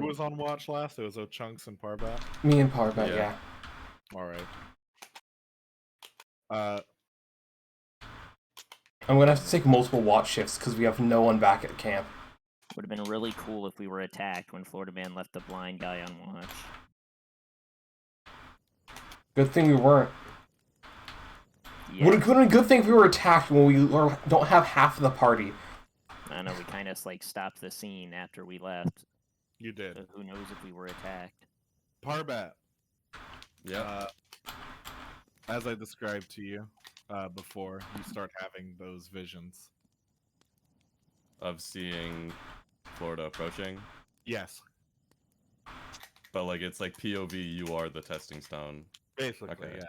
was on watch last? It was O'Chunks and Parbat? Me and Parbat, yeah. Alright. I'm gonna have to take multiple watch shifts because we have no one back at camp. Would have been really cool if we were attacked when Florida Man left the blind guy on watch. Good thing we weren't. Yeah. Would have been a good thing if we were attacked when we don't have half of the party. I know, we kind of like stopped the scene after we left. You did. So who knows if we were attacked. Parbat. Yeah. As I described to you before, you start having those visions. Of seeing Florida approaching. Yes. But like it's like POV, you are the testing stone. Basically, Okay.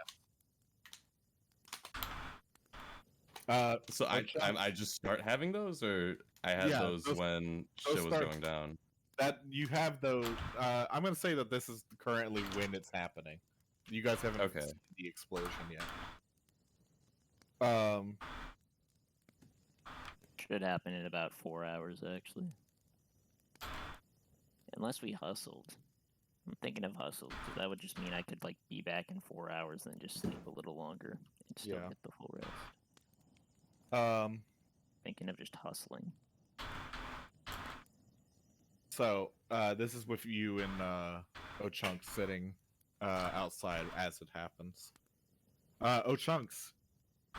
yeah. So I just start having those, or I had those when shit was going down. That you have those. I'm gonna say that this is currently when it's happening. You guys haven't seen the explosion yet. Should happen in about 4 hours, actually. Unless we hustled. I'm thinking of hustled, because that would just mean I could like be back in 4 hours and then just sleep a little longer and still get the full rest. Thinking of just hustling. So, this is with you and O'Chunks sitting outside as it happens. O'Chunks,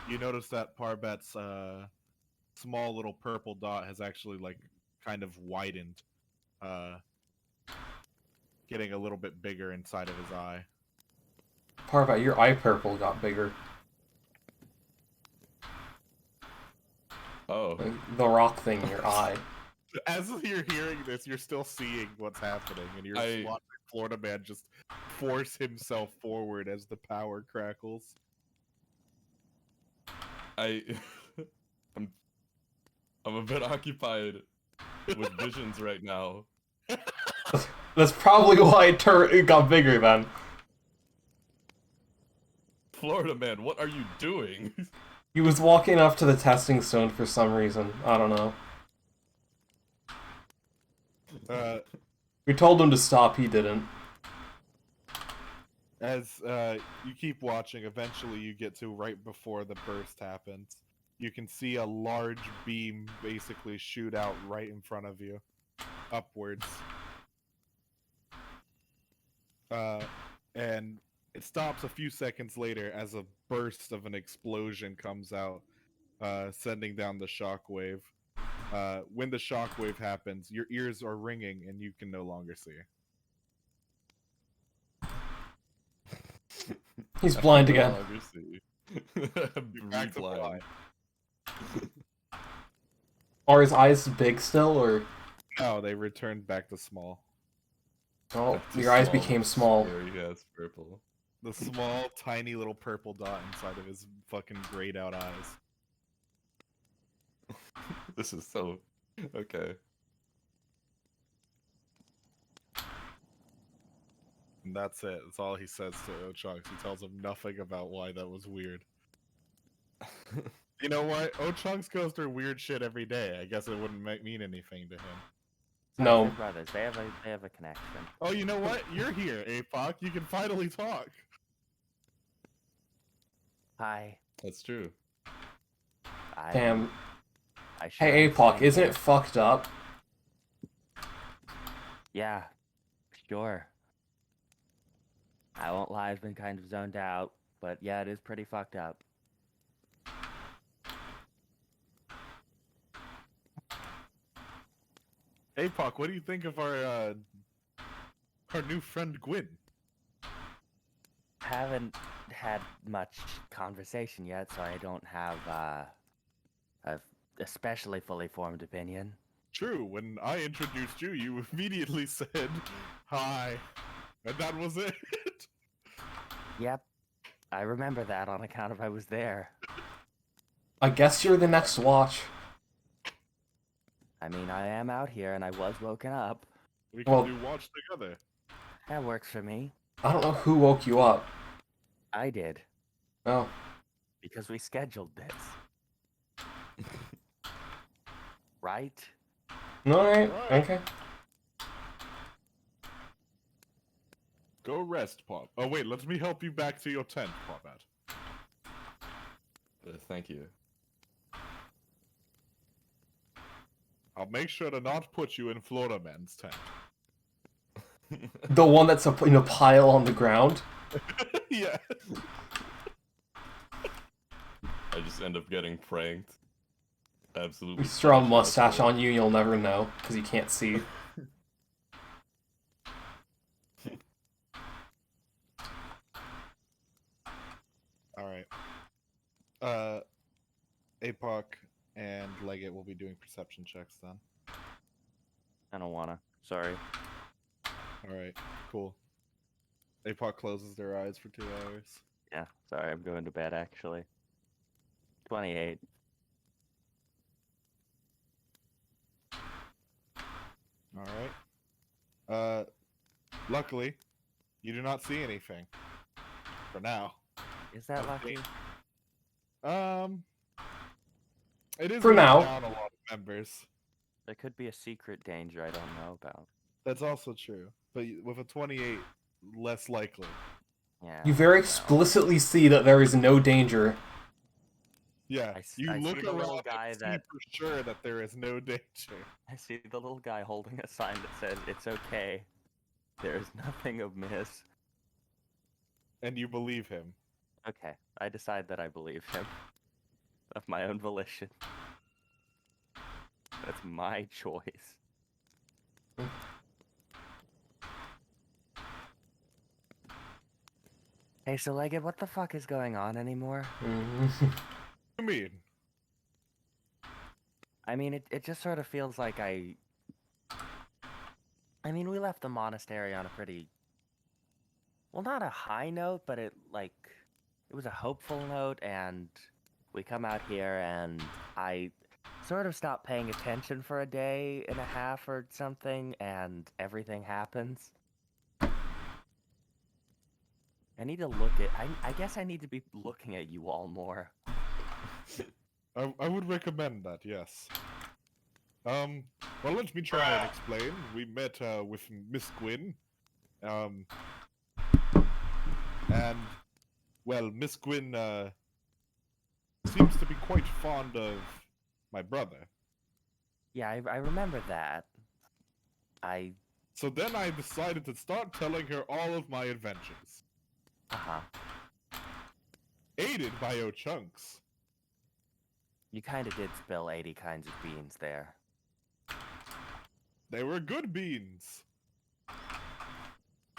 you notice that Parbat's small little purple dot has actually like kind of widened, getting a little bit bigger inside of his eye. Parbat, your eye purple got bigger. Oh. The rock thing in your eye. As you're hearing this, you're still seeing what's happening, and you're watching Florida Man just force himself forward as the power crackles. I'm a bit occupied with visions right now. That's probably why it got bigger then. Florida Man, what are you doing? He was walking up to the testing stone for some reason. I don't know. We told him to stop, he didn't. As you keep watching, eventually you get to right before the burst happens. You can see a large beam basically shoot out right in front of you, upwards. And it stops a few seconds later as a burst of an explosion comes out, sending down the shockwave. When the shockwave happens, your ears are ringing and you can no longer see. He's blind again. You're back to blind. Are his eyes big still, or? No, they returned back to small. Oh, your eyes became small. Yes, purple. The small, tiny little purple dot inside of his fucking grayed out eyes. This is so... Okay. And that's it. That's all he says to O'Chunks. He tells him nothing about why that was weird. You know what? O'Chunks goes through weird shit every day. I guess it wouldn't mean anything to him. No. They're brothers. They have a connection. Oh, you know what? You're here, Apoc. You can finally talk. Hi. That's true. Damn. Hey, Apoc, isn't it fucked up? Yeah, sure. I won't lie, I've been kind of zoned out, but yeah, it is pretty fucked up. Apoc, what do you think of our new friend Gwyn? Haven't had much conversation yet, so I don't have a especially fully formed opinion. True, when I introduced you, you immediately said, hi. And that was it. Yep. I remember that on account of I was there. I guess you're the next watch. I mean, I am out here and I was woken up. We can do watch together. That works for me. I don't know who woke you up. I did. Oh. Because we scheduled this. Right? Alright, okay. Go rest, Pop. Oh wait, let me help you back to your tent, Popbat. Thank you. I'll make sure to not put you in Florida Man's tent. The one that's in a pile on the ground? Yeah. I just end up getting pranked. Absolutely. You straw a smashed mustache my on you, you'll never know, because you can't see. Alright. APOC and Leggett will be doing perception checks then. I don't wanna. Sorry. Alright, cool. APOC closes their eyes for 2 hours. Yeah, sorry, I'm going to bed actually. 28. Alright. Luckily, you do not see anything. For now. Is that lucky? It is For now. down a lot of members. There could be a secret danger I don't know about. That's also true. But with a 28, less likely. Yeah. You very no. explicitly see that there is no danger. Yeah, you I look see the little around guy and see that- for sure that there is no danger. I see the little guy holding a sign that says, "It's okay. There is nothing amiss." And you believe him. Okay, I decide that I believe him. Of my own volition. That's my choice. Hey, so Leggett, what the fuck is going on anymore? What do you mean? I mean, it just sort of feels like I mean, we left the monastery on a pretty... Well, not a high note, but it was a hopeful note, and we come out here, and I sort of stopped paying attention for a day and a half or something, and everything happens. I need to look at... I guess I need to be looking at you all more. I would recommend that, yes. Well, let me try and explain. We met with Miss Gwyn. And, well, Miss Gwyn seems to be quite fond of my brother. Yeah, I remember that. So then I decided to start telling her all of my adventures. Uh-huh. Aided by O'Chunks. You kind of did spill 80 kinds of beans there. They were good beans.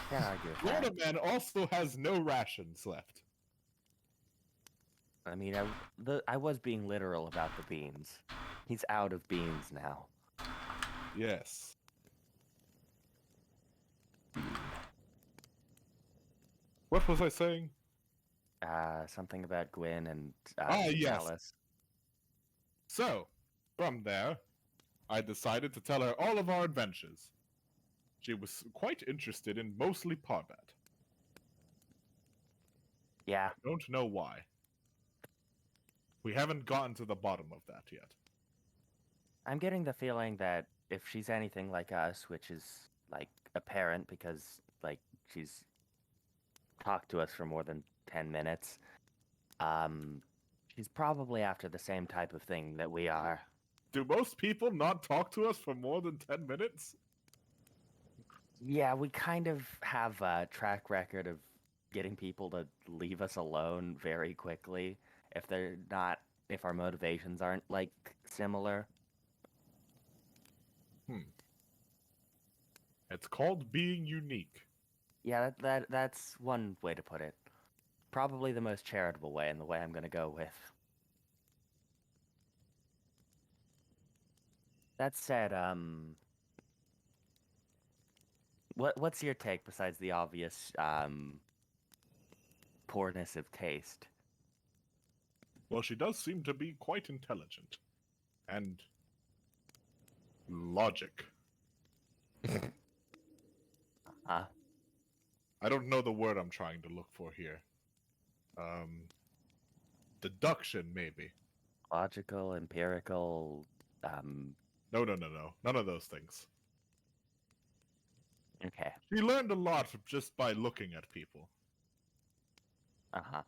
Can't argue with Florida that. Man also has no rations left. I mean, I was being literal about the beans. He's out of beans now. Yes. What was I saying? Something about Gwyn and yes. Alice. So, from there, I decided to tell her all of our adventures. She was quite interested in mostly Parbat. Yeah. Don't know why. We haven't gotten to the bottom of that yet. I'm getting the feeling that if she's anything like us, which is, apparent because, she's talked to us for more than 10 minutes, she's probably after the same type of thing that we are. Do most people not talk to us for more than 10 minutes? Yeah, we kind of have a track record of getting people to leave us alone very quickly if our motivations aren't, similar. It's called being unique. Yeah, that's one way to put it. Probably the most charitable way, and the way I'm gonna go with. That said, what's your take besides the obvious, poorness of taste? Well, she does seem to be quite intelligent. And... logic. Huh? I don't know the word I'm trying to look for here. Deduction, maybe. Logical, empirical, No. None of those things. Okay. He learned a lot just by looking at people. Uh-huh.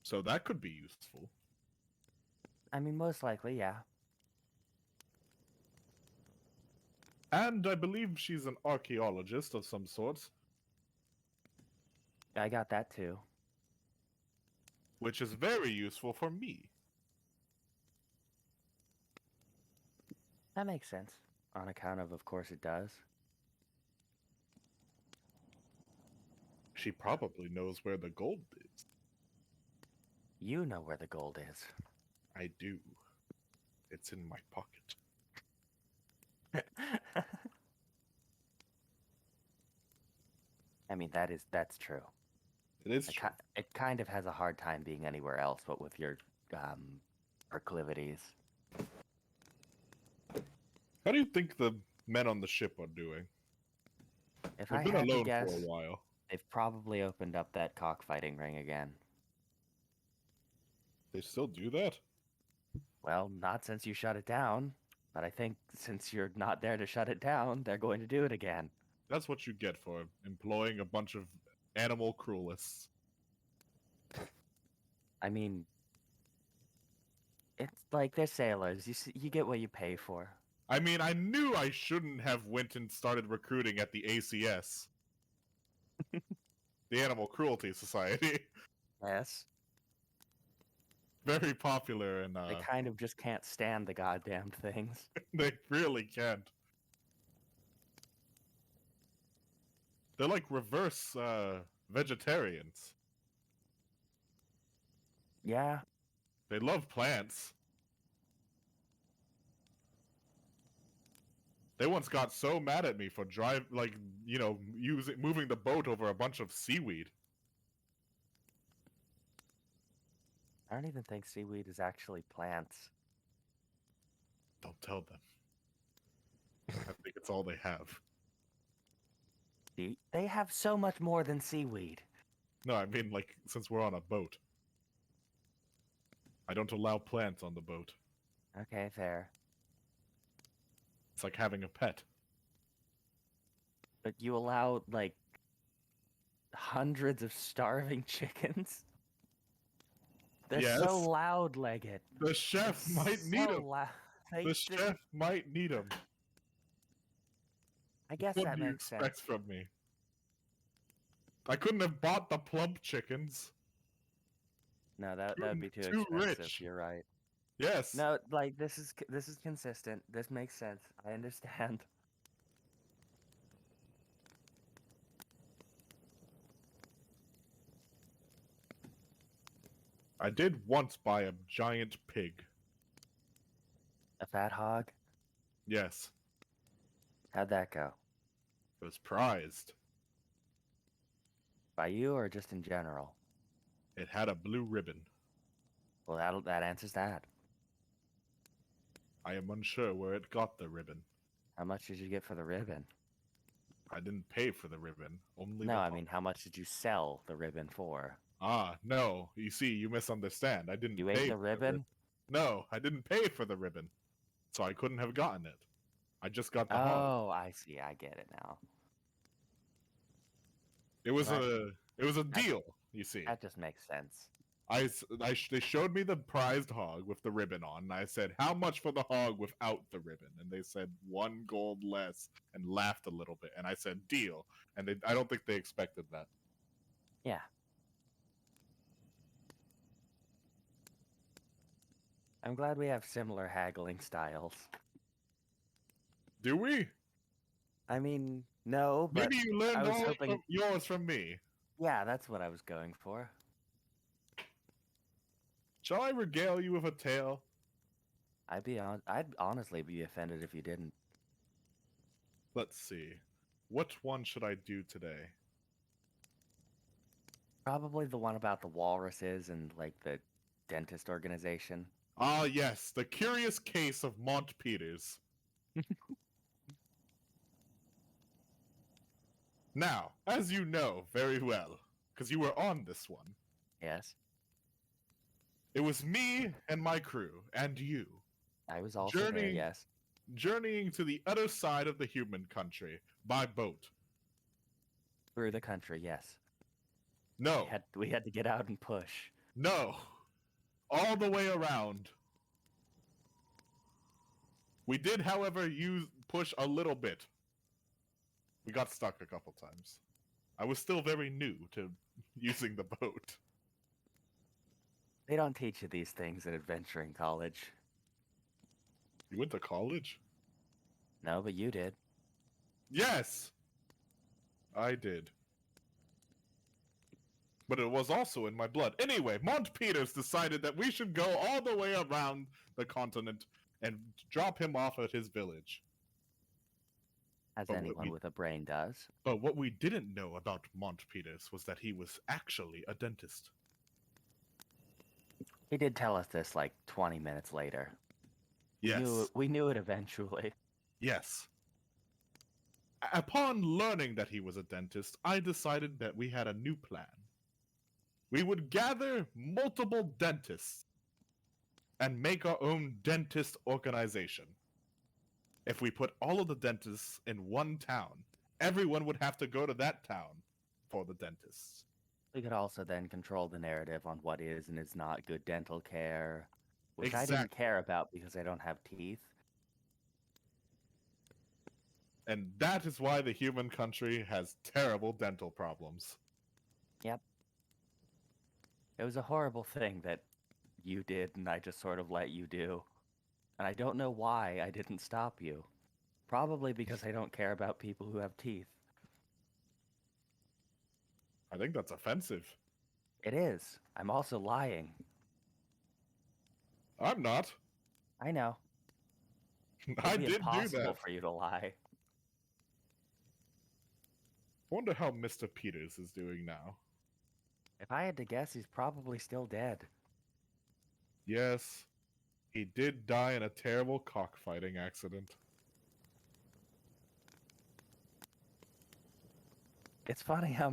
So that could be useful. I mean, most likely, yeah. And I believe she's an archaeologist of some sort. I got that too. Which is very useful for me. That makes sense. On account of course it does. She probably knows where the gold is. You know where the gold is. I do. It's in my pocket. I mean, that's true. It is true. It kind of has a hard time being anywhere else, but with your proclivities. How do you think the men on the ship are doing? If They've I been had to alone guess, for a while. they've probably opened up that cockfighting ring again. They still do that? Well, not since you shut it down, but I think since you're not there to shut it down, they're going to do it again. That's what you get for employing a bunch of animal cruelists. I mean, it's like they're sailors. You get what you pay for. I mean, I knew I shouldn't have went and started recruiting at the ACS. The Animal Cruelty Society. Yes. Very popular and They kind of just can't stand the goddamn things. they really can't. They're like reverse vegetarians. Yeah. They love plants. They once got so mad at me for moving the boat over a bunch of seaweed. I don't even think seaweed is actually plants. Don't tell them. I think it's all they have. They have so much more than seaweed. No, I mean, like, since we're on a boat. I don't allow plants on the boat. Okay, fair. It's like having a pet. But you allow, like, hundreds of starving chickens? They're so loud-legged. The chef might need them. The chef might need them. I guess What that do you makes expect sense. from me? I couldn't have bought the plump chickens. No, that would be too Too expensive. rich. You're right. Yes. No, like this is consistent. This makes sense. I understand. I did once buy a giant pig. A fat hog? Yes. How'd that go? It was prized. By you or just in general? It had a blue ribbon. Well, that answers that. I am unsure where it got the ribbon. How much did you get for the ribbon? I didn't pay for the ribbon. Only No, the I hog. mean, how much did you sell the ribbon for? Ah, no. You see, you misunderstand. I didn't You pay ate the for ribbon? No, I didn't pay for the ribbon. So I couldn't have gotten it. I just got the hog. Oh, I see. I get it now. It was That- a deal, you see. That just makes sense. They showed me the prized hog with the ribbon on, and I said, "How much for the hog without the ribbon?" And they said 1 gold less, and laughed a little bit. And I said, "Deal." And I don't think they expected that. Yeah. I'm glad we have similar haggling styles. Do we? I mean, no, but Maybe you learned I was all hoping- of yours from me. yeah, that's what I was going for. Shall I regale you with a tale? I'd honestly be offended if you didn't. Let's see. What one should I do today? Probably the one about the walruses and like the dentist organization. Ah, yes, the curious case of Mont Peters. Now, as you know very well, because you were on this one, Yes, it was me and my crew, and you, I was also there. Journey- Yes. journeying to the other side of the human country by boat. Through the country, yes. No. We had to get out and push. No. All the way around. We did, however, push a little bit. We got stuck a couple times. I was still very new to using the boat. They don't teach you these things in adventuring college. You went to college? No, but you did. Yes! I did. But it was also in my blood. Anyway, Mont Peters decided that we should go all the way around the continent and drop him off at his village. As anyone with a brain does. But what we didn't know about Mont Peters was that he was actually a dentist. He did tell us this like 20 minutes later. Yes. We knew it eventually. Yes. Upon learning that he was a dentist, I decided that we had a new plan. We would gather multiple dentists and make our own dentist organization. If we put all of the dentists in one town, everyone would have to go to that town for the dentists. We could also then control the narrative on what is and is not good dental care, which Exactly. I didn't care about because I don't have teeth. And that is why the human country has terrible dental problems. Yep. It was a horrible thing that you did and I just sort of let you do. And I don't know why I didn't stop you. Probably because I don't care about people who have teeth. I think that's offensive. It is. I'm also lying. I'm not. I know. I It'd be did do impossible that. for you to lie. Wonder how Mr. Peters is doing now. If I had to guess, he's probably still dead. Yes, he did die in a terrible cockfighting accident. It's funny how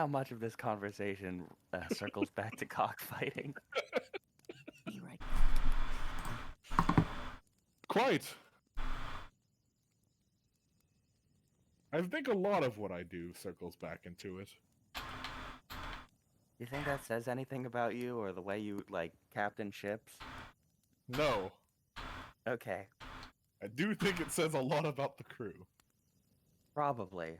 much of this conversation circles back to cockfighting. Be right. Quite. I think a lot of what I do circles back into it. You think that says anything about you or the way you, like, captain ships? No. Okay. I do think it says a lot about the crew. Probably.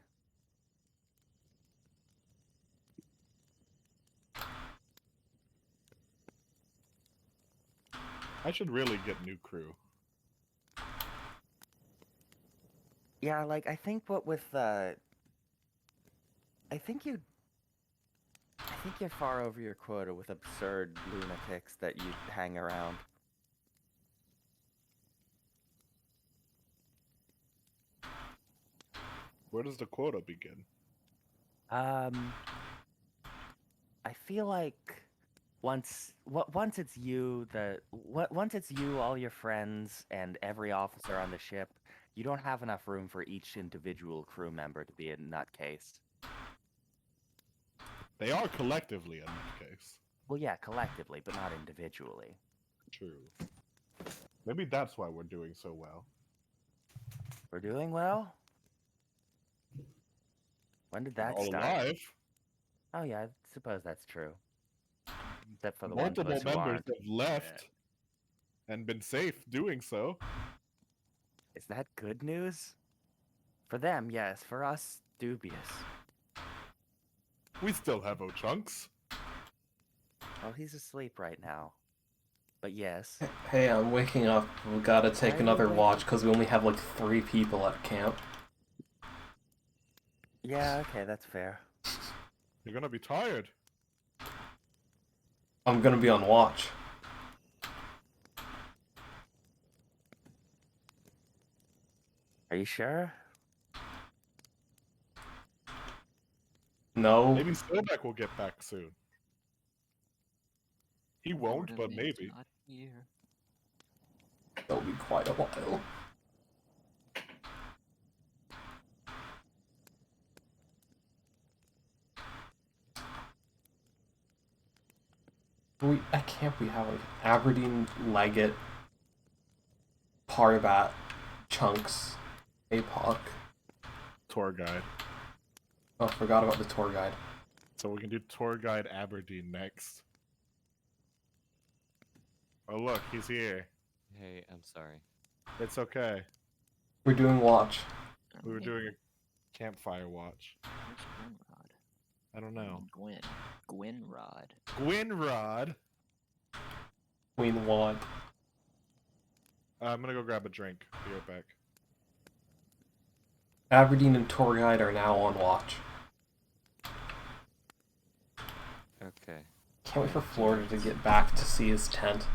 I should really get new crew. Yeah, like, I think what with, I think you're far over your quota with absurd lunatics that you hang around. Where does the quota begin? I feel like once it's you, all your friends, and every officer on the ship, you don't have enough room for each individual crew member to be a nutcase. They are collectively in that case. Well, yeah, collectively, but not individually. True. Maybe that's why we're doing so well. We're doing well? When did that All start? alive. Oh yeah, I suppose that's true. Except for the Multiple ones of us who members aren't. have left and been safe doing so. Is that good news? For them, yes. For us, dubious. We still have O'Chunks. Well, he's asleep right now. But yes. Hey, I'm waking up. We gotta take Why are you another waking- watch because we only have like 3 people at camp. Yeah, okay, that's fair. You're gonna be tired. I'm gonna be on watch. Are you sure? No, Maybe Silbeck will get back soon. He won't, but Warden is maybe. not here. that'll be quite a while. At camp we have like Aberdeen, Leggett, Parbat, Chunks, APOC. Tour guide. Oh, forgot about the tour guide. So we can do tour guide Aberdeen next. Oh look, he's here. Hey, I'm sorry. It's okay. We're doing watch. We were doing a campfire watch. Where's Gwynrod? I don't know. Gwynrod. Gwynrod. Queen Wad. I'm gonna go grab a drink. Be right back. Aberdeen and tour guide are now on watch. Okay. Can't wait for Florida to get back to see his tent.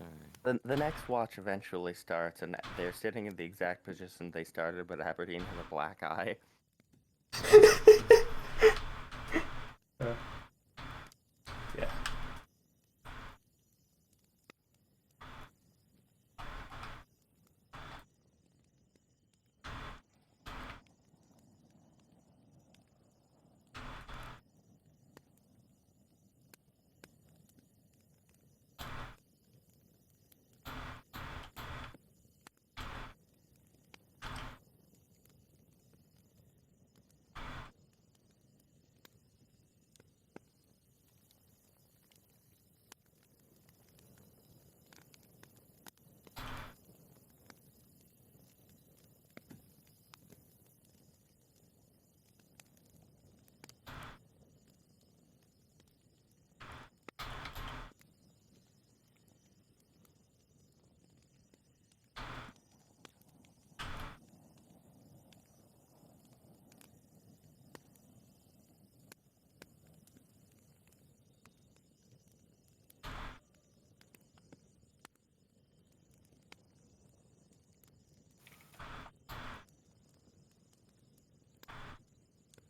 Alright. The next watch eventually starts, and they're sitting in the exact position they started, but Aberdeen has a black eye. Yeah.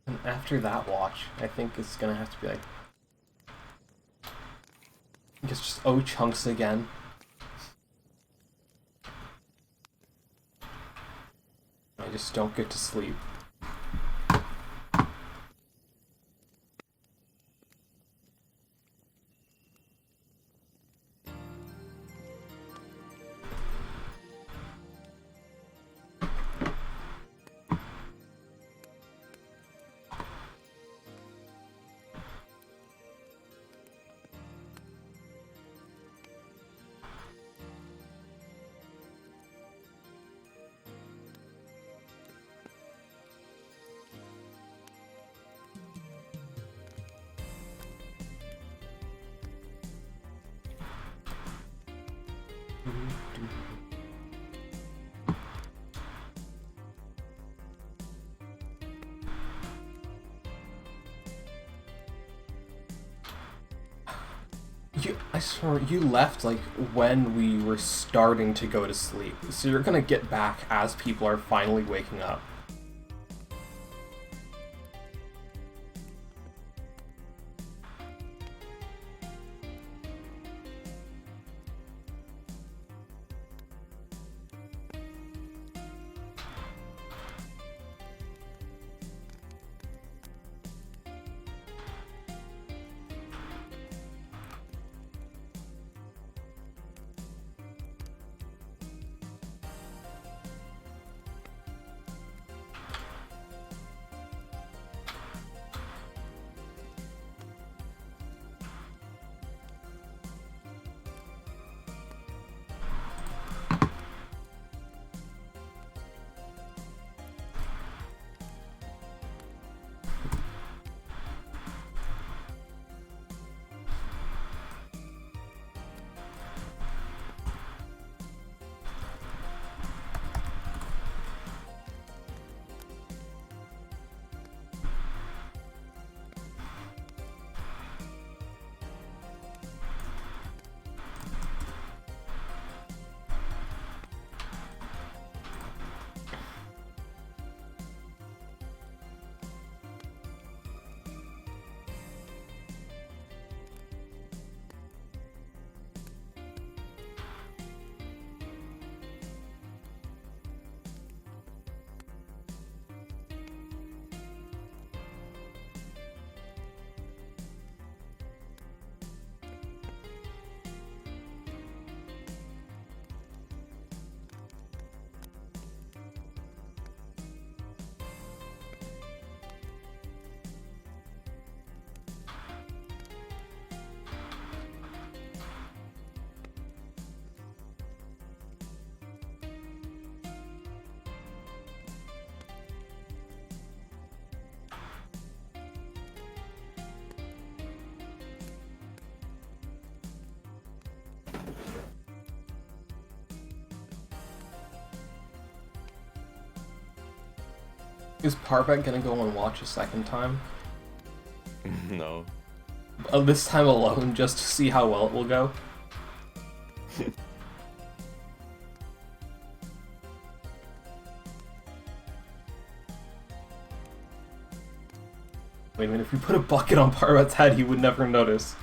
And after that watch, I think it's gonna have to be like... I guess just O-Chunks again. I just don't get to sleep. I swear, you left like when we were starting to go to sleep, so you're gonna get back as people are finally waking up. Is Parbat gonna go and watch a second time? No. This time alone, just to see how well it will go? Wait a minute, if you put a bucket on Parbat's head, he would never notice.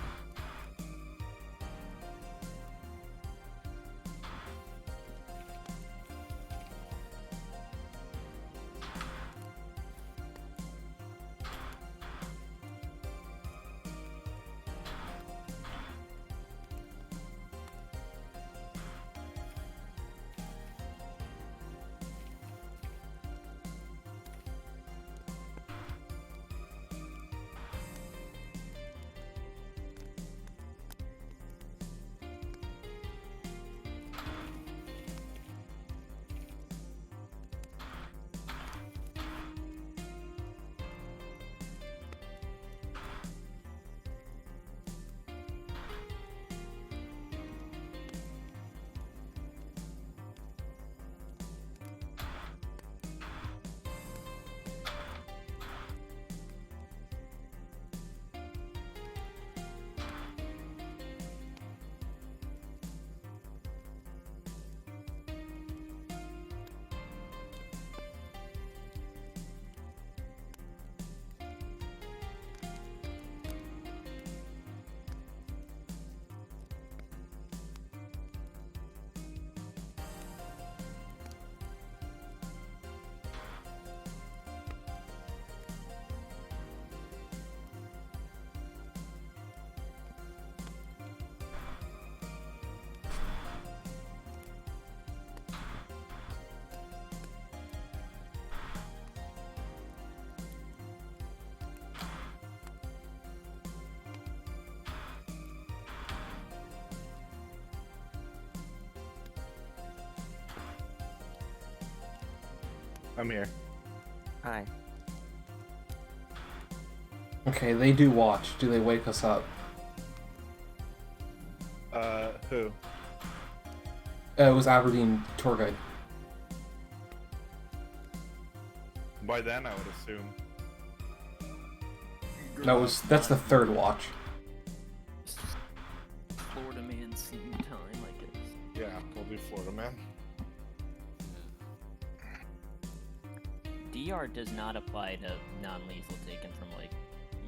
I'm here. Hi. Okay, they do watch. Do they wake us up? Who? It was Aberdeen tour guide. By then, I would assume. That's the third watch. Florida man scene time, I guess. Yeah, we'll do Florida Man. DR does not apply to non-lethal taken from like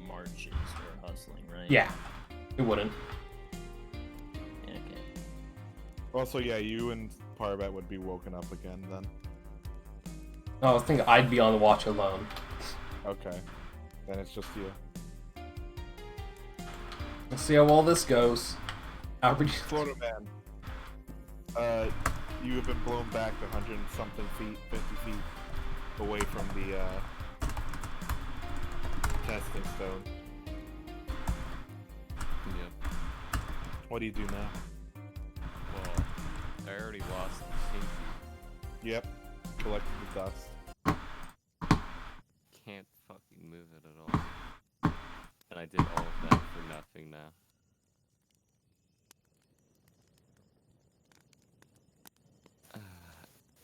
marches or hustling, right? Yeah, it wouldn't. Okay. Also, yeah, you and Parbat would be woken up again then. I was thinking I'd be on the watch alone. Okay. Then it's just you. Let's see how well this goes. Aberdeen. Florida Man. You have been blown back 100 and something feet, 50 feet away from the testing stone. Yep. What do you do now? Well, I already lost the safety. Yep. Collected the dust. Can't fucking move it at all. And I did all of that for nothing now.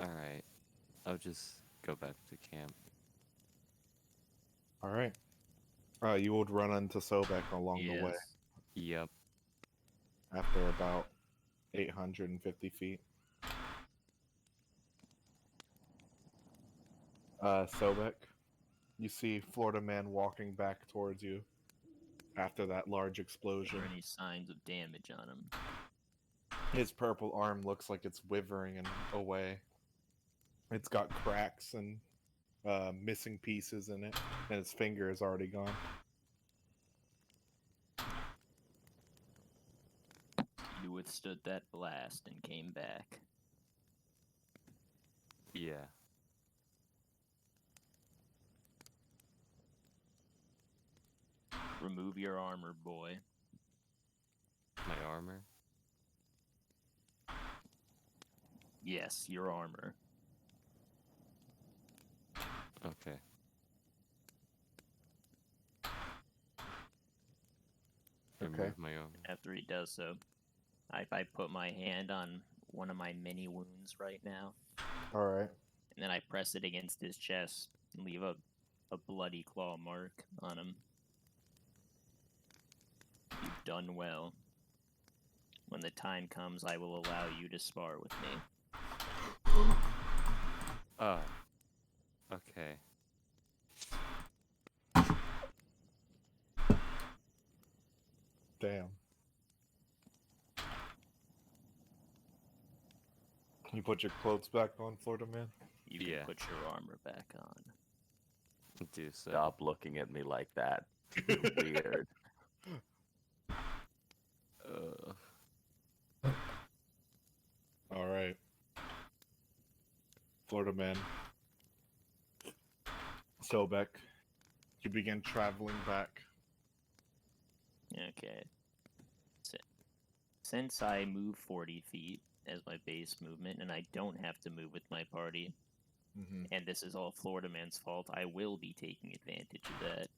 Alright. I'll just go back to camp. Alright. You would run into Sobek along the way Yep. after about 850 feet. Sobek, you see Florida Man walking back towards you after that large Are explosion. there any signs of damage on him? His purple arm looks like it's withering and away. It's got cracks and missing pieces in it, and his finger is already gone. You withstood that blast and came back. Yeah. Remove your armor, boy. My armor? Yes, your armor. Okay. Okay. Remove my armor. After he does so, I put my hand on one of my mini wounds right now, Alright. and then I press it against his chest, and leave a bloody claw mark on him. You've done well. When the time comes, I will allow you to spar with me. Oh. Okay. Damn. Can you put your clothes back on, Florida man? You can Yeah. put your armor back on. Do so. Stop looking at me like that. Weird. All right. Florida man. Sobek, you begin traveling back. Okay. Since I move 40 feet as my base movement, and I don't have to move with my party, and this is all Florida Man's fault, I will be taking advantage of that.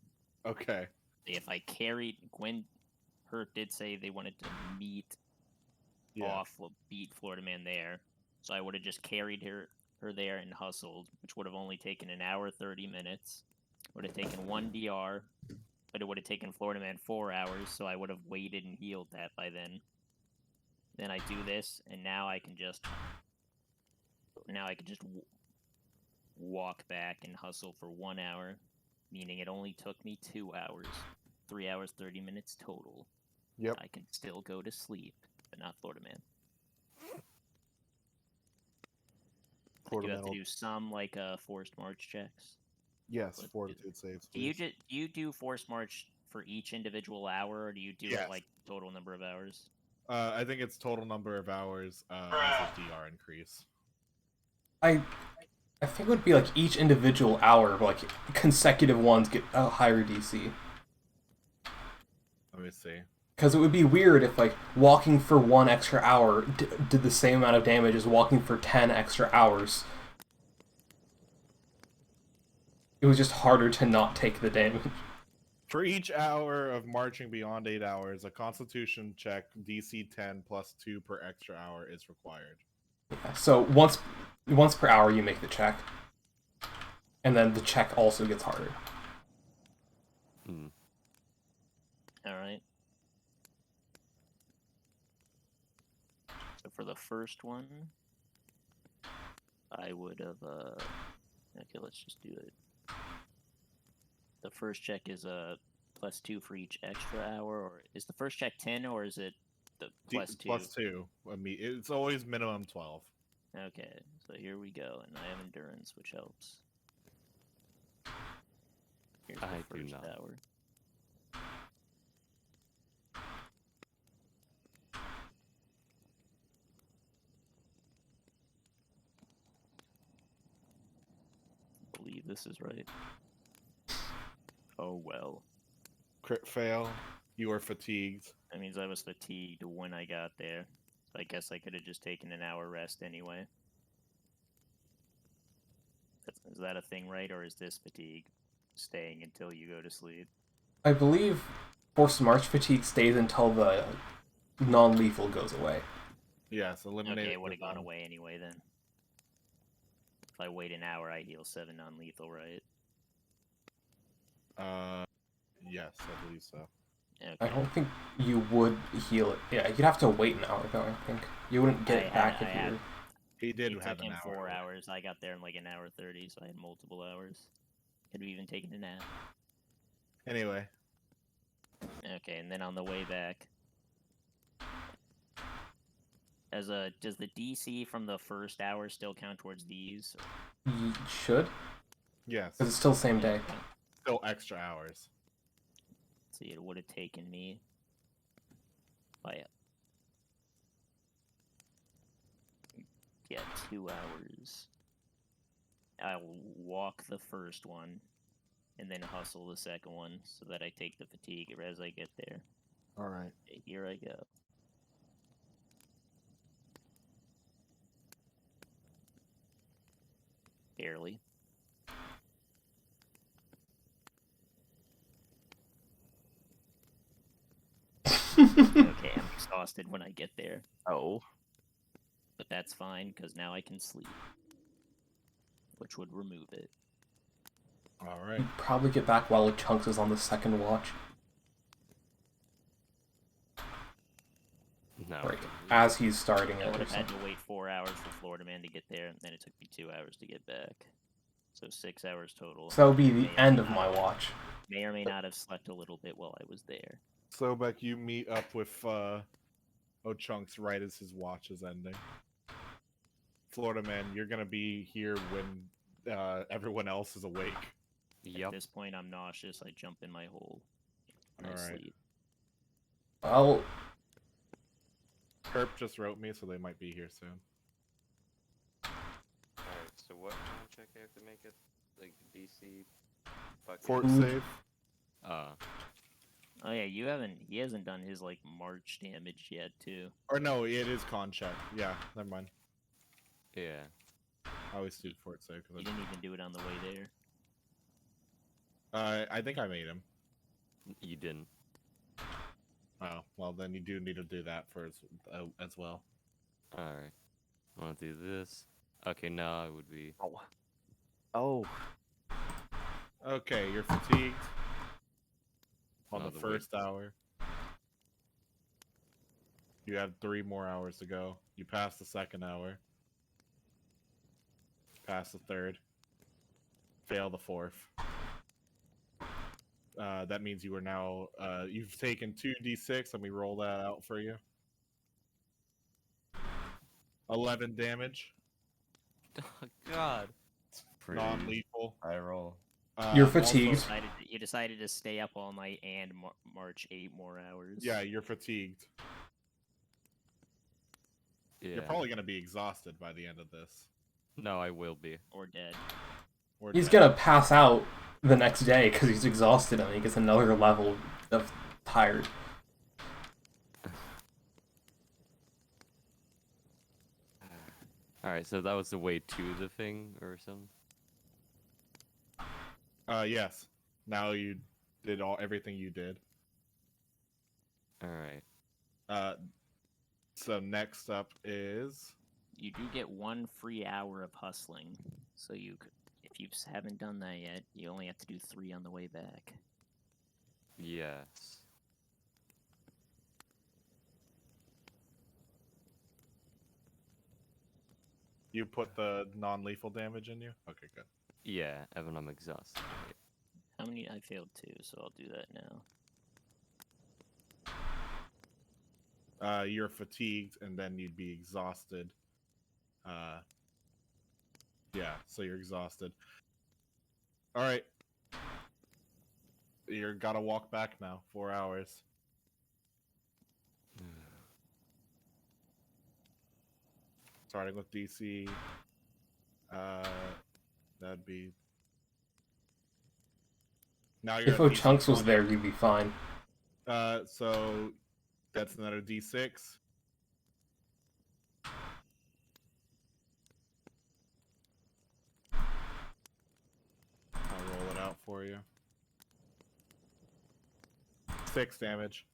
Okay. If I carried... Gwen Hurt did say they wanted to beat Florida Man there, so I would have just carried her there and hustled, which would have only taken an hour 30 minutes. Would have taken 1 DR, but it would have taken Florida Man 4 hours, so I would have waited and healed that by then. Then I do this, and now I can just walk back and hustle for 1 hour, meaning it only took me 2 hours. 3 hours 30 minutes total. Yep. I can still go to sleep, but not Florida Man. I do have to do some forced march checks. Yes, fortitude saves. Do you do forced march for each individual hour, or do you do it like total number of hours? I think it's total number of hours as a DR increase. I think it would be like each individual hour, like consecutive ones get a higher DC. Let me see. Because it would be weird if like walking for 1 extra hour did the same amount of damage as walking for 10 extra hours. It was just harder to not take the damage. For each hour of marching beyond 8 hours, a Constitution check DC 10 plus 2 per extra hour is required. Yeah, so once per hour you make the check, and then the check also gets harder. All right. So for the first one, I would have. Okay, let's just do it. The first check is plus 2 for each extra hour, or is the first check 10, or is it the plus 2? Plus 2. I mean, it's always minimum 12. Okay, so here we go, and I have endurance, which helps. Here's the first hour. I believe this is right. Oh well. Crit fail. You are fatigued. That means I was fatigued when I got there. So I guess I could have just taken an hour rest anyway. Is that a thing, right? Or is this fatigue staying until you go to sleep? I believe forced march fatigue stays until the non-lethal goes away. Yes, eliminate. Okay, it would have gone away anyway then. If I wait an hour, I heal 7 non-lethal, right? Yes, I believe so. Okay. I don't think you would heal it. Yeah, you'd have to wait an hour though, I think. You wouldn't get it back if you were... He did it have took an him hour. 4 hours. I got there in like an hour 30, so I had multiple hours. Could have even taken a nap. Anyway. Okay, and then on the way back... does the DC from the first hour still count towards these? You should? Yes. Because it's still the same day. Still extra hours. See, it would have taken me... Yeah, 2 hours. I'll walk the first one, and then hustle the second one, so that I take the fatigue as I get there. Alright. Okay, here I go. Barely. Okay, I'm exhausted when I get there. Oh. But that's fine, because now I can sleep. Which would remove it. All right. You'd probably get back while Chunks is on the second watch. No. Like, as he's starting I it would or have had something. to wait 4 hours for Florida Man to get there, and then it took me 2 hours to get back. So 6 hours total. So that would be the May or end may of not my have- watch. May or may not have slept a little bit while I was there. Sobek, you meet up with Ochunks right as his watch is ending. Florida Man, you're gonna be here when everyone else is awake. At Yep. this point, I'm nauseous. I jump in my hole. And I Alright. sleep. Well, Kerp just wrote me, so they might be here soon. Alright, so what time check I have to make it? Like DC fucking Fort Ooh. save. Oh yeah, he hasn't done his like March damage yet too. Or no, it is con check. Yeah, never mind. yeah. I always do fort save He because didn't even do it on the way there. I think I made him. You didn't. Oh, well then you do need to do that first as well. Alright. I wanna do this. Okay, now I would be Oh. Okay, you're fatigued on No, the the wait. first hour. You have 3 more hours to go. You pass the second hour. Pass the third. Fail the fourth. That means you are now, you've taken 2d6. Let me roll that out for you. 11 damage. Oh god. It's pretty Non-lethal. high roll. You're Also- fatigued. You decided to stay up all night and march 8 more hours. yeah, you're fatigued. Yeah. You're probably going to be exhausted by the end of this. No, I will be. Or dead. Or He's dead. gonna pass out the next day because he's exhausted and he gets another level of tired. Alright, so that was the way to the thing or something? Yes. Now you did everything you did. Alright. So next up is You do get 1 free hour of hustling. So if you haven't done that yet, you only have to do 3 on the way back. Yes. you put the non-lethal damage in you. Okay, good. Yeah, Evan, I'm exhausted. Wait. How many? I failed 2, so I'll do that now. You're fatigued, and then you'd be exhausted. Yeah, so you're exhausted. All right. You're gotta walk back now. 4 hours. Starting with DC. That'd be. Now you're If at DC Ochunks was 20. there, you'd be fine. So that's another D6. I'll roll it out for you. 6 damage.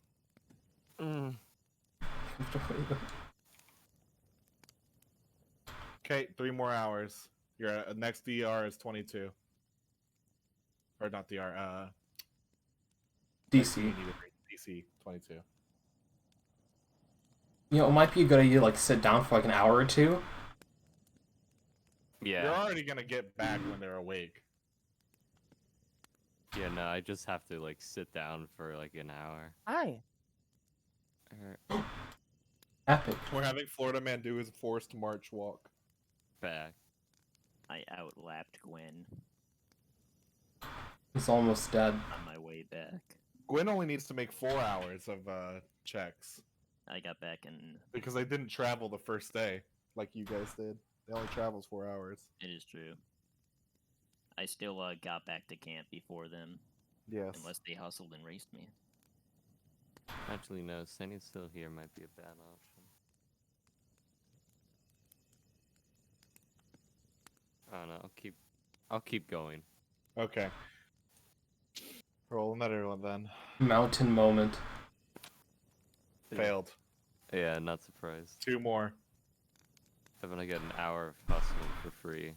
Okay, 3 more hours. Your next DR is 22. Or not DR, DC. DC 22. You know, it might be a good idea to like sit down for like an hour or two. Yeah. You're already gonna get back when they're awake. Yeah, no, I just have to like sit down for like an hour. Hi. Epic. We're having Florida Man do his forced march walk. Back. I outlapped Gwen He's almost dead. on my way back. Gwen only needs to make 4 hours of checks I got back and because they didn't travel the first day like you guys did. They only travels 4 hours. it is true. I still got back to camp before them, Yes. unless they hustled and raced me. Actually, no, staying still here might be a bad option. Oh no, I'll keep going. Okay. Roll another one then. Mountain moment. Failed. Yeah, not surprised. 2 more. I'm gonna get an hour of hustling for free.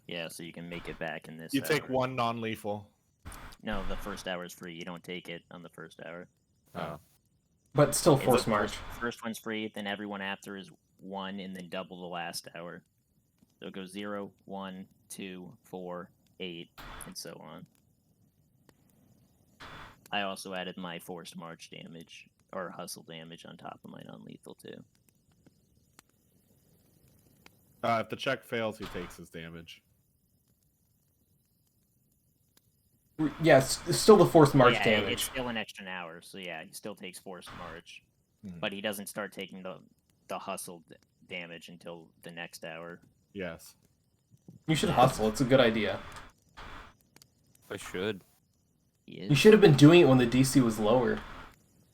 Yeah, so you can make it back in this. You take hour. 1 non-lethal. No, the first hour is free. You don't take it on the first hour. Oh. But still It's force the march. First one's free, then everyone after is 1, and then double the last hour. So it goes 0, 1, 2, 4, 8, and so on. I also added my forced march damage, or hustle damage, on top of my non-lethal too. If the check fails, he takes his damage. Yes, still the forced march yeah, damage. It's still an extra hour, so yeah, he still takes forced march. Hmm. But he doesn't start taking the hustle damage until the next hour. Yes. You should hustle. It's a good idea. I should. You should have been doing it when the DC was lower.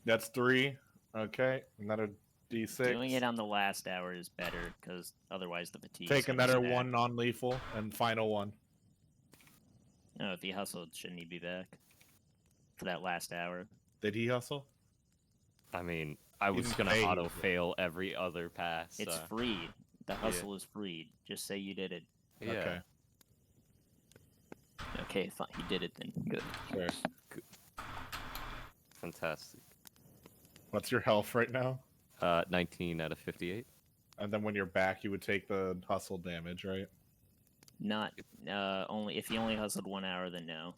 That's 3. Okay, another D6. Doing it on the last hour is better, because otherwise the fatigue. Take another 1 non-lethal, and final 1. No, if he hustled, shouldn't he be back for that last hour? Did he hustle? I mean, I was didn't gonna pay auto you. fail every other pass. It's free. The hustle is free. Just say you did it. Yeah. Okay. Okay, fine. He did it then. Good. Sure. Fantastic. What's your health right now? 19 out of 58. And then when you're back, you would take the hustle damage, right? Not only if he only hustled 1 hour, then no.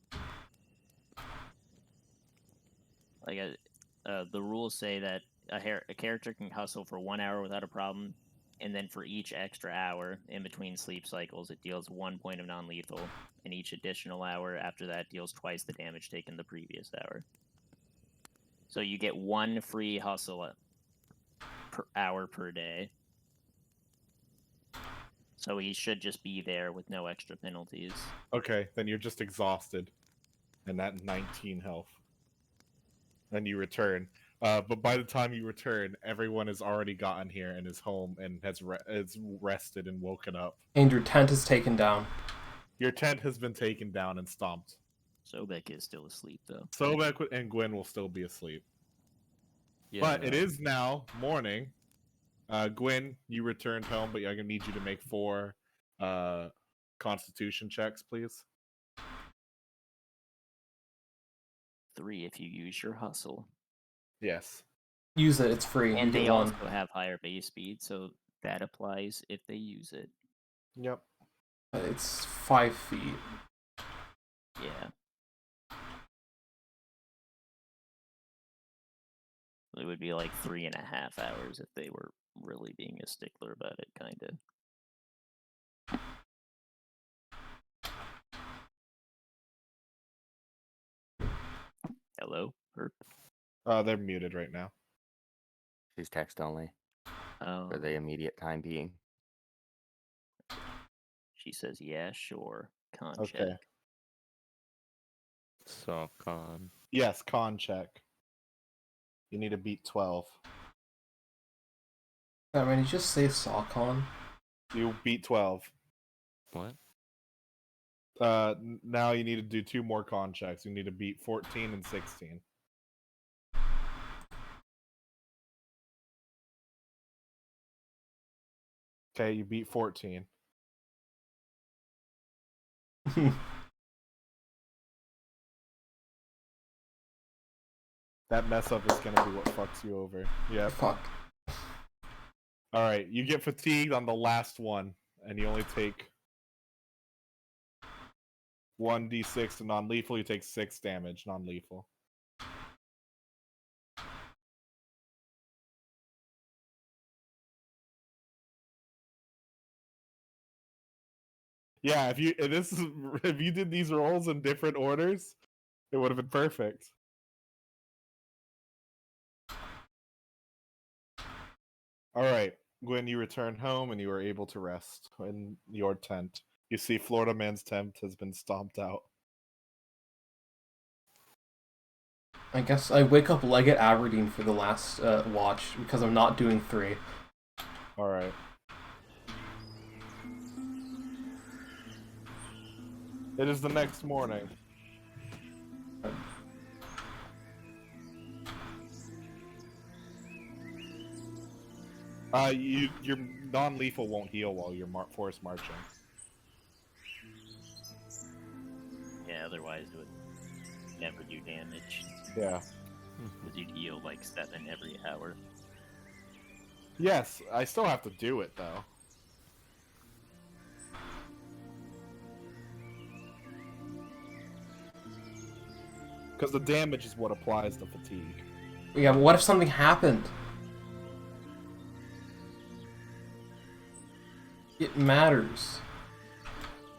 Like the rules say that a character can hustle for 1 hour without a problem, and then for each extra hour in between sleep cycles, it deals 1 point of non-lethal, and each additional hour after that deals twice the damage taken the previous hour. So you get 1 free hustle per hour per day. So he should just be there with no extra penalties. Okay, then you're just exhausted. And that 19 health. Then you return. But by the time you return, everyone has already gotten here and is home and has rested and woken up. And your tent is taken down. Your tent has been taken down and stomped. Sobek is still asleep, though. Sobek and Gwen will still be asleep. Yeah, But it is now morning. Gwen, you returned home, but I'm going to need you to make 4 constitution checks, please. 3 if you use your hustle. Yes. Use it. It's free. And you they get 1. also have higher base speed, so that applies if they use it. Yep. It's 5 feet. Yeah. It would be like 3.5 hours if they were really being a stickler about it, kind of. Hello? They're muted right now. She's text only Oh. for the immediate time being. She says, yeah, sure. Con Okay. check. So, con. Yes, con check. You need to beat 12. I mean, you just say Sawcon. You beat 12. What? Now you need to do 2 more con checks. You need to beat 14 and 16. Okay, you beat 14. That mess up is gonna be what fucks you over. Yeah. Fuck. Alright, you get fatigued on the last one, and you only take 1d6 to non-lethal. You take 6 damage non-lethal. Yeah, if you did these rolls in different orders, it would have been perfect. Alright, Gwen, you return home and you are able to rest in your tent. You see Florida Man's tent has been stomped out. I guess I wake up like at Aberdeen for the last watch because I'm not doing 3. Alright. It is the next morning. Your non-lethal won't heal while you're forest marching. Yeah, otherwise it would never do damage. Yeah. Because you'd heal like 7 every hour. Yes, I still have to do it though. Because the damage is what applies to fatigue. Yeah, but what if something happened? It matters.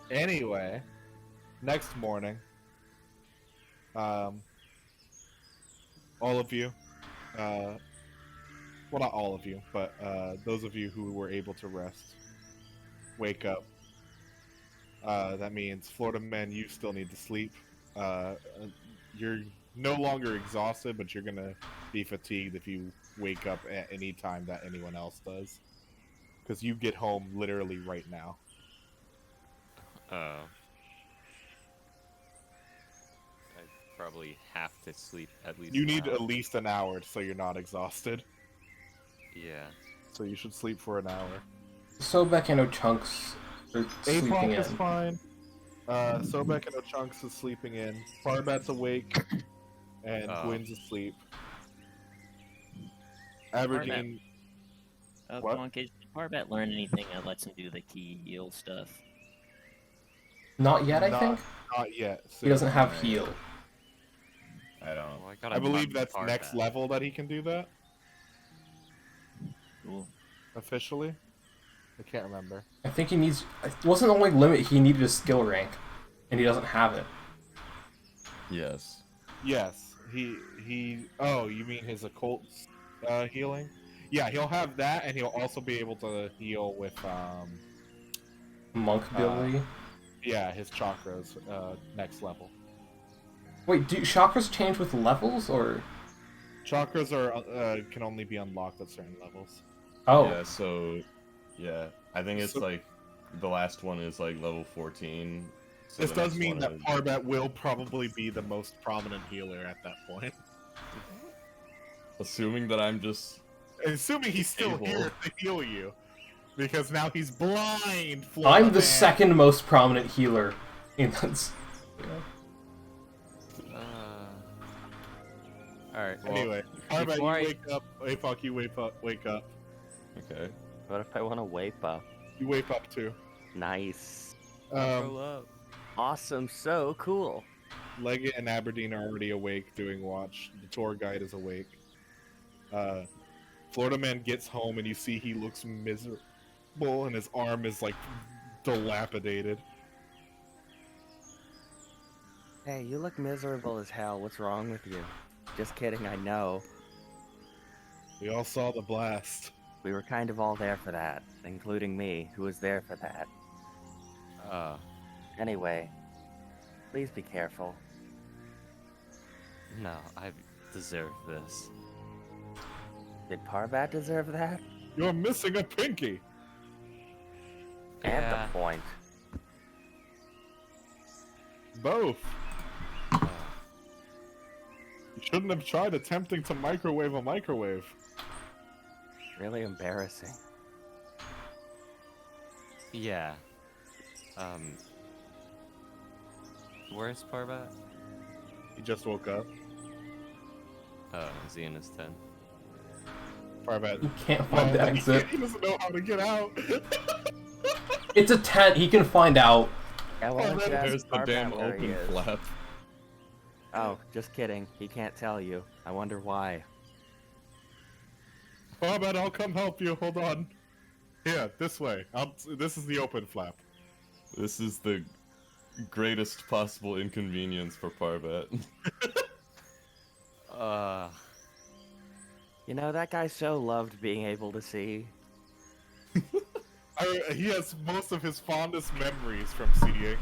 Anyway, next morning, all of you, well, not all of you, but those of you who were able to rest, wake up. That means Florida men, you still need to sleep. You're no longer exhausted, but you're gonna be fatigued if you wake up at any time that anyone else does, because you get home literally right now. I probably have to sleep at least. You need an hour. at least an hour so you're not exhausted. Yeah. So you should sleep for an hour. Sobek and Ochunks are sleeping Apok in. is fine. Sobek and Ochunks is sleeping in. Parbat's awake, and Gwyn's asleep. Aberdeen. Oh, What? come on, kids. Did Parbat learn anything that lets him do the key heal stuff? Not yet, I Not- think. Not yet. He doesn't have Right. heal. I don't. Well, gotta I believe talk to that's next Parbat. level that he can do that Cool. officially. I can't remember. I think he needs. It wasn't the only limit, he needed a skill rank, and he doesn't have it. Yes. Yes, he. Oh, you mean his occult healing? Yeah, he'll have that, and he'll also be able to heal with Monk ability. yeah, his chakras next level. Wait, do chakras change with levels, or? Chakras are can only be unlocked at certain levels. Oh, Yeah. So, yeah, I think it's So- like the last one is like level 14. So This the does next mean one that is- Parbat will probably be the most prominent healer at that point. Assuming that I'm just. Assuming he's still Able. here to heal you. Because now he's blind, I'm Florida the man. second most prominent healer in this. Alright, well, Anyway, Parbat, you before I- wake up. Apok, you wake up. Okay. What if I want to wake up? You wake up too. Nice. roll up. Awesome. So cool. Leggett and Aberdeen are already awake doing watch. The tour guide is awake. Florida man gets home and you see he looks miserable and his arm is like dilapidated. Hey, you look miserable as hell. What's wrong with you? Just kidding, I know. We all saw the blast. We were kind of all there for that, including me, who was there for that. Anyway, please be careful. No, I deserve this. Did Parbat deserve that? You're missing a pinky. At Yeah. the point. Both. You shouldn't have tried attempting to microwave a microwave. Really embarrassing. Yeah. Where's Parbat? He just woke up. Oh, is he in his tent? Parbat. He can't find the exit. He doesn't know how to get out. It's a tent. He can find out. Yeah, why don't you ask There's the Parbat damn where he open is? flap. Oh, just kidding. He can't tell you. I wonder why. Parbat, I'll come help you. Hold on. Here, this way. This is the open flap. This is the greatest possible inconvenience for Parbat. You know, that guy so loved being able to see. He has most of his fondest memories from seeing.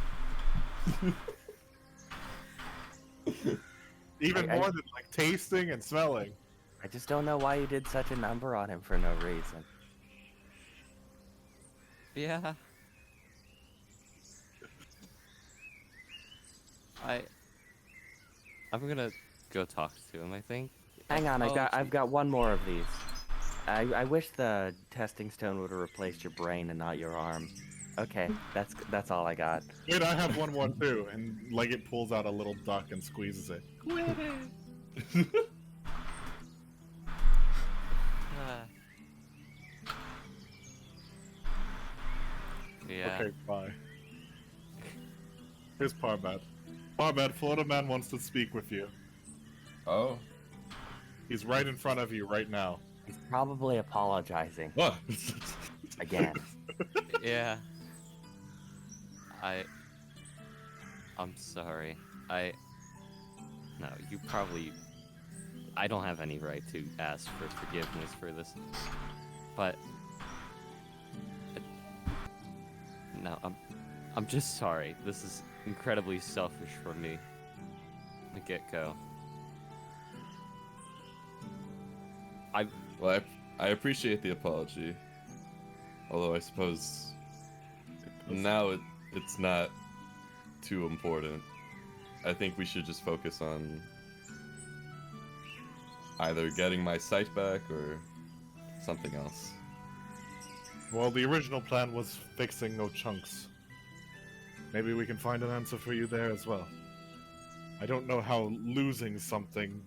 Even I- more than like tasting and smelling. I just don't know why you did such a number on him for no reason. Yeah. I'm gonna go talk to him, I think. Hang on, Oh, I've got one more of these. I wish the testing stone would have replaced your brain and not your arm. Okay, that's all I got. Wait, I have one more too, and Leggett pulls out a little duck and squeezes it. Yeah. Okay, bye. Here's Parbat. Parbat, Florida Man wants to speak with you. Oh. He's right in front of you right now. He's probably apologizing What? again. Yeah. I'm sorry. No, you probably... I don't have any right to ask for forgiveness for this. But... No, I'm just sorry. This is incredibly selfish for me. The get-go. Well, I appreciate the apology. Although I suppose now it's not too important. I think we should just focus on either getting my sight back or something else. Well, the original plan was fixing no chunks. Maybe we can find an answer for you there as well. I don't know how losing something...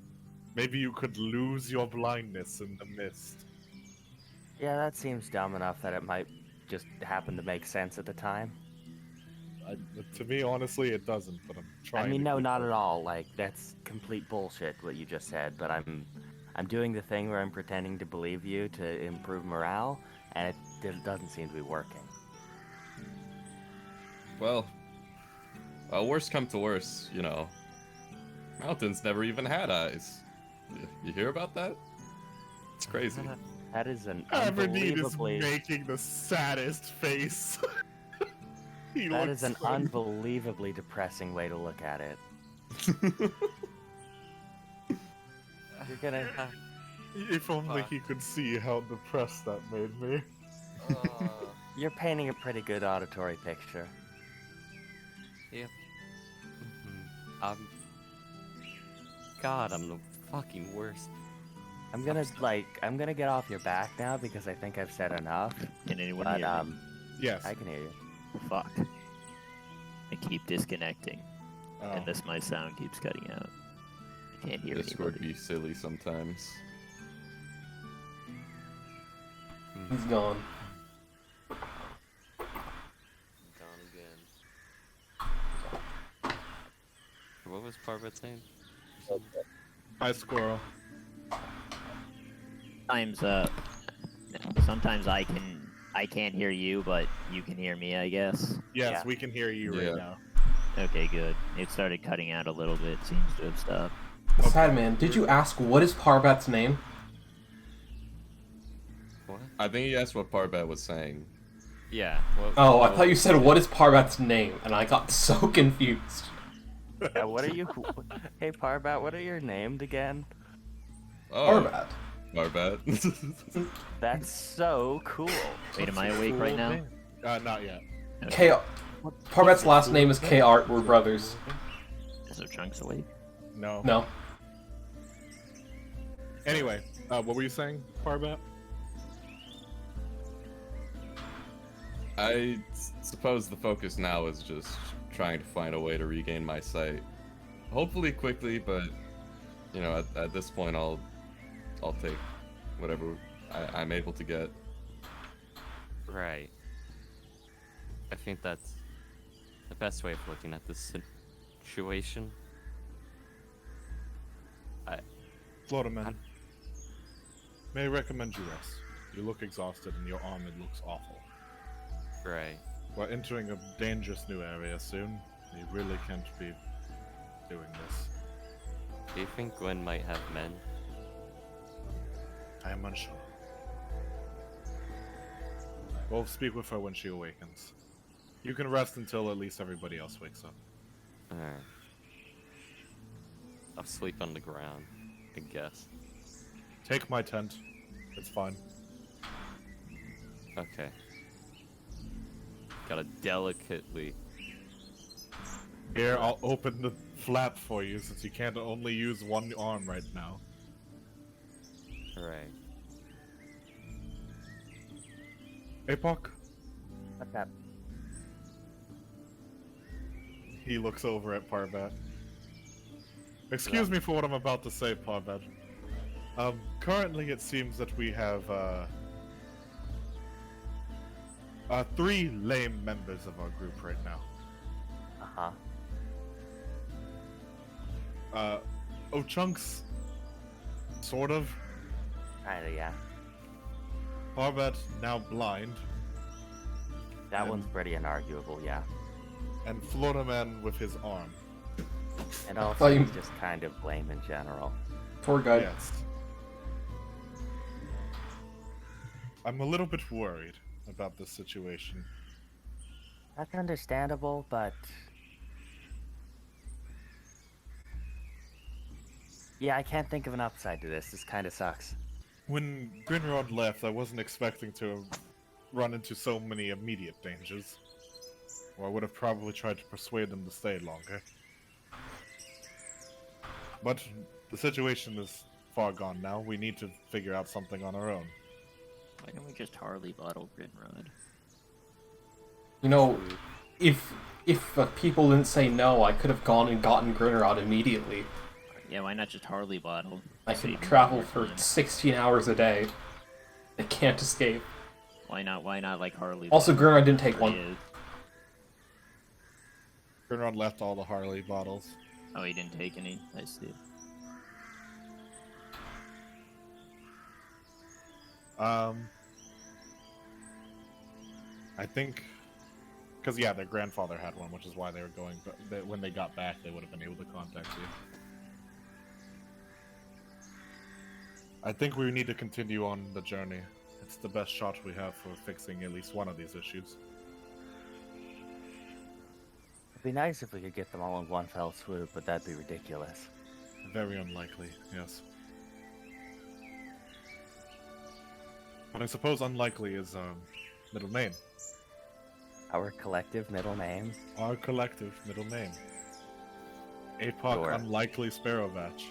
Maybe you could lose your blindness in the mist. Yeah, that seems dumb enough that it might just happen to make sense at the time. To me, honestly, it doesn't, but I'm trying I mean, to no, keep not it. at all. Like, that's complete bullshit what you just said, but I'm doing the thing where I'm pretending to believe you to improve morale, and it doesn't seem to be working. Well, worst come to worst, you know. Mountains never even had eyes. You hear about that? It's crazy. That is an Aberdeen is unbelievably... making the saddest face. That is an unbelievably depressing way to look at it. You're gonna... If only he could see how depressed that made me. You're painting a pretty good auditory picture. Yep. God, I'm the fucking worst. I'm gonna get off your back now because I think I've said enough. Can anyone But, hear me? Yes. I can hear you. Fuck. I keep disconnecting, Oh. and my sound keeps cutting out. I can't hear Discord anybody. be silly sometimes. He's gone. Gone again. What was Parvet's name? Hi, Squirrel. Sometimes I can't hear you, but you can hear me, I guess. Yes, Yeah. we can hear you Yeah. right now. Okay, good. It started cutting out a little bit. Seems to have stopped. Sad man, did you ask what is Parbat's name? What? I think he asked what Parbat was saying. Yeah. Oh, I thought you said what is Parbat's name, and I got so confused. Yeah, what are you... Hey, Parbat, what are you named again? Oh, Parbat. Parbat. That's so cool. Wait, am I awake right now? Not yet. K. Parbat's last name is K. Art. We're brothers. So Chunks awake? No. No. Anyway, what were you saying, Parbat? I suppose the focus now is just trying to find a way to regain my sight. Hopefully quickly, but you know, at this point, I'll take whatever I'm able to get. Right. I think that's the best way of looking at this situation. Floriman, may I recommend you rest? You look exhausted and your armor looks awful. Right. We're entering a dangerous new area soon. You really can't be doing this. Do you think Gwen might have men? I am unsure. We'll speak with her when she awakens. You can rest until at least everybody else wakes up. Alright. I'll sleep on the ground, I guess. Take my tent. It's fine. Okay. Gotta delicately... Here, I'll open the flap for you since you can't only use one arm right now. Right. Apoc, What's that? he looks over at Parbat. Excuse me for what I'm about to say, Parbat. Currently it seems that we have, 3 lame members of our group right now. Ochunks, sort of. Kinda, yeah. Parbat, now blind. That one's pretty unarguable, yeah. And Floriman with his arm. And also, you- he's just kind of lame in general. Tour guide. Yes. I'm a little bit worried about this situation. That's understandable, but... Yeah, I can't think of an upside to this. This kind of sucks. When Grinrod left, I wasn't expecting to run into so many immediate dangers. Or I would have probably tried to persuade them to stay longer. But the situation is far gone now. We need to figure out something on our own. Why don't we just Harley bottle Grinrod? You know, if people didn't say no, I could have gone and gotten Grinnerod immediately. Yeah, why not just Harley bottle? I Save could more travel for time. 16 hours a day. I can't escape. Why not like Harley? Also, bottle? Grinnerod didn't take It one. is. Grinrod left all the Harley bottles. Oh, he didn't take any. I see. I think, because yeah, their grandfather had one, which is why they were going. But when they got back, they would have been able to contact you. I think we need to continue on the journey. It's the best shot we have for fixing at least one of these issues. It'd be nice if we could get them all in one fell swoop, but that'd be ridiculous. Very unlikely, yes. But I suppose unlikely is middle name. Our collective middle names? Our collective middle name. APOC Sure. Unlikely Sparrowbatch.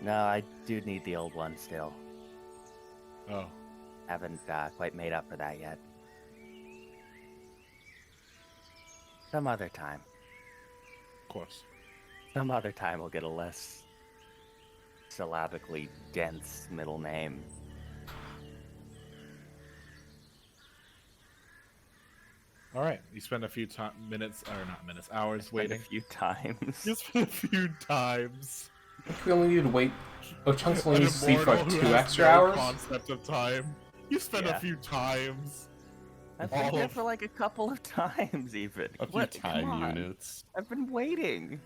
No, I do need the old one still. Oh. Haven't quite made up for that yet. Some other time. Of course. Some other time we'll get a less syllabically dense middle name. Alright, you spend a few minutes, or not minutes, hours Wait a waiting. few times. You spend a few times. I think we only need to wait. Oh, Chunks only An needs to sleep for immortal like who 2 has extra no hours. Concept of time. You spend Yeah. a few times. I've been all here of- for like a couple of times even. A few What? Come time on. units. I've been waiting.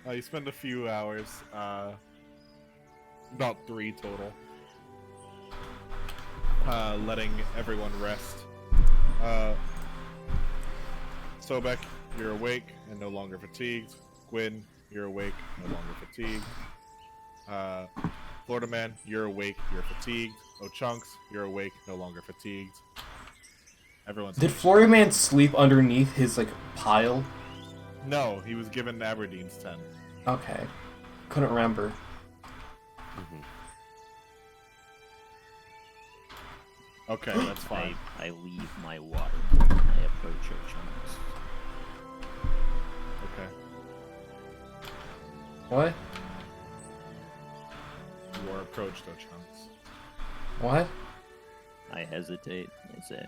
You spend a few hours, about 3 total, letting everyone rest. Sobek, you're awake and no longer fatigued. Gwyn, you're awake, no longer fatigued. Florida Man, you're awake, you're fatigued. Ochunks, you're awake, no longer fatigued. Everyone's Did Florian sleep underneath his like pile? No, he was given Aberdeen's 10. Okay, couldn't remember. Mhm. Okay, that's fine. I leave my water. I approach Ochunks. Okay. What? You are approached, Ochunks. What? I hesitate. I say,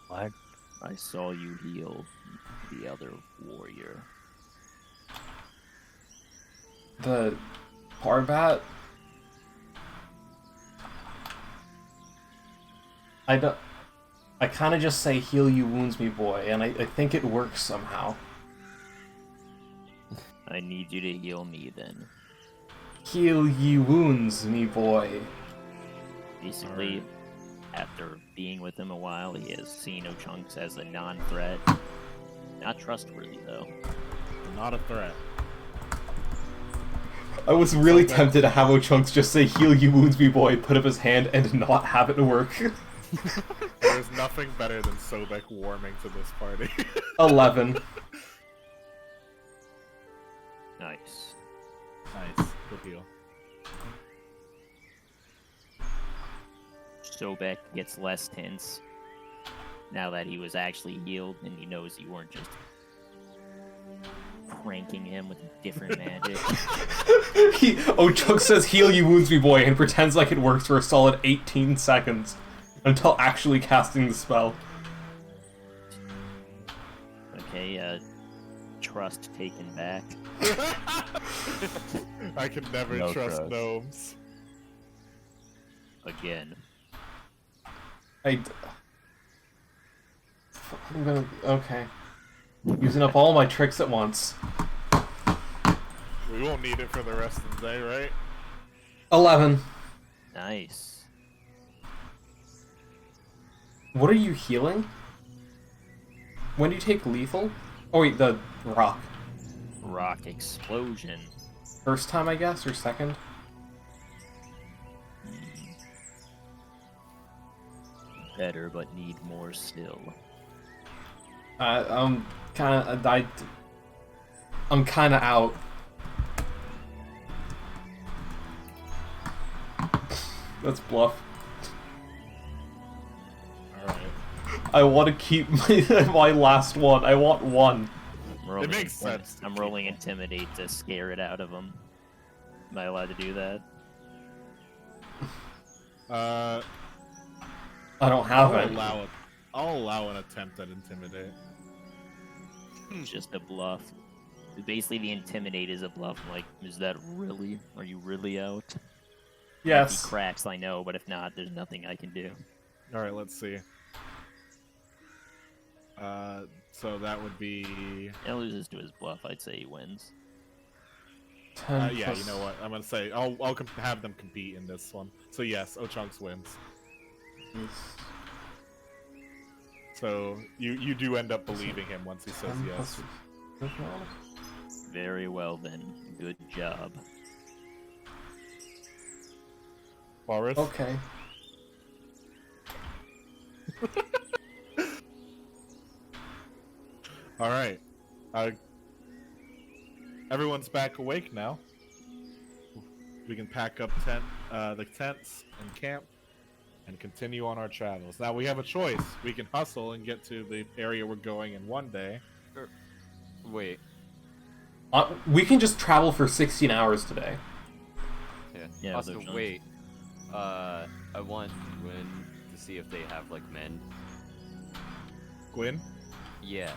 What? I saw you heal the other warrior. The Parbat? I kind of just say heal you wounds me boy, and I think it works somehow. I need you to heal me then. Heal ye wounds me boy. Basically, after being with him a while, he has seen Ochunks as a non-threat. Not trustworthy, though. Not a threat. I was really tempted to have Ochunks just say heal you wounds me boy, put up his hand, and not have it work. There's nothing better than Sobek warming to this party. 11. Nice. Nice. Good deal. Sobek gets less tense. now that he was actually healed and he knows you weren't just pranking him with different magic. Chuck says, "Heal you wounds me, boy," and pretends like it works for a solid 18 seconds until actually casting the spell. Okay, trust taken back. I can never No trust trust. gnomes. Again. I'm gonna. Okay. Using up all my tricks at once. We won't need it for the rest of the day, right? 11. Nice. What are you healing? When do you take lethal? Oh wait, the rock. Rock explosion. First time, I guess, or second? Better, but need more still. I'm kind of out. That's bluff. Alright. I want to keep my last one. I want one. Rolling makes sense to I'm keep rolling one. Intimidate to scare it out of him. Am I allowed to do that? I don't have I'll it. allow an attempt at intimidate. It's just a bluff. Basically, the Intimidate is a bluff. I'm like, is that really? Are you really out? If he Yes. cracks, I know, but if not, there's nothing I can do. Alright, let's see. So that would be... It loses to his bluff, I'd say he wins. 10 yeah, plus- you know what? I'm gonna say, I'll have them compete in this one. So yes, Ochunks wins. So you do end up believing him once he says 10 yes. plus- Very well then. Good job. Boris? Okay. Alright. Everyone's back awake now. We can pack up the tents and camp and continue on our travels. Now we have a choice. We can hustle and get to the area we're going in one day. Wait. We can just travel for 16 hours today. Yeah, Also, there's no- wait. I want Gwyn to see if they have like men. Gwyn? Yes.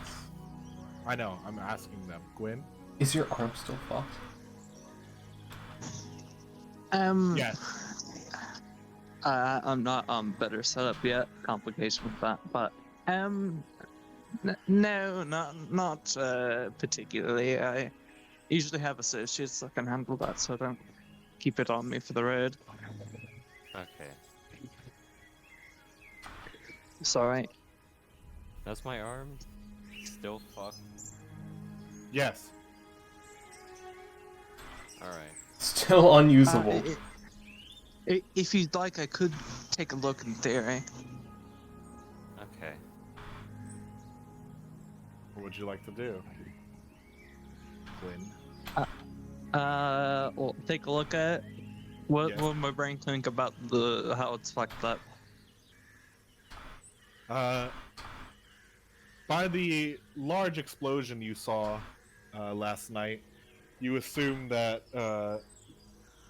I know, I'm asking them. Gwyn? Is your arm still fucked? Yes. I'm not better set up yet. Complication with that, but no, not particularly. I usually have associates that can handle that, so I don't keep it on me for the road. Okay. It's alright. That's my arm. Still fucked. Yes. Alright. Still unusable. If you'd like, I could take a look in theory. Okay. What would you like to do? Gwyn? Well, take a look at it. What Yes. would my brain think about how it's fucked up? By the large explosion you saw last night, you assume that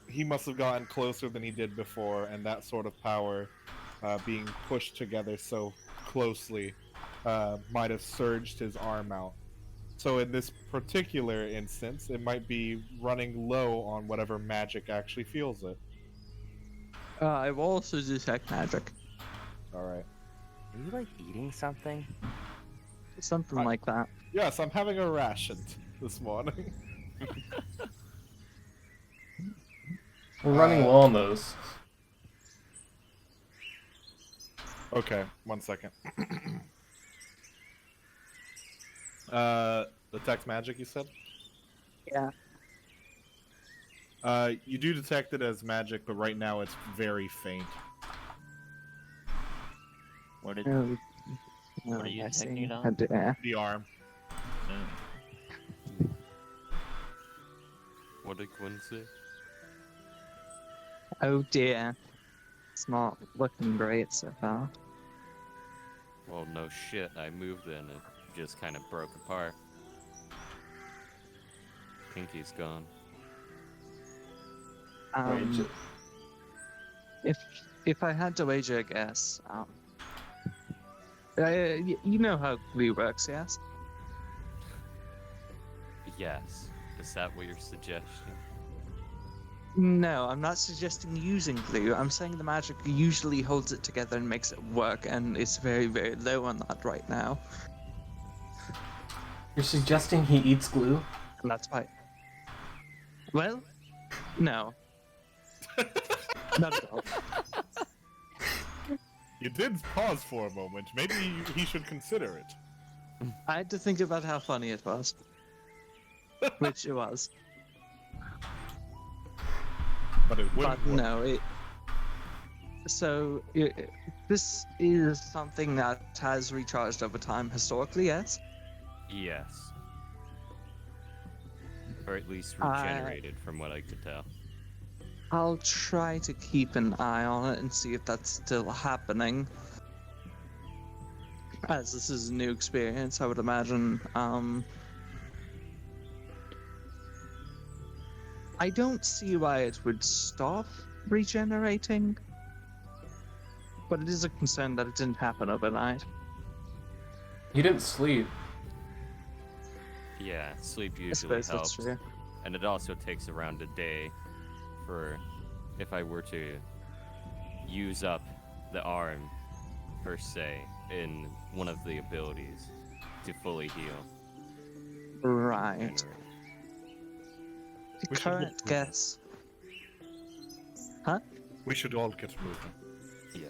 he must have gotten closer than he did before, and that sort of power being pushed together so closely might have surged his arm out. So in this particular instance, it might be running low on whatever magic actually fuels it. I will also detect magic. Alright. Are you like eating something? Something I- like that. Yes, I'm having a ration this morning. We're running low on those. Okay, 1 second. Detect magic, you said? Yeah. You do detect it as magic, but right now it's very faint. What did Oh, What are you I detecting see. it on? I do- yeah. The arm. What did Gwyn say? Oh dear. It's not looking great so far. Well, no shit. I moved in. It just kind of broke apart. Pinky's gone. Wait, If I had to wager a guess, you know how glue works, yes? Yes. Is that what you're suggesting? No, I'm not suggesting using glue. I'm saying the magic usually holds it together and makes it work, and it's very, very low on that right now. You're suggesting he eats glue? And that's why. Well, no. Not at all. You did pause for a moment. Maybe he should consider it. I had to think about how funny it was. Which it was. But it wouldn't But work. no, this is something that has recharged over time historically, yes? Yes. Or at least regenerated, from what I could tell. I'll try to keep an eye on it and see if that's still happening. As this is a new experience, I would imagine. I don't see why it would stop regenerating, but it is a concern that it didn't happen overnight. You didn't sleep. Yeah, sleep I usually suppose that's helps. true. And it also takes around a day for if I were to use up the arm, per se, in one of the abilities to fully heal. Right. Regenerate. The We should current look- guess. We should all get moving. Yeah.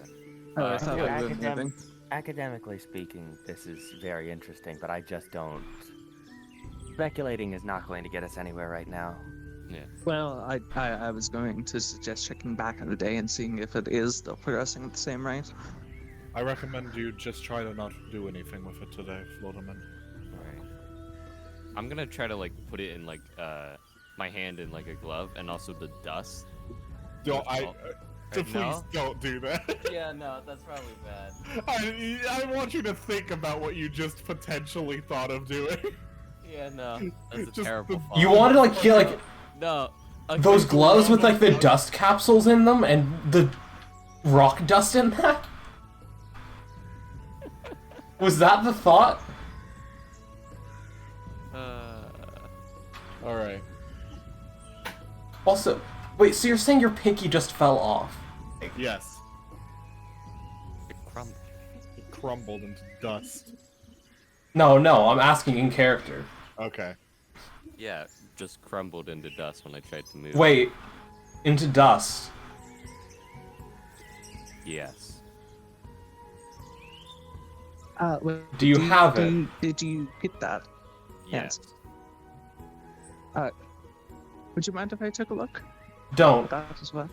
Oh, I Uh, thought Yeah, we were academic- moving. Academically speaking, this is very interesting, but I just don't. Speculating is not going to get us anywhere right now. Well, I was going to suggest checking back in a day and seeing if it is still progressing at the same rate. I recommend you just try to not do anything with it today, Floderman. Right. I'm gonna try to like put it in like my hand in like a glove, and also the dust. Don't, Oh, please no? don't do that. Yeah, no, that's probably bad. I want you to think about what you just potentially thought of doing. Yeah, no, that's a Just terrible. the- thought. You wanted to like get like No. Okay, those so gloves with we're like the almost dust capsules in them and the rock dust in that? Was that the thought? done. All right. Also, wait, so you're saying your pinky just fell off? Yes. It crumbled. It crumbled into dust. No, I'm asking in character. Okay. Yeah, just crumbled into dust when I tried to move. Wait, into dust. Yes. Well, Do you have it? Did you get that? Yes. Would you mind if I took a look Don't. at that as well?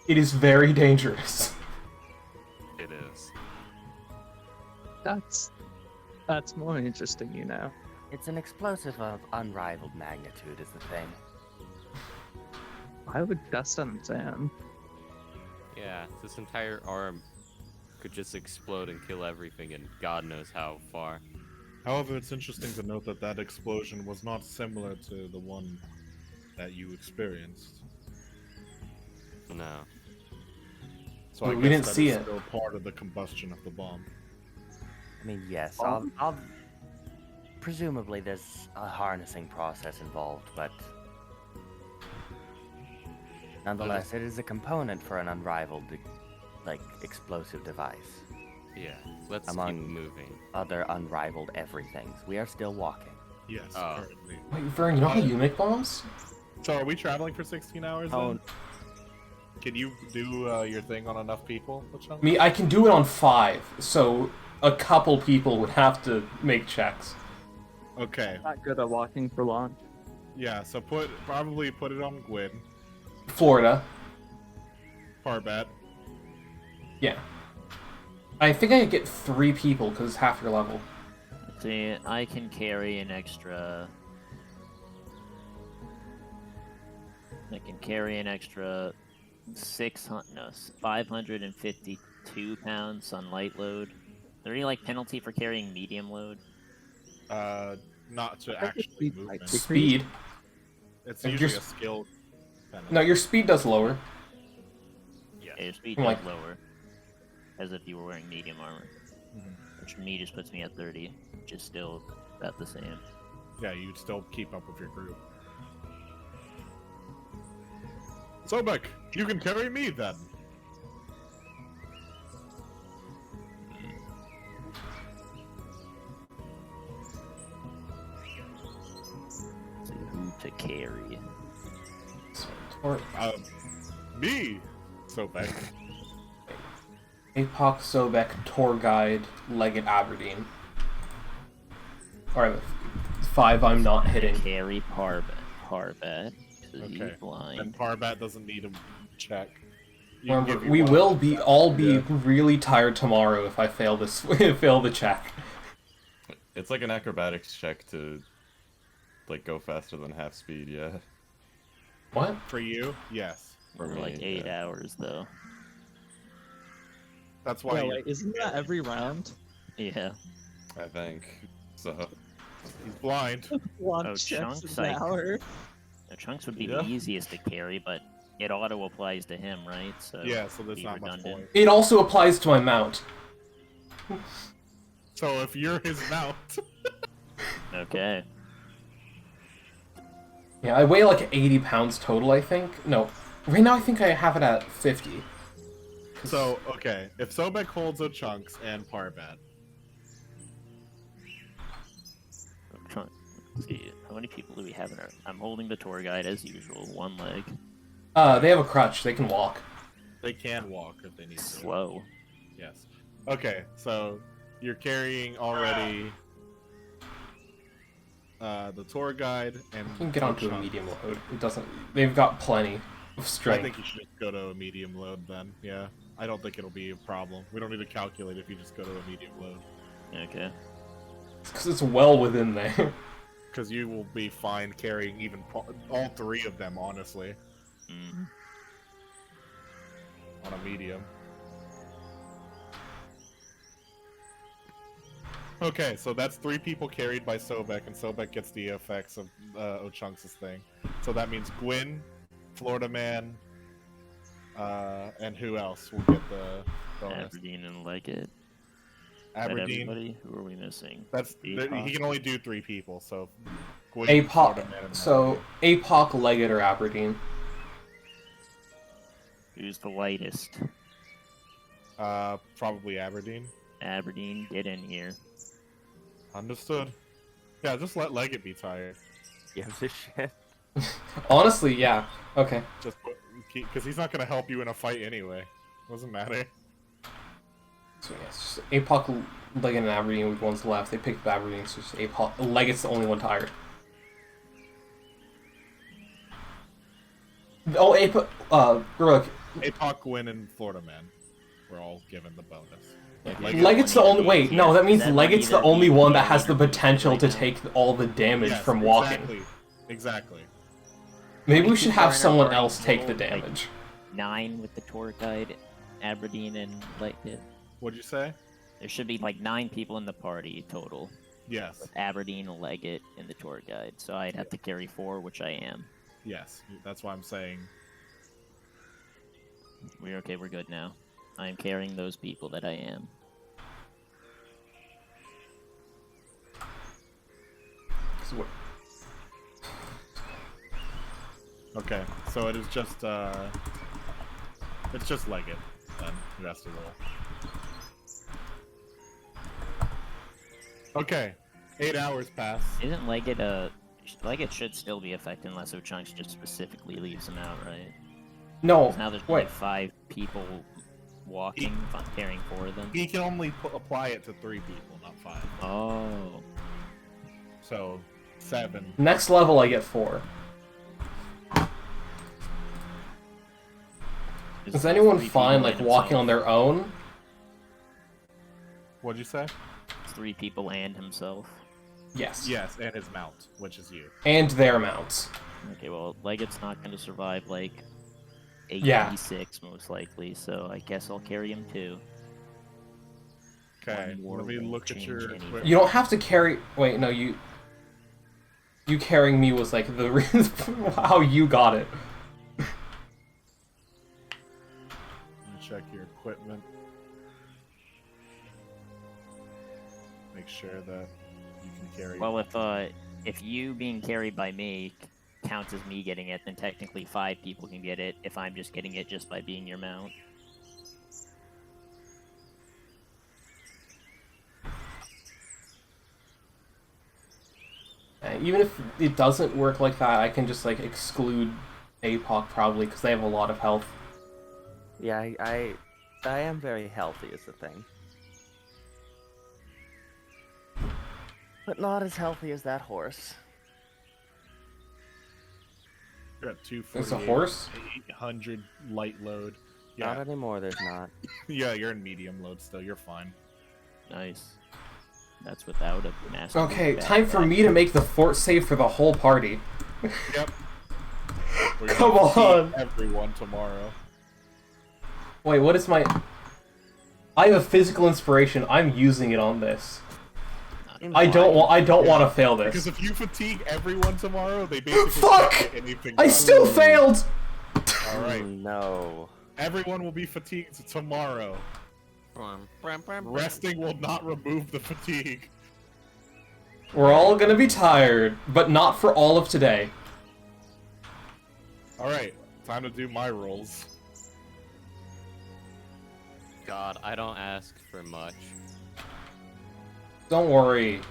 It is very dangerous. It is. That's more interesting, you know. It's an explosive of unrivaled magnitude, is the thing. Why would dust on its own? Yeah, this entire arm could just explode and kill everything, and God knows how far. However, it's interesting to note that that explosion was not similar to the one that you experienced. No. So We I guess didn't that see is it. still part of the combustion of the bomb. I mean, yes, I'll presumably there's a harnessing process involved, but nonetheless, it is a component for an unrivaled, like, explosive device. Yeah, let's Among- keep moving. Other unrivaled everythings. We are still walking. Yes, Oh. currently. Wait, Vern, you know how you make bombs? So are we traveling for 16 hours then? Oh. Can you do your thing on enough people, Lechonk? Me, I can do it on 5, so a couple people would have to make checks. Okay. Not good at walking for long. Yeah, so probably put it on Gwyn, Florida. Parbat. Yeah. I think I could get 3 people because it's half your level. See, I can carry an extra. I can carry an extra 552 pounds on light load. there any like penalty for carrying medium load? Not to I think it'd actually be, like, movement. Speed. It's If usually you're a skill penalty. No, your speed does lower. Yeah. Yeah, your speed I'm does like- lower, as if you were wearing medium armor, Mhm. which for me just puts me at 30, which is still about the same. Yeah, you'd still keep up with your group. Sobek, you can carry me then. See who to carry. Or Me, Sobek. Apoc, Sobek, Tour Guide, Leggett, Aberdeen. Alright, 5 I'm not hitting. Carry Parbat, because he's Okay. And blind. Parbat doesn't need a check. You can Remember, give you we one. will be all be Yeah. really tired tomorrow if I fail this fail the check. It's like an acrobatics check to like go faster than half speed, yeah. What? For you, yes. For For me, like 8 yeah. hours, though. That's why Yeah, you're- wait, isn't that every round? Yeah. I think. So he's blind. One Oh, checks Chunks, an like- hour. Now, Chunks would be Yeah. the easiest to carry, but it auto applies to him, right? So Yeah, so there's be not much redundant. point. It also applies to my mount. So if you're his mount, Okay. Yeah, I weigh like 80 pounds total, I think. No, right now I think I have it at 50. so okay, if Sobek holds a Chunks and Parbat, Let's see, how many people do we have in our... I'm holding the tour guide as usual, one leg. They have a crutch. They can walk. they can walk if they need to. Slow. Yes. Okay, so you're carrying already the tour guide and You can get onto a Chunks. medium load. It doesn't. They've got plenty of I strength. think you should just go to a medium load then. Yeah, I don't think it'll be a problem. We don't need to calculate if you just go to a medium load, Okay. Because it's well within there. because you will be fine carrying even all 3 of them, honestly, Mm. on a medium. Okay, so that's 3 people carried by Sobek, and Sobek gets the effects of Ochunks' thing. So that means Gwyn, Florida Man, and who else will get the bonus? Aberdeen and Leggett. Is that Aberdeen. everybody? Who are we missing? That's Apoc. he can only do 3 people, so Gwyn, Apoc. Florida Man, and So Apoc, Leggett, or Aberdeen. Who's the lightest? probably Aberdeen. Aberdeen, get in here. Understood. Yeah, just let Leggett be tired. Gives a shit. Honestly, yeah. Okay. Just because he's not gonna help you in a fight anyway. Doesn't matter. So yes, Apoc, Leggett, and Aberdeen with ones left. They picked Aberdeen, so just Apoc. Leggett's the only one tired. Oh, Uruk, Apoc, Gwyn, and Florida Man were all given the bonus. Leggett's the only. Wait, no, that means That might Leggett's the either only be one that the has the leader potential right to now. take all the damage Yes, from walking. Exactly. Exactly. Maybe Many we should people have are in our someone party else take the total, like- damage. 9 with the tour guide, Aberdeen and Leggett. What'd you say? There should be like 9 people in the party total. Yes. Aberdeen, Leggett, and the tour guide. So I'd have to carry 4, which I am. Yes. That's why I'm saying. We're okay, we're good now. I am carrying those people that I am. Okay. So it is just it's just Leggett then who has to roll. Okay. 8 hours pass. Isn't Leggett Leggett should still be affected unless Ochunks just specifically leaves him out, right? No, 'Cause now there's wait. like 5 people walking, if I'm carrying 4 of them. He can only apply it to 3 people, not 5. Oh. So 7. Next level, I get 4. Is anyone 3 fine, people like, and walking on himself. their own? What'd you say? 3 people and himself. Yes. Yes, and his mount, which is you. And their mounts. Okay, well, Leggett's not going to survive like 8 Yeah. d6 most likely, so I guess I'll carry him too. Okay, One more let me won't look at change your anything. equipment. You don't have to carry. Wait, no, you carrying me was like the reason how you got it. Let me check your equipment. Make sure that you can carry. Well, if you being carried by me counts as me getting it, then technically 5 people can get it. If I'm just getting it just by being your mount. Even if it doesn't work like that, I can just like exclude APOC probably because they have a lot of health. Yeah, I am very healthy is the thing. But not as healthy as that horse. You're at There's a 248. horse? 800 light load. Not Yeah, anymore, there's not. yeah, you're in medium load still. You're fine. Nice. That's without a master. Okay, time for me to make the fort save for the whole party. Yep. We're gonna Come feed on. everyone tomorrow. Wait, what is my... I have a physical inspiration. I'm using it on this. I don't want to fail Because this. if you fatigue everyone tomorrow, they basically Fuck! can't get anything I done. still failed! Alright. No. Everyone will be fatigued tomorrow. Resting will not remove the fatigue. We're all gonna be tired, but not for all of today. Alright, time to do my rolls. God, I don't ask for much. Don't worry.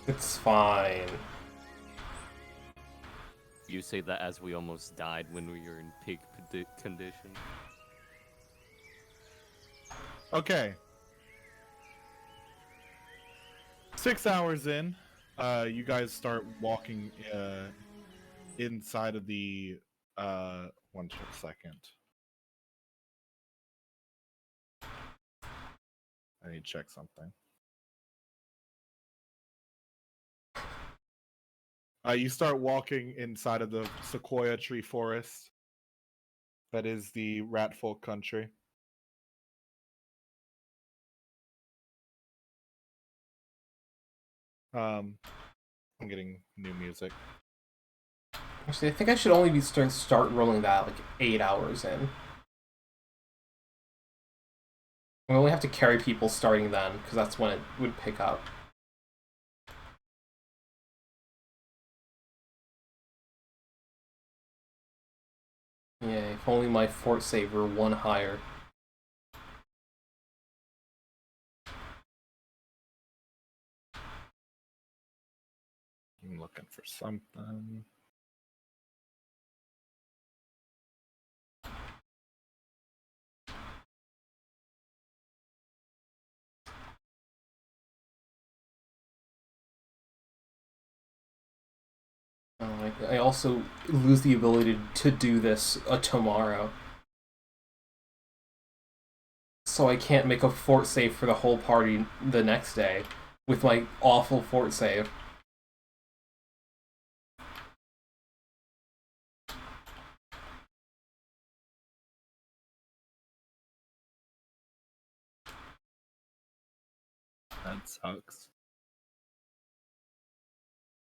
It's fine. You say that as we almost died when we were in peak condition. Okay. 6 hours in, you guys start walking inside of the one second. I need to check something. You start walking inside of the sequoia tree forest. That is the Ratfolk country. I'm getting new music. Actually, I think I should only be start rolling that like 8 hours in. We only have to carry people starting then, because that's when it would pick up. Yeah, if only my fort save were 1 higher. I'm looking for something. I also lose the ability to do this tomorrow. So I can't make a fort save for the whole party the next day with my awful fort save. That sucks.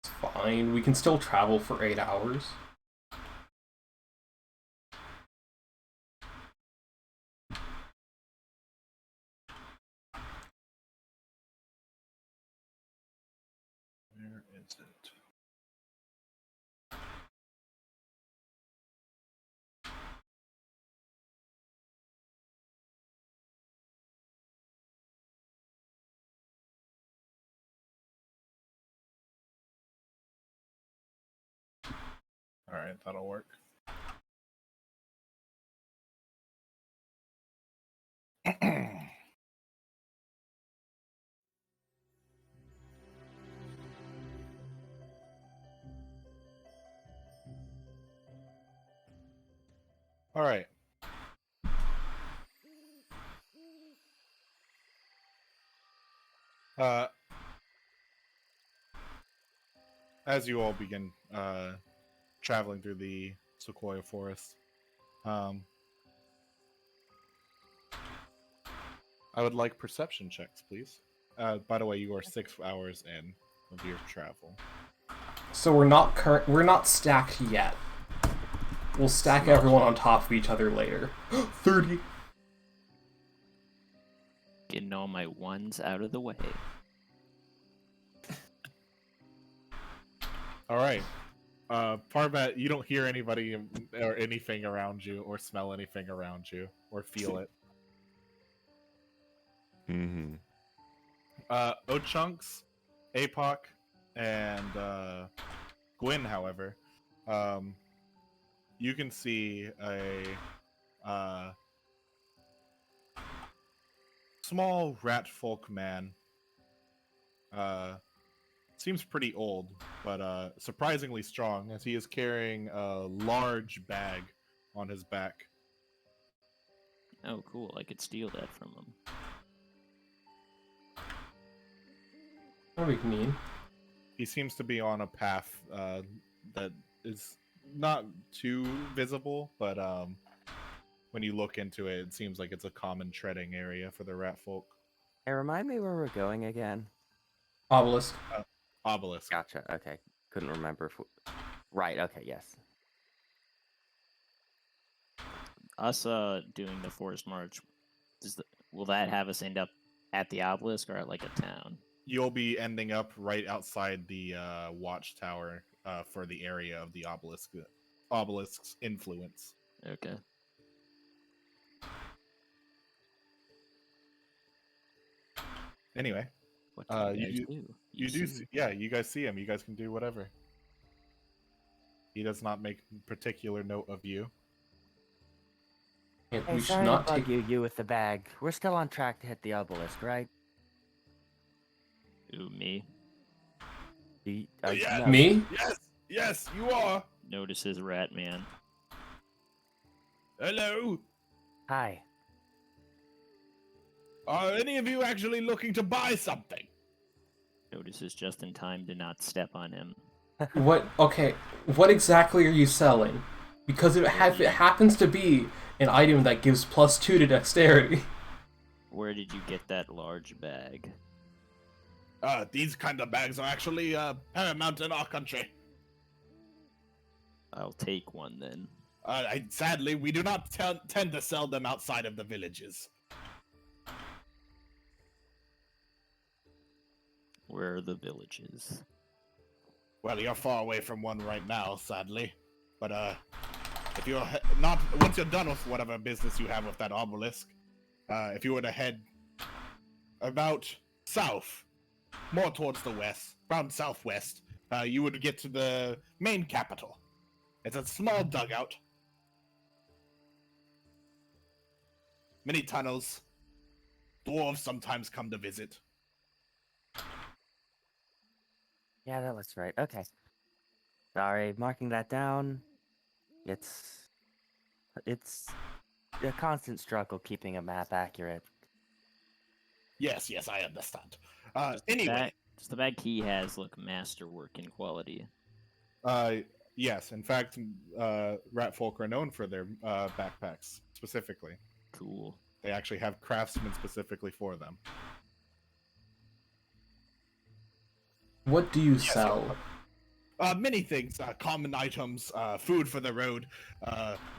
It's fine, we can still travel for 8 hours. Where is it? Alright, that'll work. Alright. As you all begin traveling through the sequoia forest, I would like perception checks, please. By the way, you are 6 hours in of your travel. So we're not stacked yet. We'll stack Not everyone on top of each other later. 30. Getting all my ones out of the way. All right. Parbat, you don't hear anybody or anything around you, or smell anything around you, or feel it. Mm-hmm. Ochunks, Apoc, and Gwyn, however, you can see a small rat folk man. Seems pretty old, but surprisingly strong, as he is carrying a large bag on his back. Oh, cool. I could steal that from him. What do we mean? He seems to be on a path that is not too visible, but when you look into it, it seems like it's a common treading area for the rat folk. Hey, remind me where we're going again. Obelisk. Obelisk. Gotcha. Okay. Couldn't remember if. Right. Okay. Yes. Us doing the forest march, will that have us end up at the obelisk or at like a town? You'll be ending up right outside the watchtower for the area of the obelisk's influence. Okay. Anyway, What do you guys do? you do see, yeah, you guys see him. You guys can do whatever. He does not make particular note of you. And Hey, we should sorry not to take. bug you with the bag. We're still on track to hit the obelisk, right? Ooh, me. Yeah. No. Me? Yes, you are. Notices Rat Man. Hello. Hi. Are any of you actually looking to buy something? Notices just in time to not step on him. What? Okay. What exactly are you selling? Because if it happens to be an item that gives +2 to dexterity. Where did you get that large bag? These kind of bags are actually paramount in our country. I'll take one then. Sadly, we do not tend to sell them outside of the villages. Where are the villages? Well, you're far away from one right now, sadly. But if you're not, once you're done with whatever business you have with that obelisk, if you were to head about south, more towards the west, around southwest, you would get to the main capital. It's a small dugout. Many tunnels. Dwarves sometimes come to visit. Yeah, that looks right. Okay. Sorry, marking that down. It's a constant struggle keeping a map accurate. Yes, I understand. Anyway. Does the bag he has look masterwork in quality? Yes. In fact, rat folk are known for their backpacks, specifically. Cool. They actually have craftsmen specifically for them. What do you sell? Many things, common items, food for the road.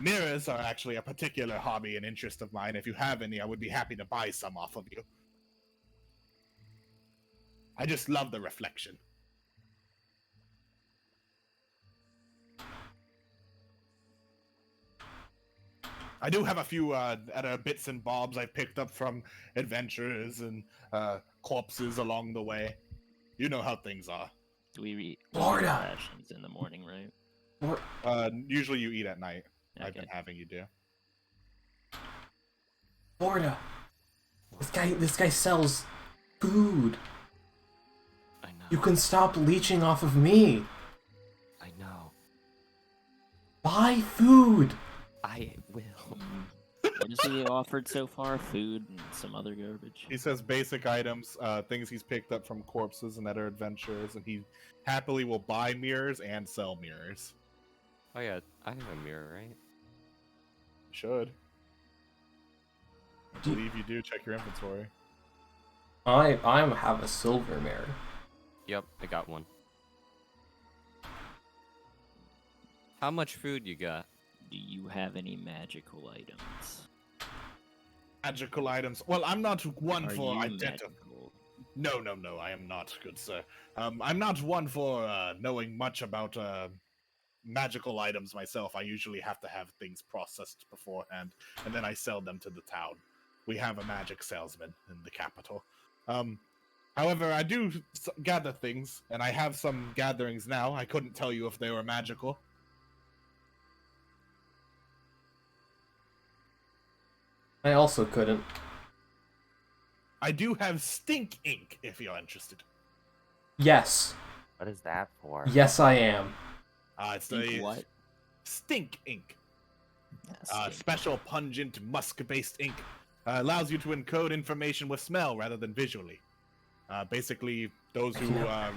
Mirrors are actually a particular hobby and interest of mine. If you have any, I would be happy to buy some off of you. I just love the reflection. I do have a few bits and bobs I picked up from adventurers and corpses along the way. You know how things are. Do we eat Florida. rations in the morning, right? Usually you eat at night. Okay. I've been having you do. Florida. This guy sells food. I know. You can stop leeching off of me. I know. Buy food. I will. What has he offered so far? Food and some other garbage. He says basic items, things he's picked up from corpses and other adventurers, and he happily will buy mirrors and sell mirrors. Oh yeah, I have a mirror, right? Should. I believe you do. Check your inventory. I have a silver mirror. Yep, I got one. How much food you got? Do you have any magical items? Magical items. Well, I'm not one Are for you identifying. magical? No, I am not, good sir. I'm not one for knowing much about magical items myself. I usually have to have things processed beforehand, and then I sell them to the town. We have a magic salesman in the capital. However, I do gather things, and I have some gatherings now. I couldn't tell you if they were magical. I also couldn't. I do have stink ink, if you're interested. Yes. What is that for? Yes, I am. It's Think the what? stink ink. Stink. Special pungent musk-based ink. Allows you to encode information with smell rather than visually. Basically, those who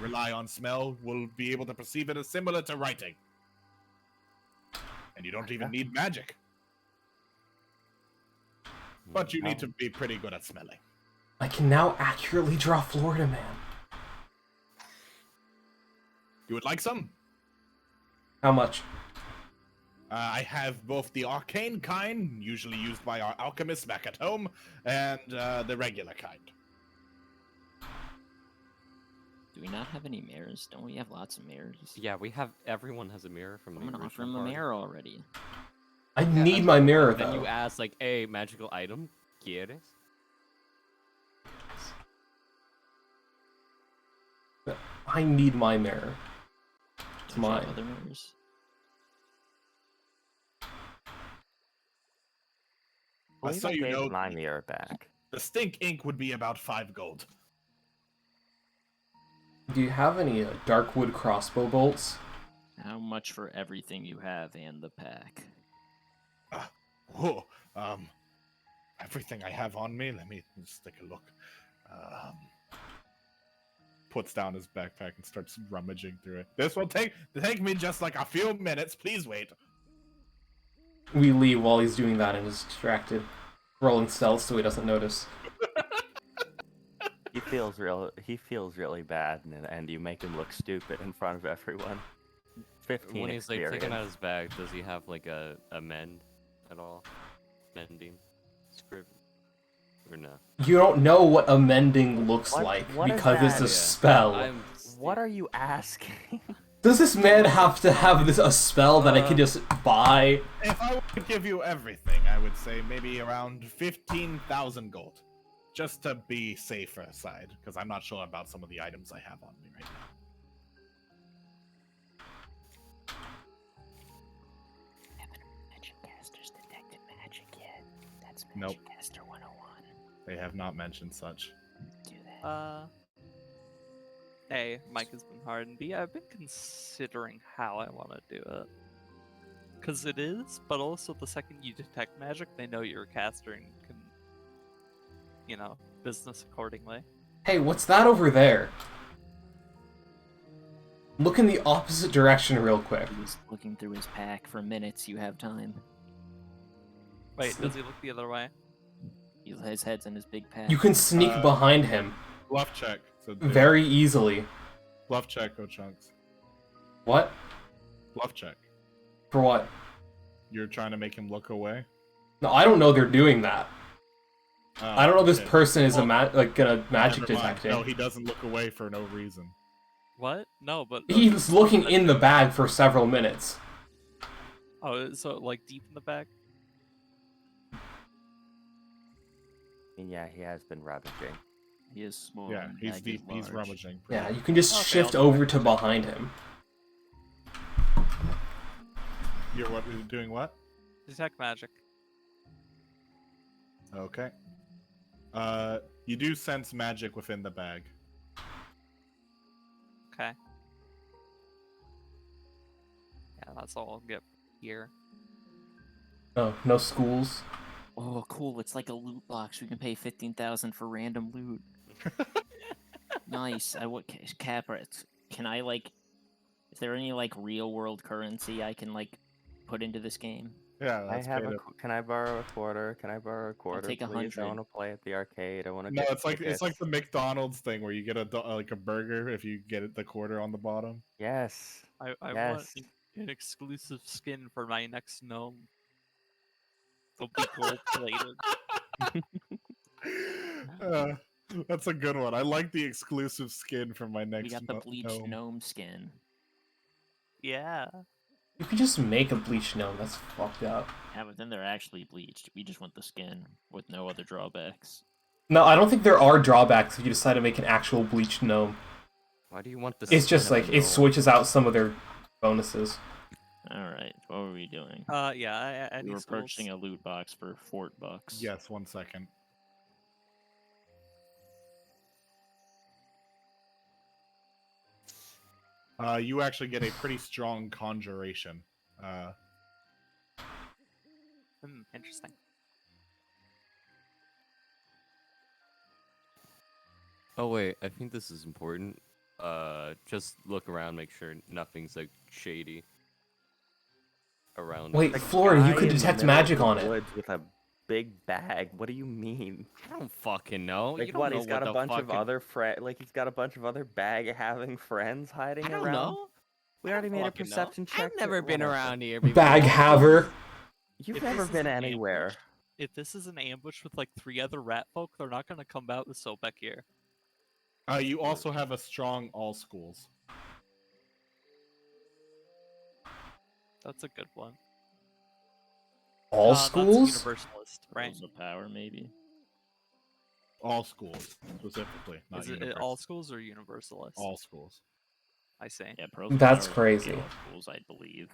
rely on smell will be able to perceive it as similar to writing. And you don't even need magic. But you need to be pretty good at smelling. I can now accurately draw Florida Man. You would like some? How much? I have both the arcane kind, usually used by our alchemists back at home, and the regular kind. Do we not have any mirrors? Don't we have lots of mirrors? Yeah, we have. Everyone has a mirror from the I'm gonna offer original him a party. mirror already. I need my mirror, Then though. you ask like, "Hey, magical item, ¿quieres?" I need my mirror. It's Don't you have mine. other mirrors? I So you gave know, my mirror back. the stink ink would be about 5 gold. Do you have any Darkwood crossbow bolts? How much for everything you have and the pack? Whoa, everything I have on me. Let me just take a look. Puts down his backpack and starts rummaging through it. This will take me just like a few minutes. Please wait. We leave while he's doing that and is distracted. Rolling stealth so he doesn't notice. He feels really bad, and you make him look stupid in front of everyone. 15 When he's like taking out experience. his bag, does he have like a mend at all? Mending script or no? You don't know what amending looks What- like what is because it's that? a spell. I'm What are you asking? Does this man have to have a spell that I can just buy? If I were to give you everything, I would say maybe around 15,000 gold. Just to be safer side, because I'm not sure about some of the items I have on me right now. Haven't magic casters detected magic yet? That's Nope. Magic Caster 101. They have not mentioned such. Do that. A, Mike has been hard, and B, I've been considering how I want to do it. Because it is, but also the second you detect magic, they know you're a caster and can, business accordingly. Hey, what's that over there? Look in the opposite direction real quick. He was looking through his pack for minutes. You have time. Wait, does he look the other way? His head's in his big pack. You can sneak behind him Bluff check. So very easily. Bluff check, Chunks. What? Bluff check. For what? You're trying to make him look away? No, I don't know they're doing that. I don't know this okay. person is Well, gonna magic Never mind. detecting. No, he doesn't look away for no reason. What? No, but... He's looking in the bag for several minutes. Oh, so, like, deep in the back? I mean, yeah, he has been rummaging. He is small. Yeah, and he's bag deep. is He's large. rummaging. Yeah, you can just Okay, shift I'll do over to behind him. You're doing what? Detect magic. Okay. You do sense magic within the bag. Okay. Yeah, that's all I'll get here. Oh, no schools. Oh, cool! It's like a loot box. We can pay 15,000 for random loot. Nice. Capra? Can I Is there any real world currency I can put into this game? Yeah, I that's have paid a. up. Can I borrow a quarter? Can I borrow a quarter, take please? I 100. want to play at the arcade. I want to No, get it's like tickets. the McDonald's thing where you get like a burger if you get the quarter on the bottom. Yes. I want Yes. an exclusive skin for my next gnome. They'll be gold plated. Uh, that's a good one. I like the exclusive skin for my We next got the bleached gnome. gnome skin. Yeah. You could just make a bleach gnome. That's fucked up. Yeah, but then they're actually bleached. We just want the skin with no other drawbacks. No, I don't think there are drawbacks if you decide to make an actual bleached gnome. Why do you want the It's skin just of a like it gnome? switches out some of their bonuses. Alright, what were we doing? Yeah, I We need were schools. purchasing a loot box for $4. Yes, 1 second. You actually get a pretty strong conjuration. Interesting. Oh wait, I think this is important. Just look around, make sure nothing's like shady around. Wait, The Florida, you guy could in the detect middle of magic the on it. woods with a big bag. What do you mean? I don't fucking know. Like you don't what? know He's got what a the bunch of fucking... other Like he's got a bunch of other bag-having friends hiding I don't around. know. We I already don't made a fucking know. perception check. I've never been whatever. around here before. Bag haver. You've If never this is been an anywhere. ambush- If this is an ambush with like 3 other rat folk, they're not gonna come out with Sobek here. You also have a strong all schools. That's a good one. All That's schools? Universalist, right? Rules of power, maybe. All schools, specifically. Not Is it universal. all schools or Universalist? All schools. I see. Yeah, pros of That's power would be crazy. all schools, I believe.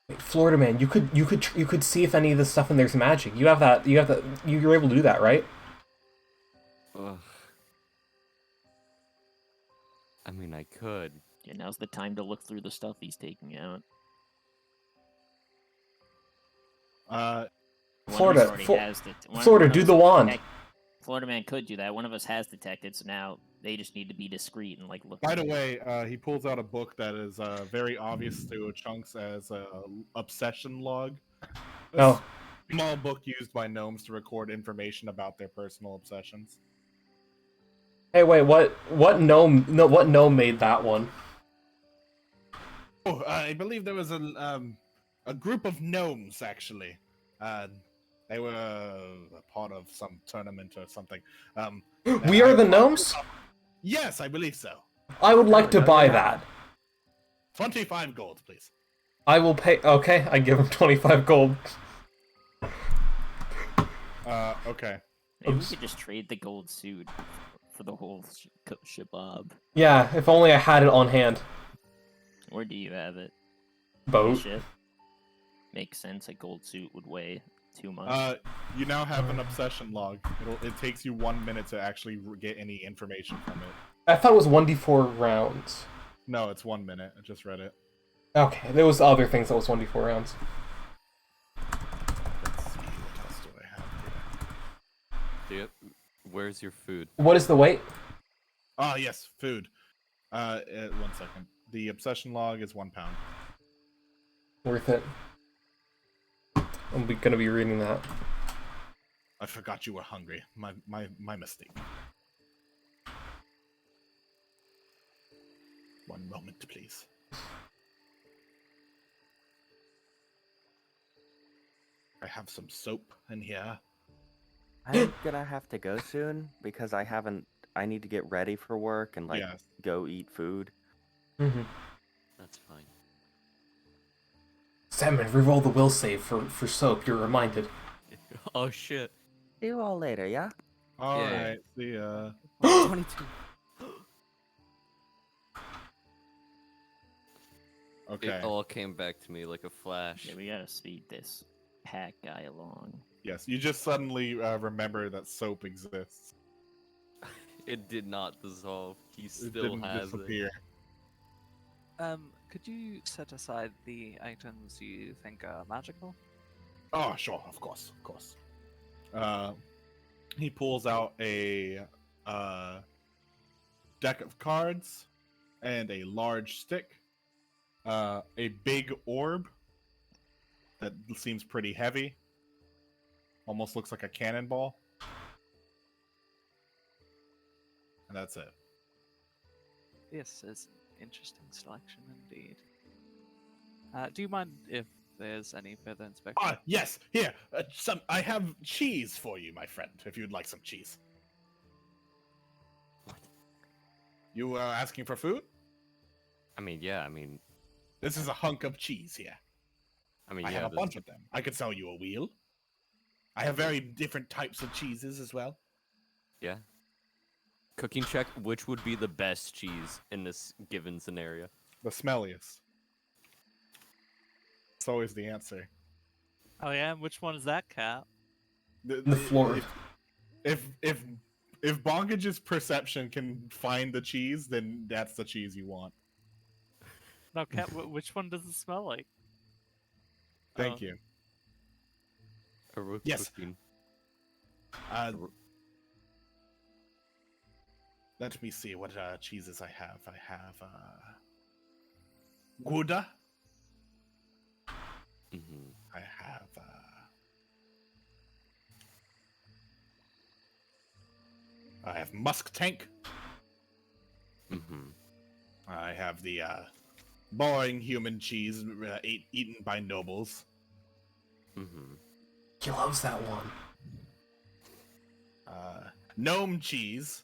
Wait, Florida man, you could see if any of this stuff in there's magic. You have that. You're able to do that, right? Ugh. I mean, I could. Yeah, now's the time to look through the stuff he's taking out. One of us Florida, already Flo- has Florida, one of do us the wand. Florida man could do that. One of us has detected, so now they just need to be discreet and like look. By the way, he pulls out a book that is very obvious to Chunks as a obsession log. A Oh. small book used by gnomes to record information about their personal obsessions. Hey, wait, what gnome? No, what gnome made that one? Oh, I believe there was a group of gnomes actually. They were a part of some tournament or something. We are the gnomes? Yes, I believe so. I would like to no, buy you're that. 25 gold, please. I will pay. Okay, I give him 25 gold. Okay. Maybe we Oops. could just trade the gold suit for the whole shabob. Yeah, if only I had it on hand. Or do you have it? Boat. Ship. Makes sense. A gold suit would weigh too much. You now have an obsession log. It takes you 1 minute to actually get any information from it. I thought it was 1d4 rounds. No, it's 1 minute. I just read it. Okay, there was other things that was 1d4 rounds. Let's see, what else do I have here? Yep. Where's your food? What is the weight? Ah, yes, food. 1 second. The obsession log is 1 pound. Worth it. I'm gonna be reading that. I forgot you were hungry. My mistake. 1 moment, please. I have some soap in here. I'm gonna have to go soon because I need to get ready for work and Yes. go eat food. Mm-hmm. That's fine. Salmon, reroll the will save for soap. You're reminded. Oh shit. See you all later, yeah? All Yeah. right. See ya. 22. Okay. It all came back to me like a flash. Yeah, we gotta speed this pack guy along. Yes, you just suddenly remember that soap exists. It did not dissolve. He It still didn't has disappear. Could you set aside the items you think are magical? Oh, sure, of course. He pulls out a deck of cards and a large stick, a big orb, that seems pretty heavy. Almost looks like a cannonball. And that's it. This is an interesting selection indeed. Do you mind if there's any further inspection? Ah, yes. Here, I have cheese for you, my friend. If you'd like some cheese. What? You are asking for food? I mean, yeah. I mean, This is a hunk of cheese here. I mean, I yeah. have a bunch of them. I could sell you a wheel. I have very different types of cheeses as well. Yeah. Cooking check. Which would be the best cheese in this given scenario? The smelliest. It's always the answer. Oh yeah, and which one is that, Cat? The floor. If Bonkage's perception can find the cheese, then that's the cheese you want. No, Cat. Which one does it smell like? Thank Oh. you. Or Yes. cooking? Let me see what cheeses I have. I have Gouda. Mm-hmm. I have Musk Tank. Mm-hmm. I have the boring human cheese eaten by nobles. Mm-hmm. He loves that one. Gnome cheese,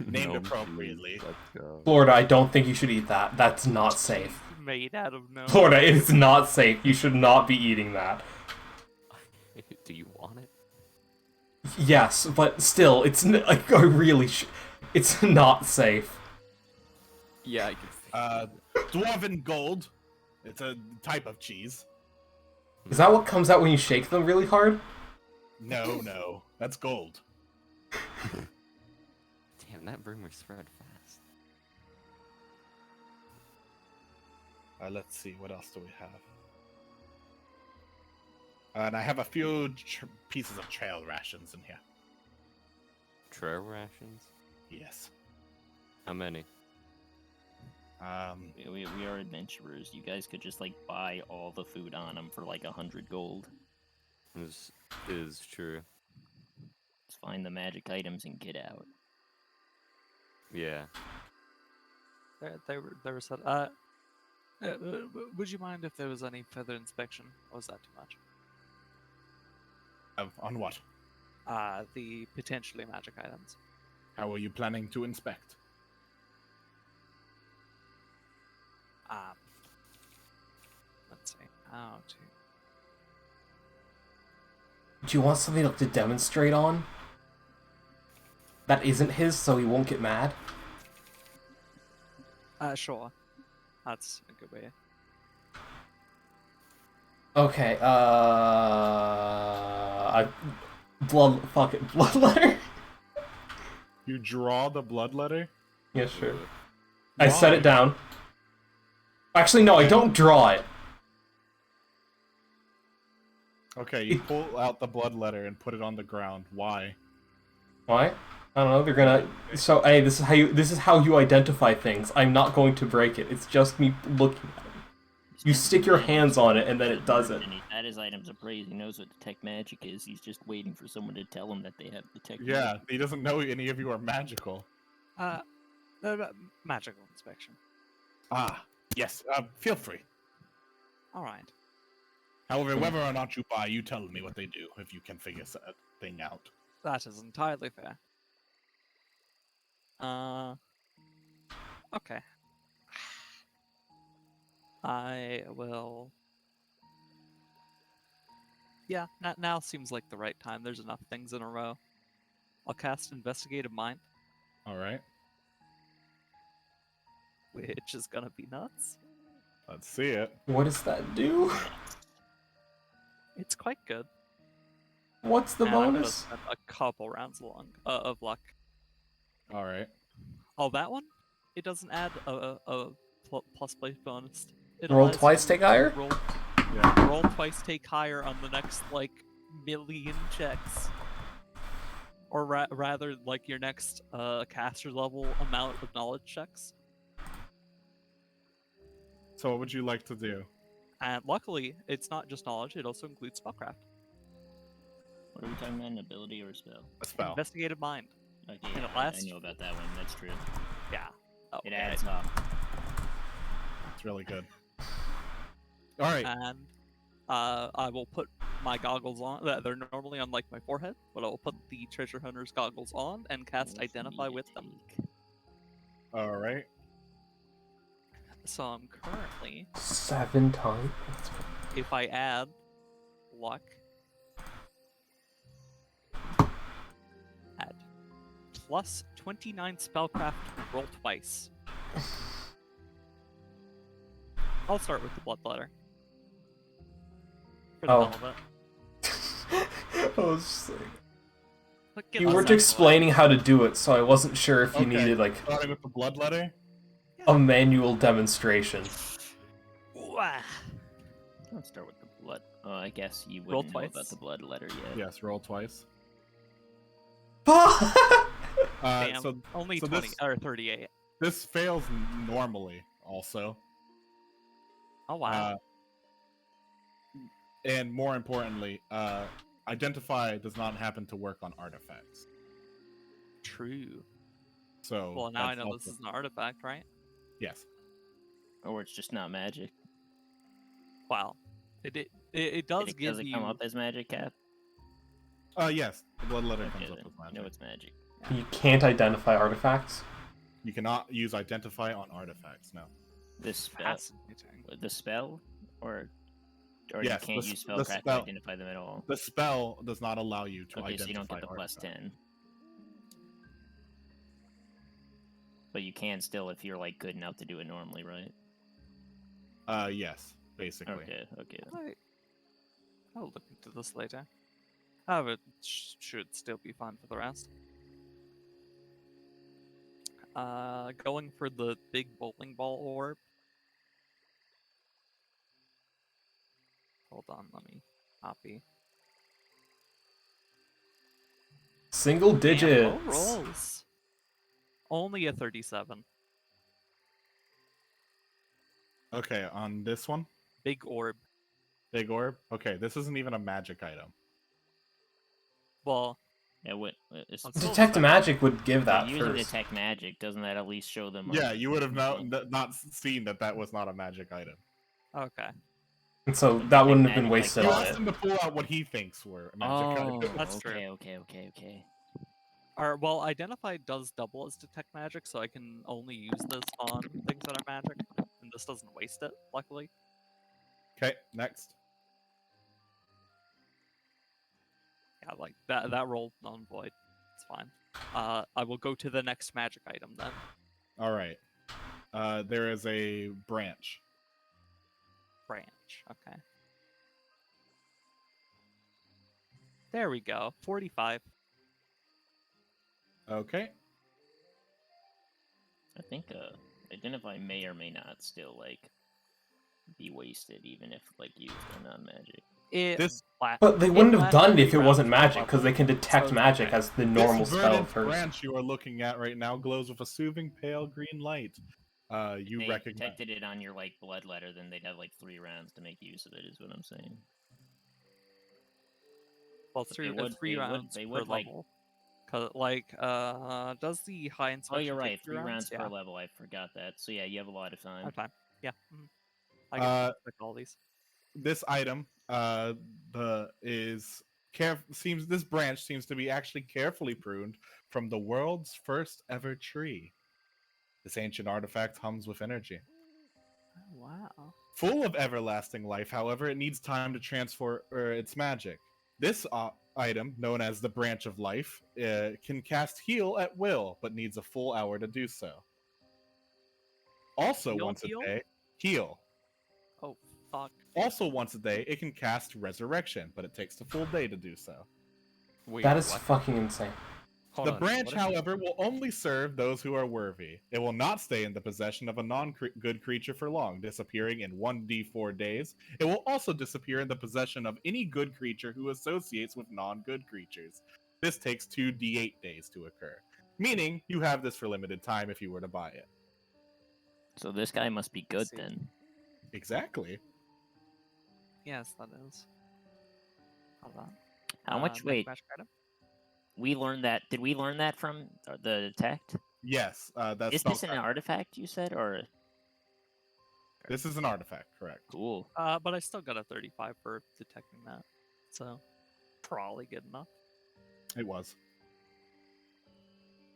named appropriately. Let's go. Florida, I don't think you should eat that. That's not safe. Made out of no. Florida, it is not safe. You should not be eating that. Do you want it? Yes, but still, it's like I really it's not safe. Yeah, I can. Dwarven gold. It's a type of cheese. Is that what comes out when you shake them really hard? No, that's gold. Damn, that rumor spread fast. Let's see, what else do we have? And I have a few pieces of trail rations in here. Trail rations? Yes. How many? We are adventurers. You guys could just like buy all the food on them for like 100 gold. This is true. Just find the magic items and get out. Yeah. They were said. Would you mind if there was any further inspection, or was that too much? On what? The potentially magic items. How are you planning to inspect? Let's see. How to. Do you want something to demonstrate on? That isn't his, so he won't get mad? Sure. That's a good way. Okay, blood letter? You draw the blood letter? Yeah, sure. I set it down. Actually, no, I don't draw it. Okay, you pull out the blood letter and put it on the ground. Why? Why? I don't know, they're gonna... So, hey, this is how you identify things. I'm not going to break it. It's just me looking at it. You stick your hands on it, and then it does it. And he's had his items appraised. He knows what detect magic is. He's just waiting for someone to tell him that they have detect Yeah, magic. he doesn't know any of you are magical. Magical inspection. Ah, yes, feel free. All right. However, whether or not you buy, you tell me what they do if you can figure a thing out. That is entirely fair. Okay. I will. Yeah, now seems like the right time. There's enough things in a row. I'll cast Investigative Mind, All right, which is gonna be nuts. let's see it. What does that do? It's quite good. What's the And I'm gonna bonus? spend a couple rounds of luck. All right. Oh, that one? It doesn't add a plus place bonus. It Roll allows twice, you take to higher? Roll twice, take higher on the next, like, million checks. Or rather, like, your next caster level amount of knowledge checks. So what would you like to do? And luckily, it's not just knowledge; it also includes spellcraft. What are we talking about? An ability or a spell? A spell. Investigative mind. Okay, And yeah, it I lasts- know about that one. That's true. Yeah. Oh, It yeah, adds up. It's really good. All right. And I will put my goggles on. They're normally on like my forehead, but I will put the treasure hunter's goggles on and cast What's identify me with to them. take? All right. So I'm currently, 7 times. if I add luck, add plus 29 spellcraft, roll twice. I'll start with the bloodletter. For the Oh. hell of it. I was just like, Look at you us, weren't I'm explaining how to do it, so I wasn't sure if you Okay. needed like Starting with the bloodletter. a manual demonstration. Wah. Let's start with the blood. I guess you Roll wouldn't know about twice. the blood letter yet. Yes. Roll twice. Damn, So only so 20 this- or 38. this fails normally. Also. Oh wow. And more importantly, identify does not happen to work on artifacts. True. So. Well, now I that's know also- this is an artifact, right? Yes. Or it's just not magic. Wow. It does Does give it you. come up as magic, Cap? Yes. The bloodletter Okay, comes up then. with magic. No, it's magic. You can't identify artifacts. You cannot use identify on artifacts. No. This spell, Fascinating. the spell, or Yes, you can't the use the spellcraft to spell. identify them at all. The spell does not allow you to Okay, identify so you don't get the plus artifacts. 10. But you can still if you're like good enough to do it normally, right? Yes, basically. Okay, then. I'll look into this later. However, it should still be fine for the rest. Going for the big bowling ball orb. Hold on, let me copy. Single Damn, digits. low rolls. Only a 37. Okay, on this one, Big orb. big orb. Okay, this isn't even a magic item. Well, Yeah, what? It's, Let's- Detect magic would give that using first. detect magic, doesn't that at least show them? Yeah, you would have not seen that was not a magic item. okay. And so Detect that wouldn't have been magic, like, wasted You on asked it. him to pull out what he thinks were magic Oh, items. That's true. okay. Well, identify does double as detect magic, so I can only use this on things that are magic, and this doesn't waste it, luckily. Okay, next. Yeah, like that roll null and void. It's fine. I will go to the next magic item then. All right. There is a branch. Branch. Okay. There we go. 45. I Okay. think identify may or may not still like be wasted even if like used on non-magic. But they wouldn't have done it if it wasn't magic, magic because they can detect So- magic as the normal This spell verdant first. branch you are looking at right now glows with a soothing pale green light. You If they recognize. detected it on your like blood letter, then they'd have like 3 rounds to make use of it. Is what I'm saying. Well, But three, they would- three they would- rounds they per would, like- level. Cause does the high Oh, inspection you're take right. 3 3 rounds Yeah. per level. I forgot that. So yeah, you have a lot of time. Okay. Yeah. I can pick all these. This item this branch seems to be actually carefully pruned from the world's first ever tree. This ancient artifact hums with energy. Oh, wow. Full of everlasting life, however, it needs time to transfer its magic. This item, known as the Branch of Life, can cast Heal at will, but needs a full hour to do so. Also, Heal, once heal? a day, Heal. Oh, fuck. Also, once a day, it can cast Resurrection, but it takes a full day to do so. Wait, That is what? fucking insane. Hold The on, branch, what if- however, will only serve those who are worthy. It will not stay in the possession of a non-good creature for long, disappearing in 1d4 days. It will also disappear in the possession of any good creature who associates with non-good creatures. This takes 2d8 days to occur, meaning you have this for limited time if you were to buy it. So this guy must be good See. then. Exactly. Yes, that is. Hold on. How much? Make Wait, magic item. we learned that. Did we learn that from the detect? Yes, that's Is this an artifact you said, or This is an artifact, correct? cool? But I still got a 35 for detecting that, so probably good enough. It was.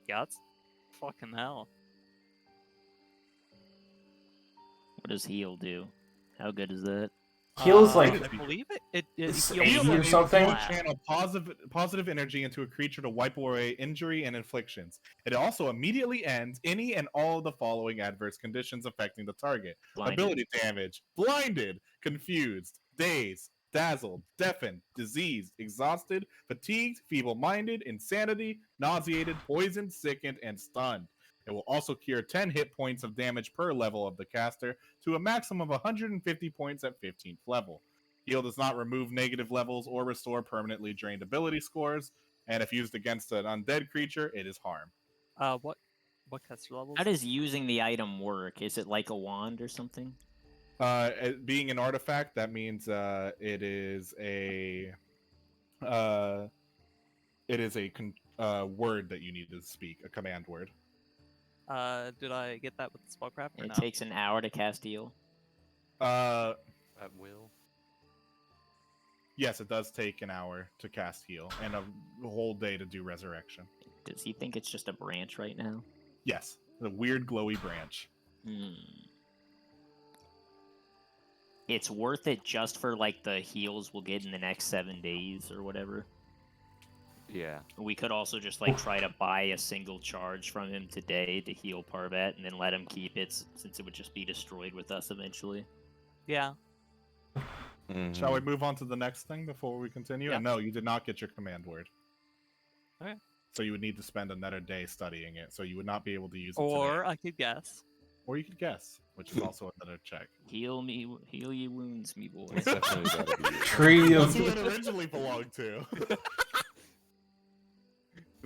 Yeah, it's fucking hell. What does heal do? How good is that? Heals like I believe it it's heals 80 or like something? flat. Channel positive energy into a creature to wipe away injury and inflictions. It also immediately ends any and all of the following adverse conditions affecting the target: Blinded. ability damage, blinded, confused, dazed, dazzled, deafened, diseased, exhausted, fatigued, feeble-minded, insanity, nauseated, poisoned, sickened, and stunned. It will also cure 10 hit points of damage per level of the caster to a maximum of 150 points at 15th level. Heal does not remove negative levels or restore permanently drained ability scores, and if used against an undead creature, it is harm. What caster levels? How does using the item work? Is it like a wand or something? Being an artifact, that means it is a word that you need to speak, a command word. Did I get that with the spellcraft or It no? takes an hour to cast heal. Uh, At will. yes, it does take an hour to cast heal and a whole day to do resurrection. Does he think it's just a branch right now? Yes, the weird glowy branch. It's worth it just for like the heals we'll get in the next 7 days or whatever. Yeah. We could also just like try to buy a single charge from him today to heal Parvet, and then let him keep it since it would just be destroyed with us eventually. Yeah. Shall we move on to the next thing before we continue? Yeah. And no, you did not get your command word. Okay. So you would need to spend another day studying it, so you would not be able to use it Or today. I could guess. Or you could guess, which is also another check. Heal ye wounds, me boy. It's definitely gotta be. tree That's who of. it originally belonged to.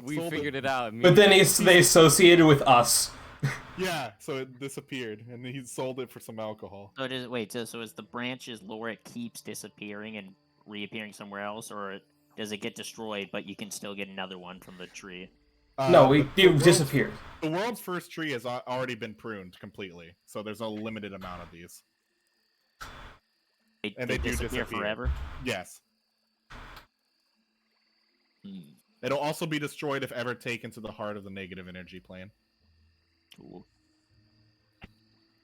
We Sold it. figured it out. But then they associated with us. Yeah, so it disappeared, and he sold it for some alcohol. So does wait? So is the branch's lore it keeps disappearing and reappearing somewhere else, or does it get destroyed but you can still get another one from the tree? No, the it world's- disappeared. The world's first tree has already been pruned completely, so there's a limited amount of these. And they do disappear forever. Yes. Hmm. It'll also be destroyed if ever taken to the heart of the negative energy plane. Cool.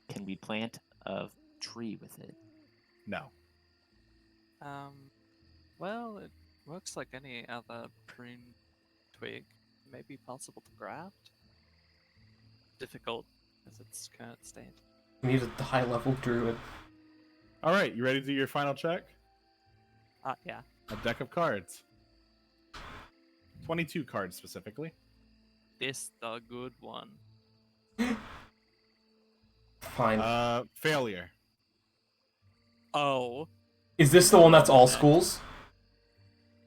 Can we plant a tree with it? No. Well, it looks like any other prune twig may be possible to graft. Difficult as its current state. We need a high-level druid. All right, you ready to do your final check? Yeah. A deck of cards. 22 cards specifically. This the good one. Fine. Failure. Oh. Is this the one that's all schools?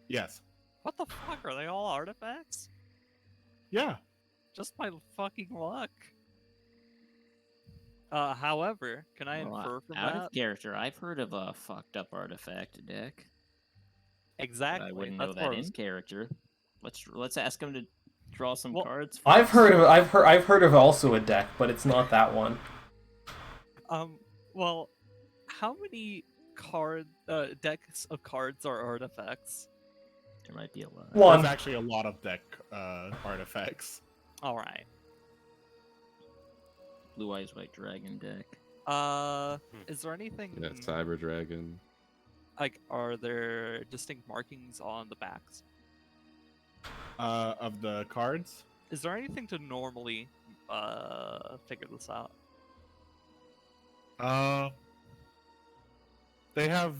Yes. What the fuck? Are they all artifacts? Yeah. Just my fucking luck. However, can I Well, infer from out that? of character, I've heard of a fucked up artifact deck. But Exactly. I wouldn't that's know where that I was- in character. Let's ask him to draw some Well, cards. For I've us. heard of also a deck, but it's not that one. Well, how many decks of cards are artifacts? There might be a lot. One. There's actually a lot of deck artifacts. All right. Blue Eyes White Dragon deck. Is there anything Yeah, Cyber Dragon. like? Are there distinct markings on the backs? Of the cards. Is there anything to normally figure this out? They have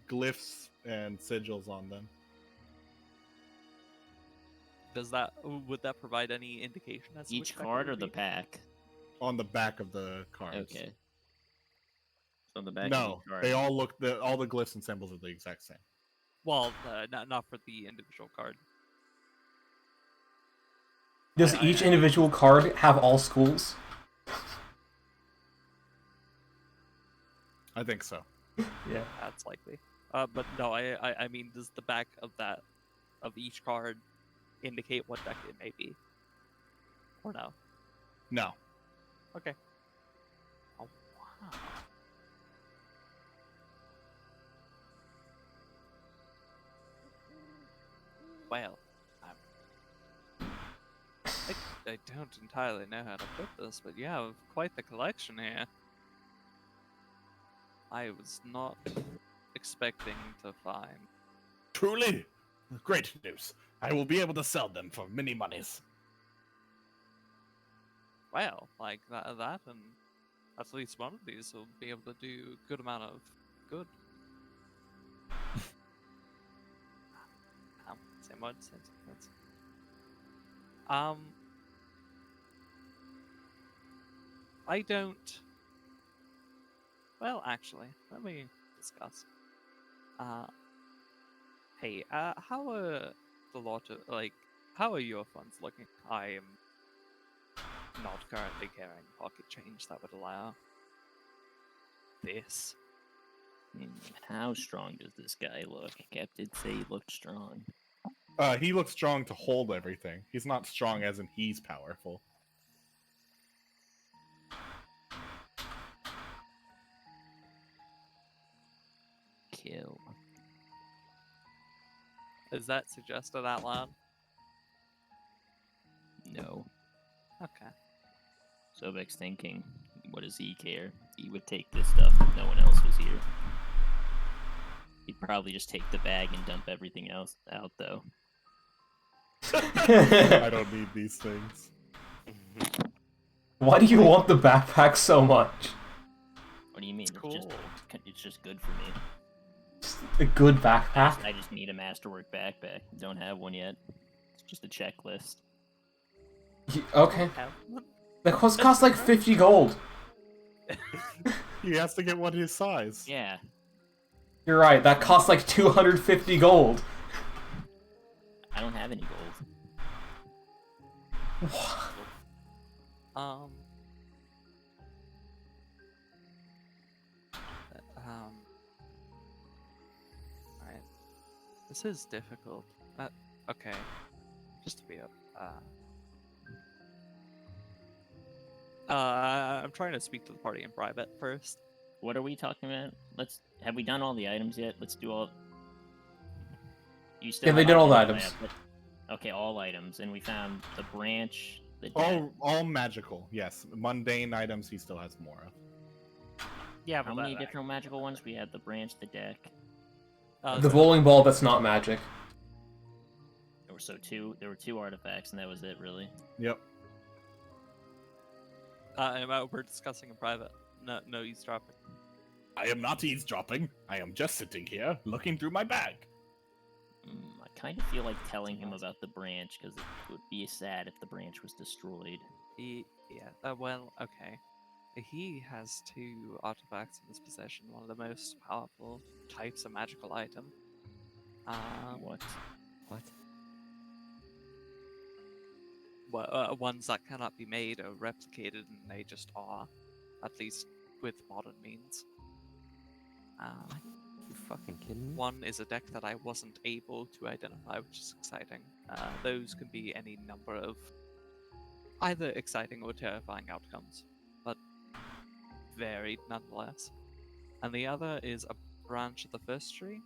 glyphs and sigils on them. Would that provide any indication as to Each which deck it card would or the be? pack? On the back of the cards. Okay. So on the back. No, of each card. they all look. All the glyphs and symbols are the exact same. Well, not for the individual card. Does each individual card have all schools? I think so. Yeah. That's likely. But no, I mean, does the back of each card indicate what deck it may be? Or no? No. Okay. Oh wow. Well, I don't entirely know how to put this, but you have quite the collection here. I was not expecting to find. Truly? Great news. I will be able to sell them for many monies. Well, like that and at least one of these will be able to do a good amount of good. Same words, same words. I don't. Well, actually, let me discuss. Hey, how are the lot of how are your funds looking? I am not currently carrying pocket change that would allow this. How strong does this guy look? Cap did say he looked strong. He looks strong to hold everything. He's not strong as in he's powerful. Kill. Is that suggested out loud? No. Okay. Sobek's thinking, what does he care? He would take this stuff if no one else was here. He'd probably just take the bag and dump everything else out, though. I don't need these things. Why do you want the backpack so much? What do you mean? It's cool. It's just good for me. Just a good backpack? I just need a masterwork backpack. Don't have one yet. It's just a checklist. Okay. Have one? That cost like 50 gold. He has to get one his size. Yeah. You're right, that costs like 250 gold. I don't have any gold. Alright. This is difficult. Okay. Just to be up. I'm trying to speak to the party in private first. What are we talking about? Have we done all the items yet? Let's do all. You still Yeah, they have did all the identify items. Okay, all items, and we found the branch, the deck. All magical, yes. Mundane items he still has more of. Yeah, How many different magical ones? We had the branch, the deck. The bowling ball that's not magic. There were two artifacts, and that was it, really. Yep. We're discussing in private. No eavesdropping. I am not eavesdropping. I am just sitting here, looking through my bag. I kind of feel like telling him about the branch, because it would be sad if the branch was destroyed. Well, okay. He has two artifacts in his possession, one of the most powerful types of magical item. What? Ones that cannot be made or replicated, and they just are, at least with modern means. You fucking kidding me? One is a deck that I wasn't able to identify, which is exciting. Those can be any number of either exciting or terrifying outcomes, but varied nonetheless. And the other is a branch of the first tree.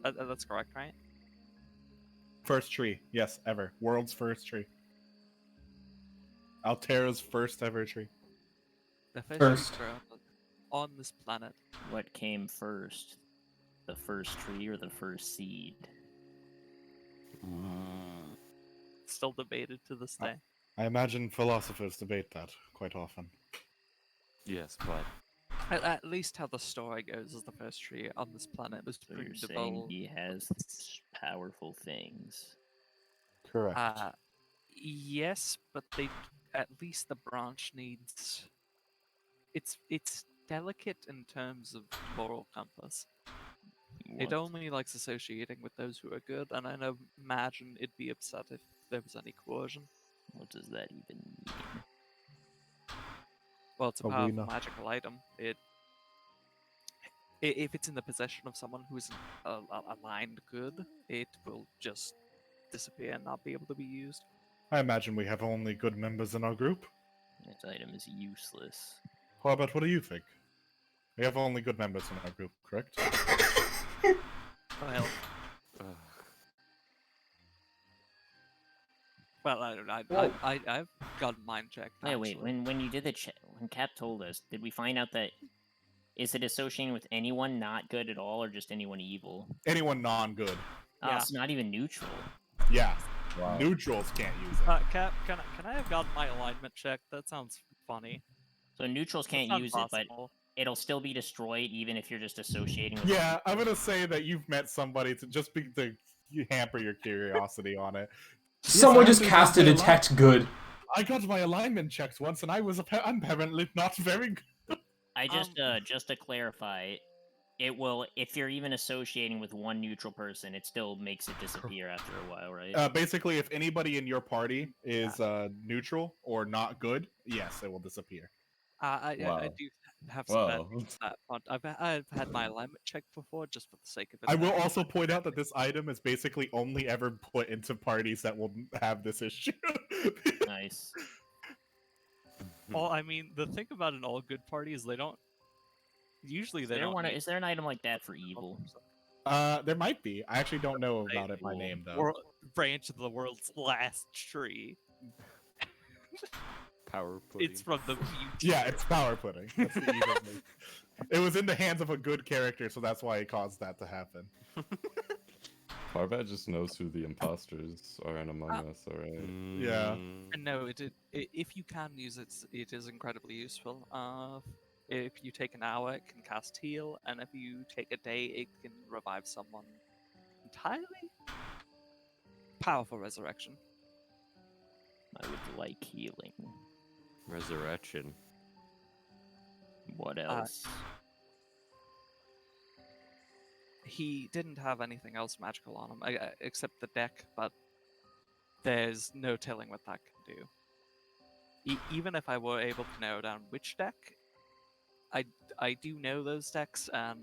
That's correct, right? First tree, yes, ever. World's first tree. Altera's first ever tree. The First. trees grow on this planet. What came first? The first tree or the first seed? Still debated to this day. I imagine philosophers debate that quite often. Yes, but At least how the story goes is the first tree on this planet was So you're pruned to saying bowl. he has powerful things. Correct. Yes, but at least the branch needs. It's delicate in terms of moral compass. It What? only likes associating with those who are good, and I imagine it'd be upset if there was any coercion. What does that even mean? Well, it's a Oh, we powerful know. magical item. if it's in the possession of someone who isn't aligned good, it will just disappear and not be able to be used. I imagine we have only good members in our group. This item is useless. Corbett, what do you think? We have only good members in our group, correct? Well, Ugh. well, I've got mind checked. Wait. actually. When you did when Cap told us, did we find out that is it associating with anyone not good at all, or just anyone evil? Anyone non-good. Oh, Yeah. it's not even neutral. Yeah. Wow. Neutrals can't use it. Cap, can I have gotten my alignment checked? That sounds funny. So neutrals That's can't not use it, but possible. it'll still be destroyed even if you're just associating with. Yeah, I'm gonna say that you've met somebody to just to hamper your curiosity on it. Someone just actually, cast a that's my detect good. I got my alignment checked once, and I was apparently not very good. I just to clarify, it will if you're even associating with one neutral person, it still makes it disappear after a while, right? Basically, if anybody in your party is neutral or not good, yes, it will disappear. I Wow. do have some bad Wow. news on that front. I've had my alignment checked before, just for the sake of it. I will also point out that this item is basically only ever put into parties that will have this issue. Nice. Well, I mean, the thing about an all good party is they don't. Usually they don't. Is there an item like that for evil? There might be. I actually don't know about it by name though. Branch of the world's last tree. Power pudding. It's from the Yeah, it's power pudding. That's the evil thing. It was in the hands of a good character, so that's why it caused that to happen. Parvat just knows who the imposters are in Among Us, alright? Yeah. And no, if you can use it, it is incredibly useful. If you take an hour, it can cast heal, and if you take a day, it can revive someone entirely. Powerful resurrection. I would like healing. Resurrection. What else? He didn't have anything else magical on him except the deck, but there's no telling what that can do. Even if I were able to narrow down which deck, I do know those decks, and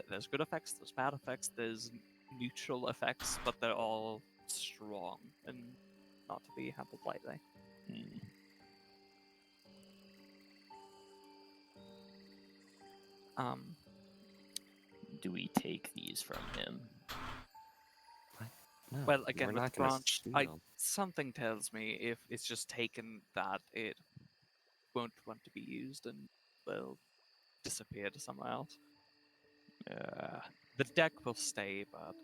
there's good effects, there's bad effects, there's neutral effects, but they're all strong and not to be handled lightly. Do we take these from him? No, Well, again, we're with not gonna branch, steal. something tells me if it's just taken that it won't want to be used and will disappear to somewhere else. The deck will stay, but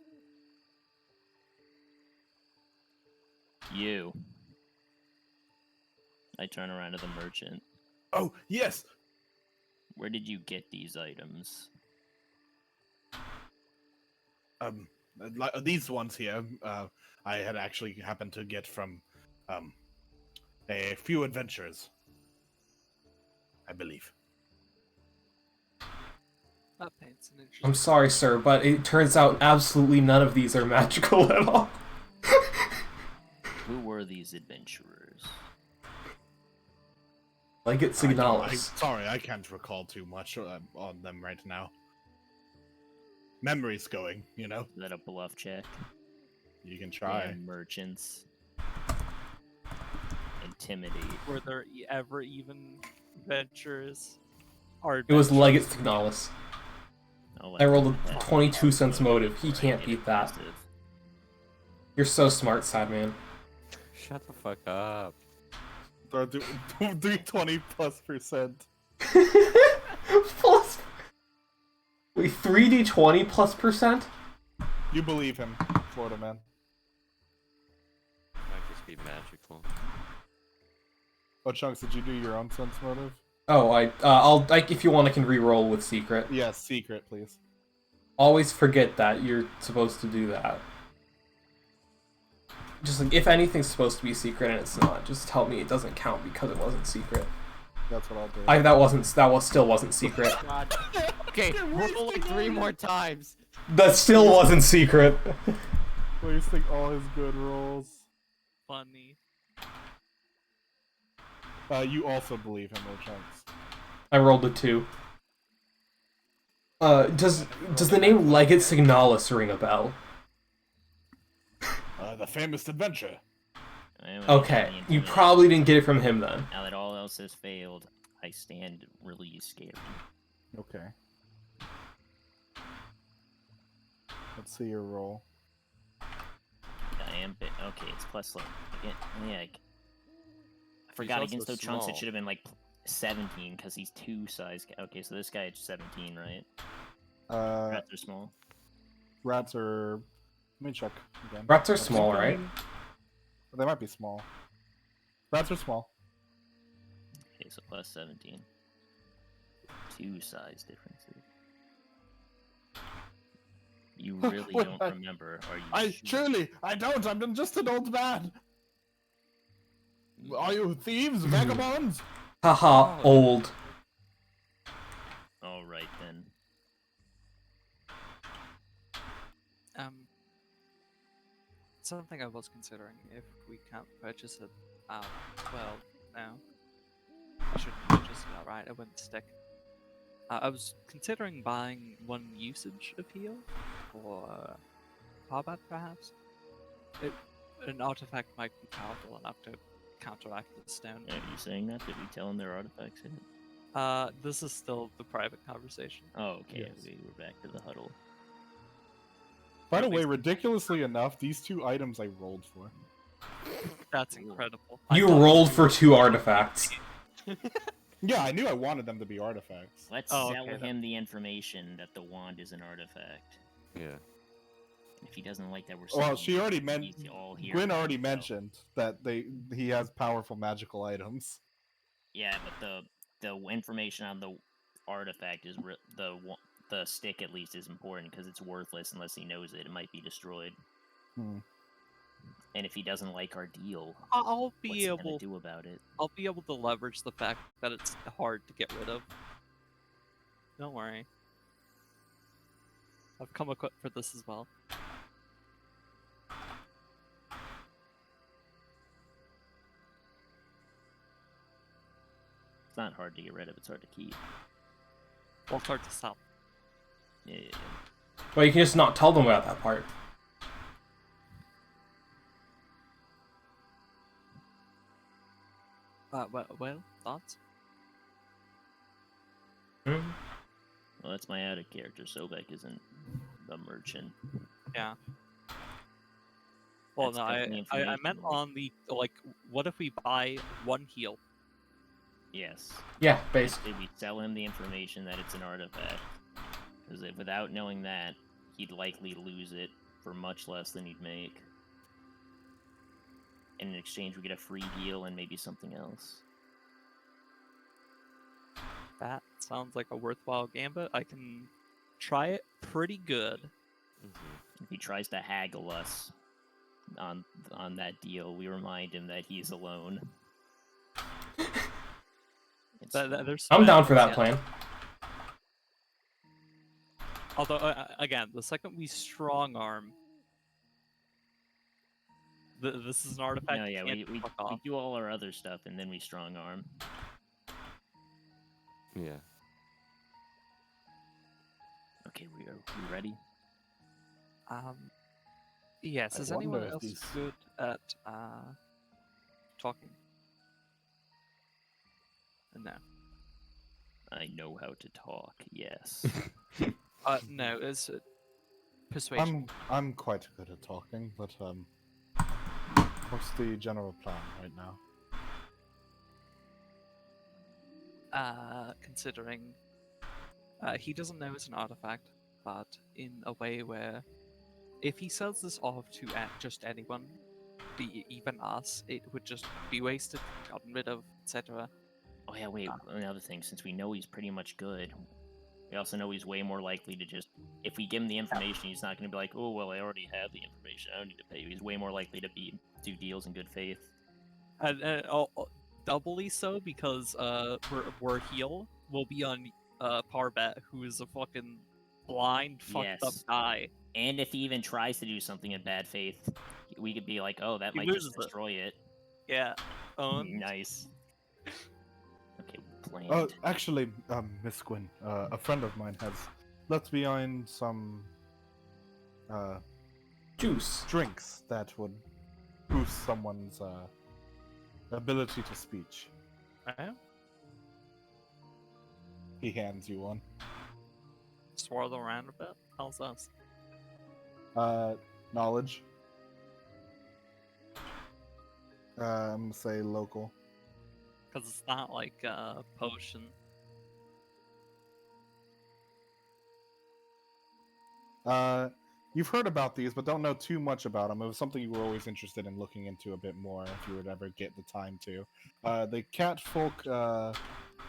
You. I turn around to the merchant. Oh, yes! Where did you get these items? These ones here, I had actually happened to get from, a few adventurers. I believe. that paints an interesting. I'm sorry, sir, but it turns out absolutely none of these are magical at all. Who were these adventurers? Like it's Signalis. Sorry, I can't recall too much on them right now. Memory's going, you know? Is that a bluff check? You can try. Damn merchants. Intimidate. Were there ever even adventures? Or It was Legate adventures? Signalis. Oh, I rolled a that- 22 cents motive. He can't beat that. Impressive. You're so smart, sad man. Shut the fuck up. Or do 20+%. Plus. Wait, 3d20 plus percent? You believe him, Florida man. Might just be magical. Oh, Chunks, did you do your own sense motive? Oh, I'll if you want, I can re-roll with secret. Yes, secret, please. Always forget that you're supposed to do that. Just like, if anything's supposed to be secret and it's not, just tell me it doesn't count because it wasn't secret. That's what I'll do. That still wasn't secret. God. Okay, roll like 3 more times. That still wasn't secret. Wasting all his good rolls. Funny. You also believe him, though, Chunks. I rolled a 2. Does the name Legate Signalis ring a bell? The famous adventure. Okay, you probably didn't get it from him then. Now that all else has failed, I stand really scared. Okay. Let's see your roll. I am bit. Okay, it's plus like again. Yeah, I forgot also against those chunks. It small. should have been like 17 because he's 2 size. Okay, so this guy is 17, right? Rats are small. Rats are. Let me check again. Rats are small, right? They might be small. Rats are small. Okay, so plus 17. 2 size differences. You really Wait, don't remember, are you? I sure? truly, I don't. I'm just an old man. Are you thieves, vagabonds? Haha, old. All right then. Something I was considering if we can't purchase it. Well, no. I shouldn't purchase it outright. It wouldn't stick. I was considering buying 1 usage appeal for Parbat, perhaps. An artifact might be powerful enough to counteract the stone. Are you saying that? Did we tell him their artifacts in it? This is still the private conversation. Oh, okay. Yes. We're back to the huddle. By the way, ridiculously enough, these 2 items I rolled for. That's incredible. You rolled for 2 artifacts. Yeah, I knew I wanted them to be artifacts. Let's Oh, sell okay, him the information that the wand is an artifact. Yeah. If he doesn't like that, we're Well, selling she it. already He's all here Gwyn for already it, so- mentioned that he has powerful magical items. Yeah, but the information on the artifact is the stick at least is important because it's worthless unless he knows it. It might be destroyed. Hmm. And if he doesn't like our deal, I'll what's be he gonna able. do about it? I'll be able to leverage the fact that it's hard to get rid of. Don't worry. I've come equipped for this as well. It's not hard to get rid of. It's hard to keep. Well, it's hard to sell. Yeah. Well, you can just not tell them about that part. Well, thoughts? Hmm? Well, that's my out of character. Sobek isn't a merchant. Yeah. Well, That's no, definitely I information, meant like- on the, like, what if we buy 1 heal? Yes. Yeah, basically. Basically, we sell him the information that it's an artifact. Because without knowing that, he'd likely lose it for much less than he'd make. And in exchange, we get a free heal and maybe something else. That sounds like a worthwhile gambit. I can try it pretty good. If he tries to haggle us on that deal, we remind him that he's alone. It's There's I'm down for that yeah. plan. Although, again, the second we strong arm, this is an artifact. No, yeah, you can't we fuck off. do all our other stuff and then we strong arm. Yeah. Okay, we ready? Yes. I Is anyone wonder if else these- good at talking? No. I know how to talk. Yes. No. It's persuasion. I'm quite good at talking, but what's the general plan right now? Considering he doesn't know it's an artifact, but in a way where if he sells this off to just anyone, even us, it would just be wasted, gotten rid of, etc. Oh yeah, wait, another thing, since we know he's pretty much good, we also know he's way more likely to just, if we give him the information, he's not going to be like, oh, well, I already have the information, I don't need to pay you. He's way more likely to do deals in good faith. And doubly so because we're heal. We'll be on Parbat, who is a fucking blind, fucked up Yes. guy. And if he even tries to do something in bad faith, we could be like, oh, that He might loses just it. destroy it. Yeah. Nice. Okay, planned. Oh, actually, Miss Gwyn, a friend of mine has left behind some Juice. drinks that would boost someone's ability to speech. Oh, He hands you one. swirl around a bit. How's that? Knowledge. I'm gonna say local. Because it's not like a potion. You've heard about these, but don't know too much about them. It was something you were always interested in looking into a bit more if you would ever get the time to. The catfolk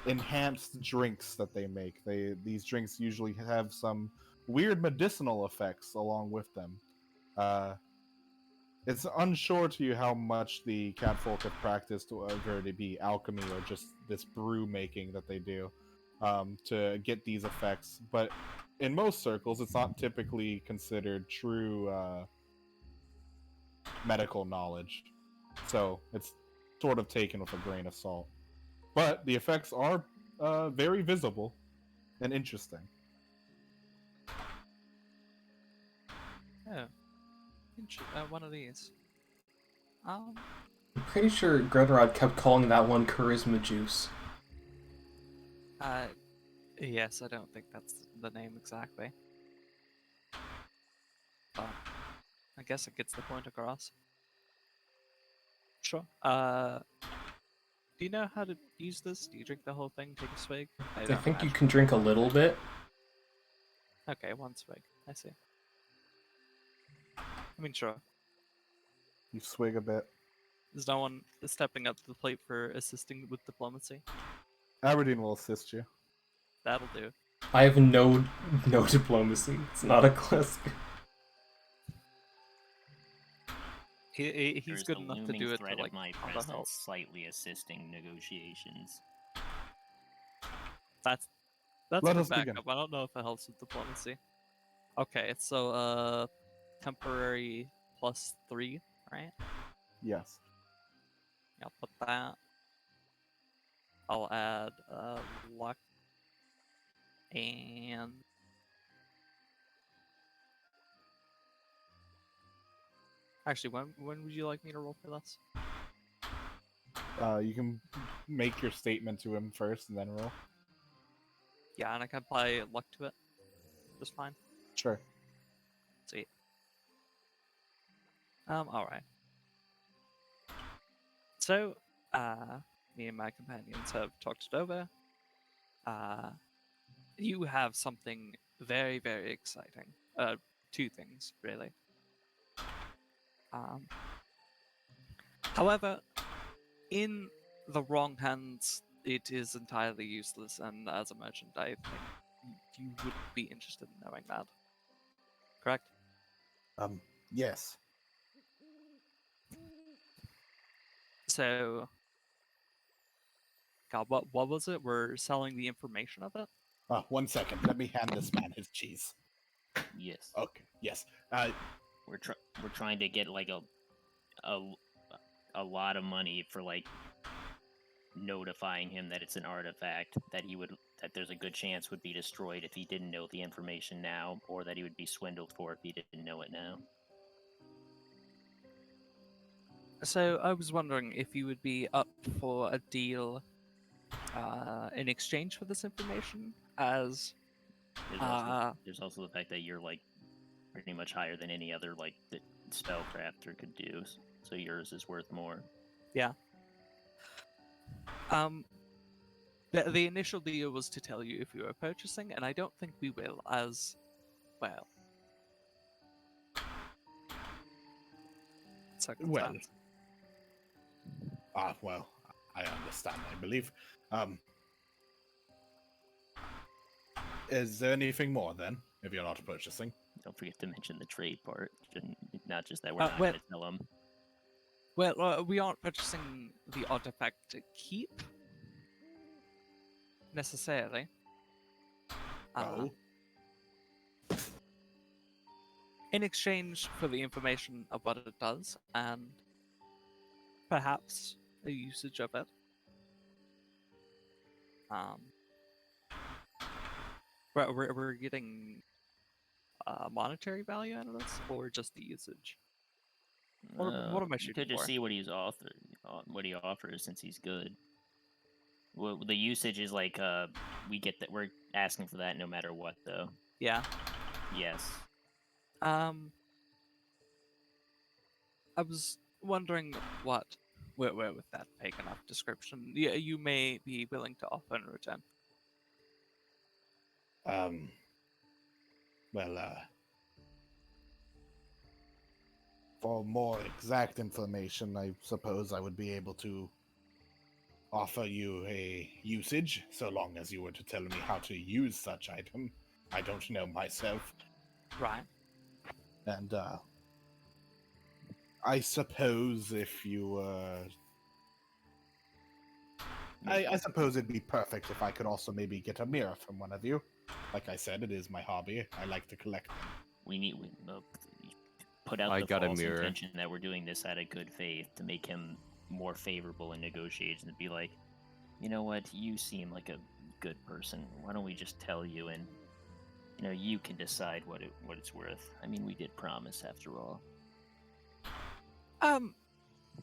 enhanced drinks that they make. These drinks usually have some weird medicinal effects along with them. It's unsure to you how much the catfolk have practiced whether it be alchemy or just this brew making that they do to get these effects, but in most circles, it's not typically considered true medical knowledge. So it's sort of taken with a grain of salt. But the effects are very visible and interesting. Oh. One of these. I'm pretty sure Gretherod kept calling that one charisma juice. Yes, I don't think that's the name exactly. But I guess it gets the point across. Sure. Do you know how to use this? Do you drink the whole thing? Take a swig? I don't think you imagine. can drink a little bit. Okay, one swig. I see. I mean, sure. You swig a bit. Is no one stepping up to the plate for assisting with diplomacy? Aberdeen will assist you. That'll do. I have no diplomacy. It's not a class. He's There's good the enough to looming do it threat to, like, of my auto help. presence slightly assisting negotiations. That's Let for us begin. backup. I don't know if it helps with diplomacy. Okay, so temporary +3, right? Yes. I'll put that. I'll add luck and actually, when would you like me to roll for this? You can make your statement to him first and then roll. Yeah, and I can apply luck to it. Just fine. Sure. Sweet. Alright. So, me and my companions have talked it over. You have something very, very exciting. Two things, really. However, in the wrong hands, it is entirely useless, and as a merchant, I think you would be interested in knowing that. Correct? Yes. So, God, what was it? We're selling the information of it? 1 second. Let me hand this man his cheese. Yes. Okay. Yes. We're trying to get like a lot of money for like notifying him that it's an artifact that there's a good chance would be destroyed if he didn't know the information now, or that he would be swindled for if he didn't know it now. So I was wondering if you would be up for a deal in exchange for this information, as There's also the fact that you're like pretty much higher than any other like the spellcrafter could do, so yours is worth more. yeah. The initial deal was to tell you if we were purchasing, and I don't think we will, as well. Circumstance. Well, I understand, I believe. Is there anything more then, if you're not purchasing? Don't forget to mention the trade part, not just that we're not well- going to tell him. Well, we aren't purchasing the artifact to keep, necessarily. Oh. In exchange for the information of what it does, and perhaps a usage of it. we're getting monetary value out of this, or just the usage? What am I You shooting could just for? see what what he offers since he's good. Well, the usage is like we get that we're asking for that no matter what though. Yeah. Yes. I was wondering what, with that fake enough description, you may be willing to offer in return. Well, for more exact information, I suppose I would be able to offer you a usage, so long as you were to tell me how to use such item. I don't know myself. Right. And, I suppose if you, I suppose it'd be perfect if I could also maybe get a mirror from one of you. Like I said, it is my hobby. I like to collect them. We put out I the got a false mirror. intention that we're doing this out of good faith to make him more favorable in negotiations and be like, you know what, you seem like a good person. Why don't we just tell you and you can decide what it's worth. I mean, we did promise after all.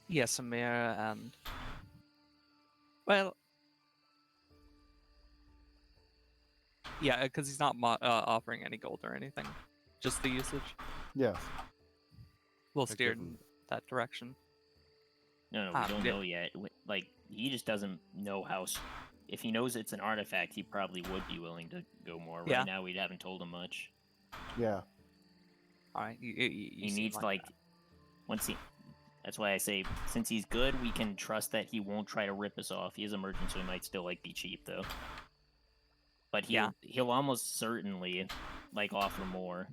Yes, a mirror, and well, yeah, because he's not offering any gold or anything, just the usage. Yes. We'll I steer give in him- that direction. No, we don't yeah. know yet. Like, he just doesn't know how. If he knows it's an artifact, he probably would be willing to go more. Yeah. Right now, we haven't told him much. Yeah. All right, He needs like once he. That's why I say, since he's good, we can trust that he won't try to rip us off. He is a merchant, so he might still be cheap though. But he'll almost certainly offer more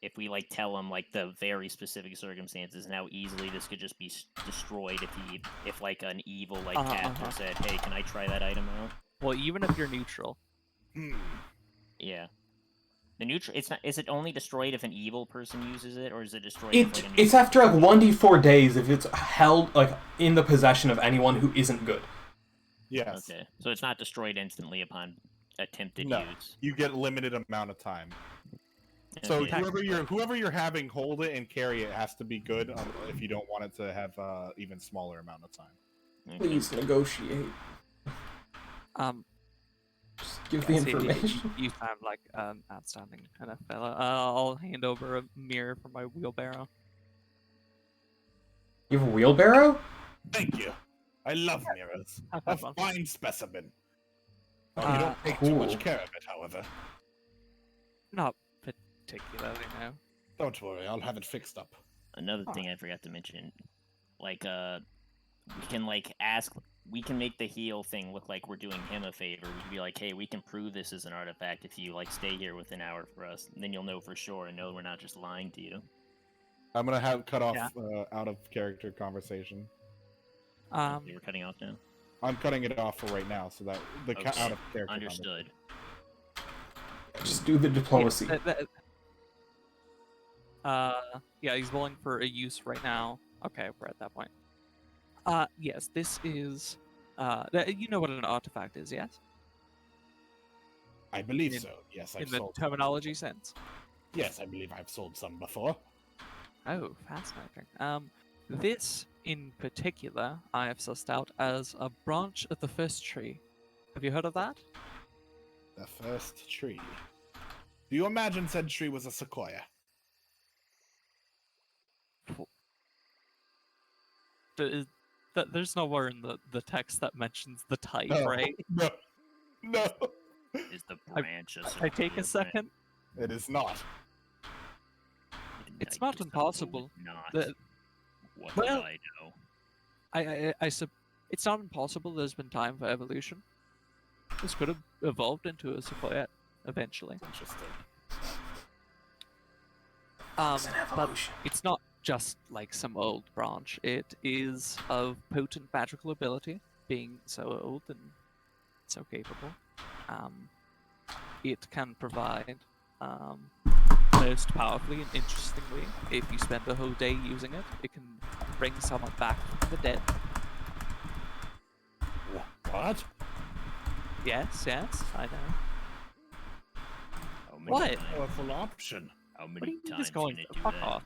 if we tell him the very specific circumstances and how easily this could just be destroyed if an evil captor said, "Hey, can I try that item out?" Well, even if you're neutral. Yeah. The neutral. It's not. Is it only destroyed if an evil person uses it, or is it destroyed? It's after 1d4 days if it's held in the possession of anyone who isn't good. Yes. Okay. So it's not destroyed instantly upon attempted No. use. You get limited amount of time. Okay. So whoever you're having hold it and carry it has to be good. If you don't want it to have even smaller amount of time. Okay. Please negotiate. Just give the information. You sound like an outstanding enough fella. I'll hand over a mirror for my wheelbarrow. You have a wheelbarrow? Thank you. I love mirrors. A fun. fine specimen. You don't take too much care of it, however. Not particularly, no. Don't worry, I'll have it fixed up. Another thing I forgot to mention, we can ask. We can make the heal thing look like we're doing him a favor. We can be like, hey, we can prove this is an artifact if you stay here with an hour for us. And then you'll know for sure and know we're not just lying to you. I'm gonna have cut off out of character conversation. We're cutting off now. I'm cutting it off for right now, so that the out of character. Understood. Just do the diplomacy. Yeah, he's willing for a use right now. Okay, we're at that point. Yes, this is. You know what an artifact is, yes? I believe so. Yes, I've in the sold. terminology sense. Yes, I believe I've sold some before. Oh, fascinating. This in particular, I have sussed out as a branch of the first tree. Have you heard of that? The first tree. Do you imagine said tree was a sequoia? There's nowhere in the text that mentions the type, No. right? No. No. Is the branch I take a second. It is not. It's not impossible. Not. What well, do I know? It's not impossible. There's been time for evolution. This could have evolved into a sequoia eventually. Interesting. But it's not just some old branch. It is of potent magical ability, being so old and so capable. It can provide, most powerfully and interestingly, if you spend a whole day using it, it can bring someone back from the dead. What? Yes, I know. How many What? times? Powerful option. How What do many you mean times it's going? can it do Fuck that? off.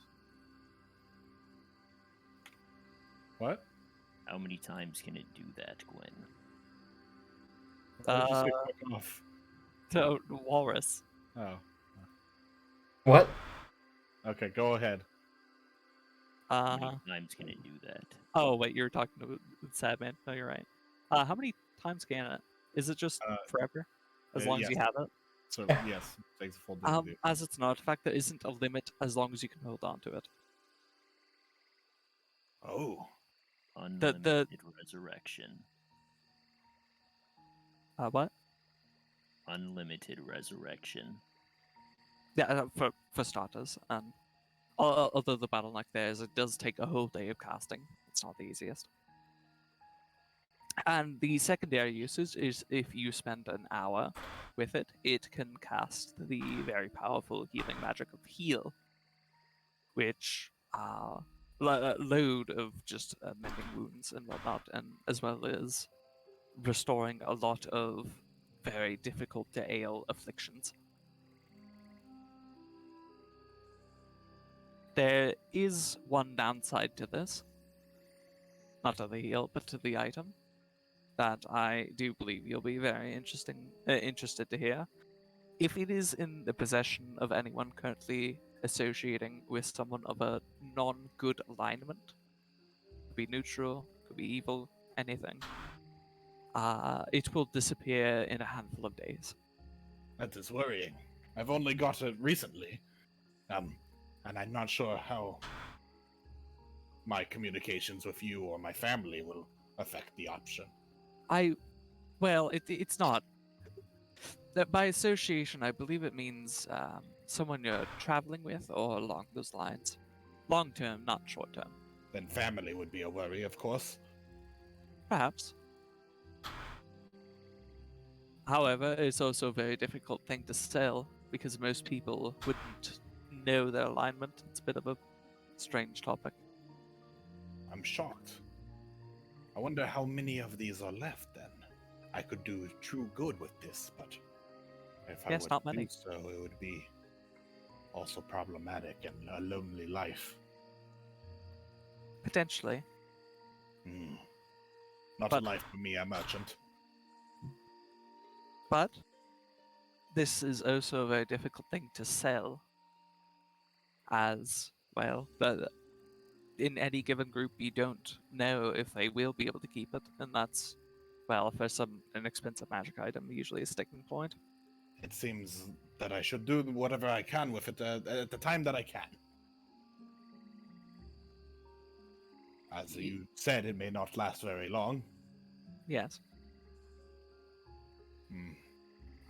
What? How many times can it do that, Gwen? Why did you say fuck off? So, Walrus. Oh. What? Okay, go ahead. How many times can it do that? Oh, wait, you're talking to Sad Man. No, you're right. How many times can it? Is it just forever? As long as you yes. have it? So yes, it takes a full day to do. As it's an artifact, there isn't a limit as long as you can hold on to it. Oh. Unlimited resurrection. What? Unlimited resurrection. Yeah, for starters. Although the battle knife there is, it does take a whole day of casting. It's not the easiest. And the secondary usage is if you spend an hour with it, it can cast the very powerful healing magic of heal, which load of just mending wounds and whatnot, and as well as restoring a lot of very difficult to ail afflictions. There is one downside to this, not to the heal, but to the item, that I do believe you'll be very interested to hear. If it is in the possession of anyone currently associating with someone of a non-good alignment, could be neutral, could be evil, anything, it will disappear in a handful of days. That is worrying. I've only got it recently. And I'm not sure how my communications with you or my family will affect the option. Well, it's not. By association, I believe it means someone you're traveling with or along those lines. Long term, not short term. Then family would be a worry, of course. Perhaps. However, it's also a very difficult thing to sell because most people wouldn't know their alignment. It's a bit of a strange topic. I'm shocked. I wonder how many of these are left then. I could do true good with this, but if I Yes, would not do many. so, it would be also problematic and a lonely life. Potentially. Not But- a life for me, a merchant. But this is also a very difficult thing to sell. As, well, in any given group, you don't know if they will be able to keep it, and that's, well, for an expensive magic item, usually a sticking point. It seems that I should do whatever I can with it at the time that I can. As you said, it may not last very long. Yes. Hmm.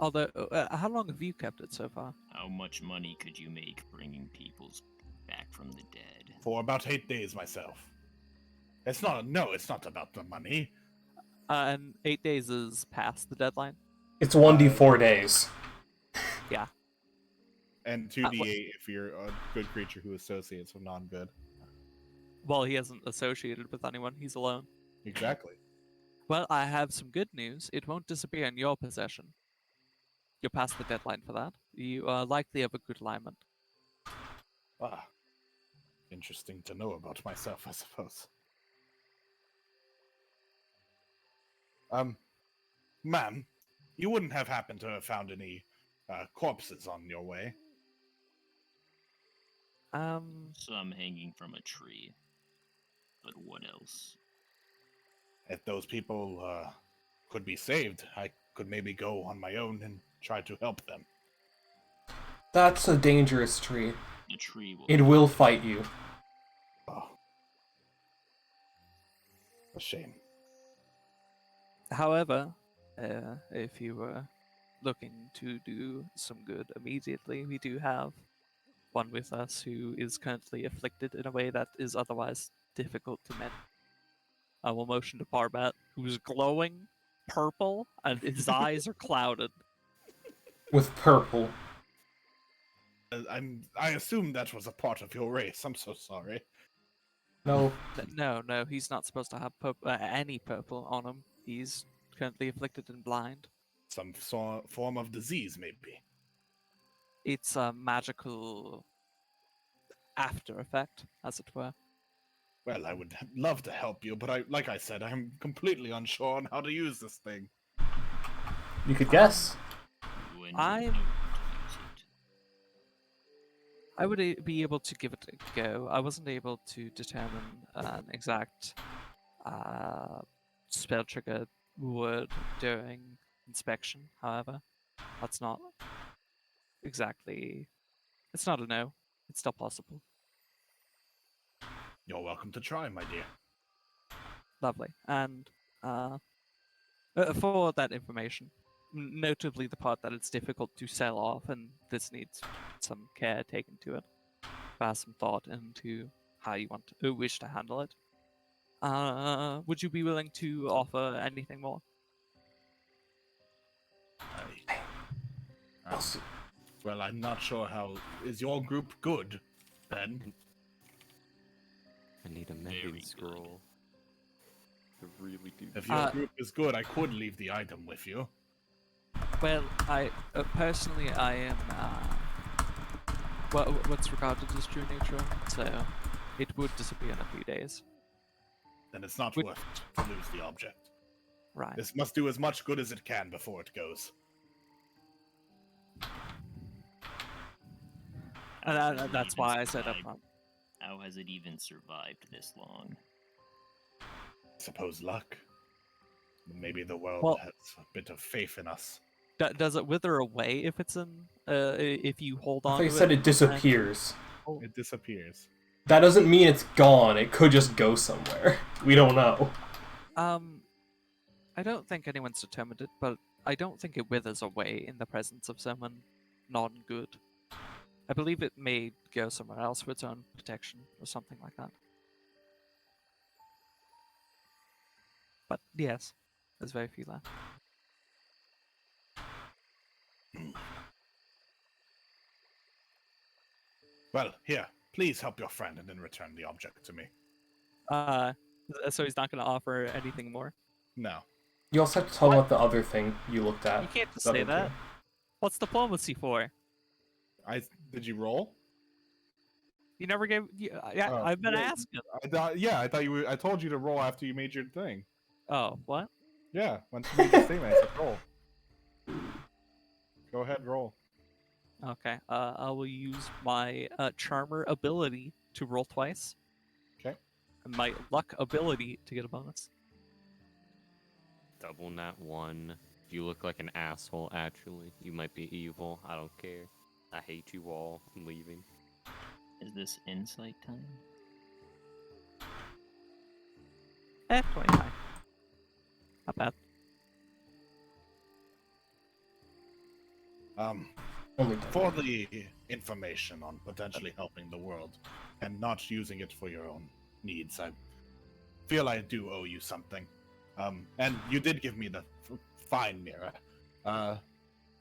Although, how long have you kept it so far? How much money could you make bringing peoples back from the dead? For about 8 days myself. It's not about the money. And 8 days is past the deadline. It's 1d4 days. Yeah. And 2d8 if you're a good creature who associates with non-good. Well, he hasn't associated with anyone. He's alone. Exactly. Well, I have some good news. It won't disappear in your possession. You're past the deadline for that. You likely have a good alignment. Ah. Interesting to know about myself, I suppose. Ma'am, you wouldn't have happened to have found any corpses on your way? Some hanging from a tree. But what else? If those people could be saved, I could maybe go on my own and try to help them. That's a dangerous tree. The tree will. It will fight you. Oh. A shame. However, if you were looking to do some good immediately, we do have one with us who is currently afflicted in a way that is otherwise difficult to mend. I will motion to Parbat, who's glowing purple and his eyes are clouded. With purple. I assume that was a part of your race. I'm so sorry. No. No, he's not supposed to have any purple on him. He's currently afflicted and blind. Some form of disease, maybe. It's a magical after effect, as it were. Well, I would love to help you, but like I said, I'm completely unsure on how to use this thing. You could guess. When I'm- you know how to use it. I would be able to give it a go. I wasn't able to determine an exact spell trigger word during inspection. However, that's not exactly. It's not a no. It's still possible. You're welcome to try, my dear. Lovely. And for that information, notably the part that it's difficult to sell off, and this needs some care taken to it. Pass some thought into how you wish to handle it. Would you be willing to offer anything more? Well, I'm not sure how. Is your group good, Ben? I need a mending Very good. scroll. I really do. If your group is good, I could leave the item with you. Well, I personally I am what's regarded as true nature, so it would disappear in a few days. Then it's not Would- worth it to lose the object. Right. This must do as much good as it can before it goes. And that's Even why I said survived- upfront. How has it even survived this long? Suppose luck. Maybe the world Well- has a bit of faith in us. Does it wither away if it's in? If you hold I on thought to you said it? it disappears. It disappears. That doesn't mean it's gone. It could just go somewhere. We don't know. I don't think anyone's determined it, but I don't think it withers away in the presence of someone non-good. I believe it may go somewhere else for its own protection or something like that. But yes, there's very few left. Well, here, please help your friend and then return the object to me. So he's not going to offer anything more? No. You also have to tell them about the other thing you looked at. You can't just the say other that. thing. What's diplomacy for? Did you roll? You never gave. Yeah, Oh, I've been yeah, asking. I thought you were. I told you to roll after you made your thing. Oh, what? Yeah, once you made your statement, I said roll. Go ahead, roll. Okay. I will use my charmer ability to roll twice. Okay. And my luck ability to get a bonus. Double nat 1. You look like an asshole, actually. You might be evil. I don't care. I hate you all. I'm leaving. Is this insight time? 29. Not bad. Only For the information on potentially helping the world and not using it for your own needs, I feel I do owe you something. And you did give me the fine mirror.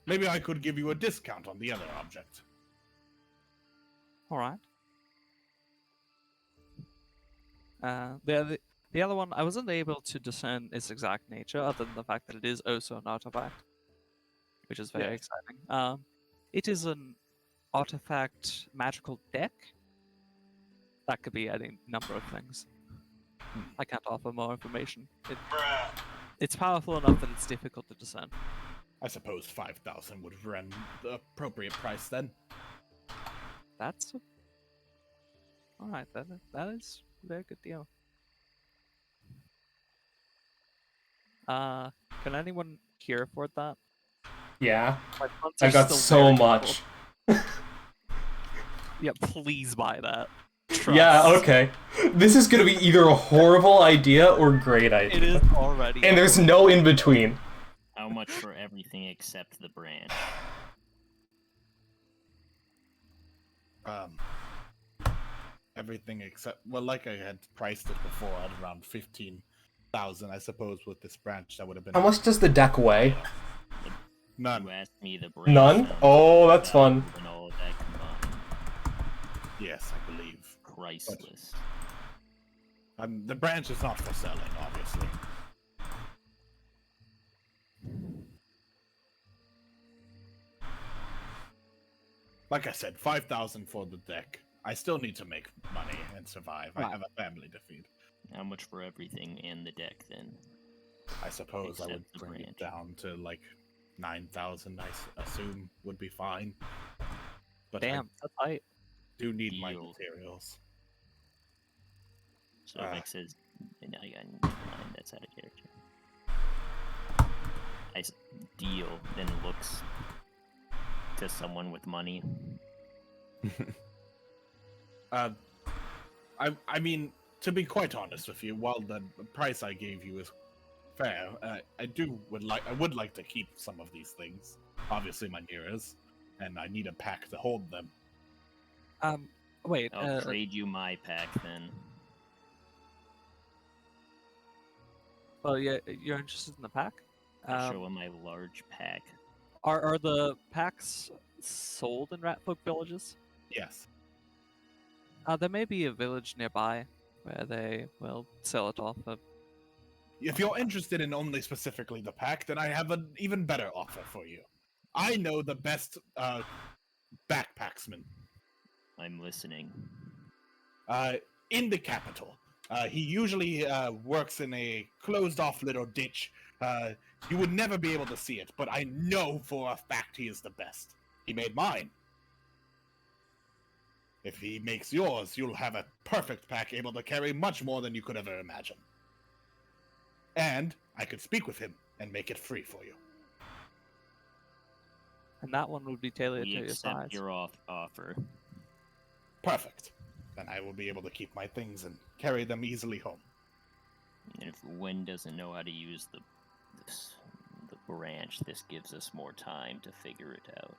Maybe I could give you a discount on the other object. All right. The other one, I wasn't able to discern its exact nature, other than the fact that it is also an artifact, which is very Yes. exciting. It is an artifact magical deck. That could be any number of things. I can't offer more information. It's powerful enough that it's difficult to discern. I suppose 5,000 would run the appropriate price then. That's all right. That is a very good deal. Can anyone here afford that? Yeah, My funds I are got still so very much. full. Yeah, please buy that. Yeah, Trust. okay. This is gonna be either a horrible idea or a great idea. It is already. And there's no in between. How much for everything except the branch? Everything except, well, like I had priced it before at around 15,000, I suppose. With this branch, that would have been How much does the deck weigh? none. You asked me the branch. None? sounds Oh, that's fun. valuable and all of that combined. Yes, I believe. Priceless. The branch is not for selling, obviously. like I said, 5,000 for the deck. I still need to make money and survive. I Right. have a family to feed. How much for everything and the deck then? I suppose I would Except the bring it branch. down to like 9,000. I assume would be fine. But Damn, that's tight. I do need my Deal. materials. So Ah. Vex says, and I got nine, that's out of character. Deal then looks to someone with money. I mean, to be quite honest with you, while the price I gave you is fair, I would like to keep some of these things. Obviously, my mirrors, and I need a pack to hold them. Wait. I'll trade you my pack then. Well, yeah, you're interested in the pack. I'll show him my large pack. Are the packs sold in Ratfolk villages? Yes. There may be a village nearby where they will sell it off. If you're interested in only specifically the pack, then I have an even better offer for you. I know the best backpacksman I'm listening. in the capital. He usually works in a closed-off little ditch. You would never be able to see it, but I know for a fact he is the best. He made mine. If he makes yours, you'll have a perfect pack able to carry much more than you could ever imagine. And I could speak with him and make it free for you. And that one would be tailored We to your accept size. your offer. Perfect. Then I will be able to keep my things and carry them easily home. And if Wen doesn't know how to use the branch, this gives us more time to figure it out.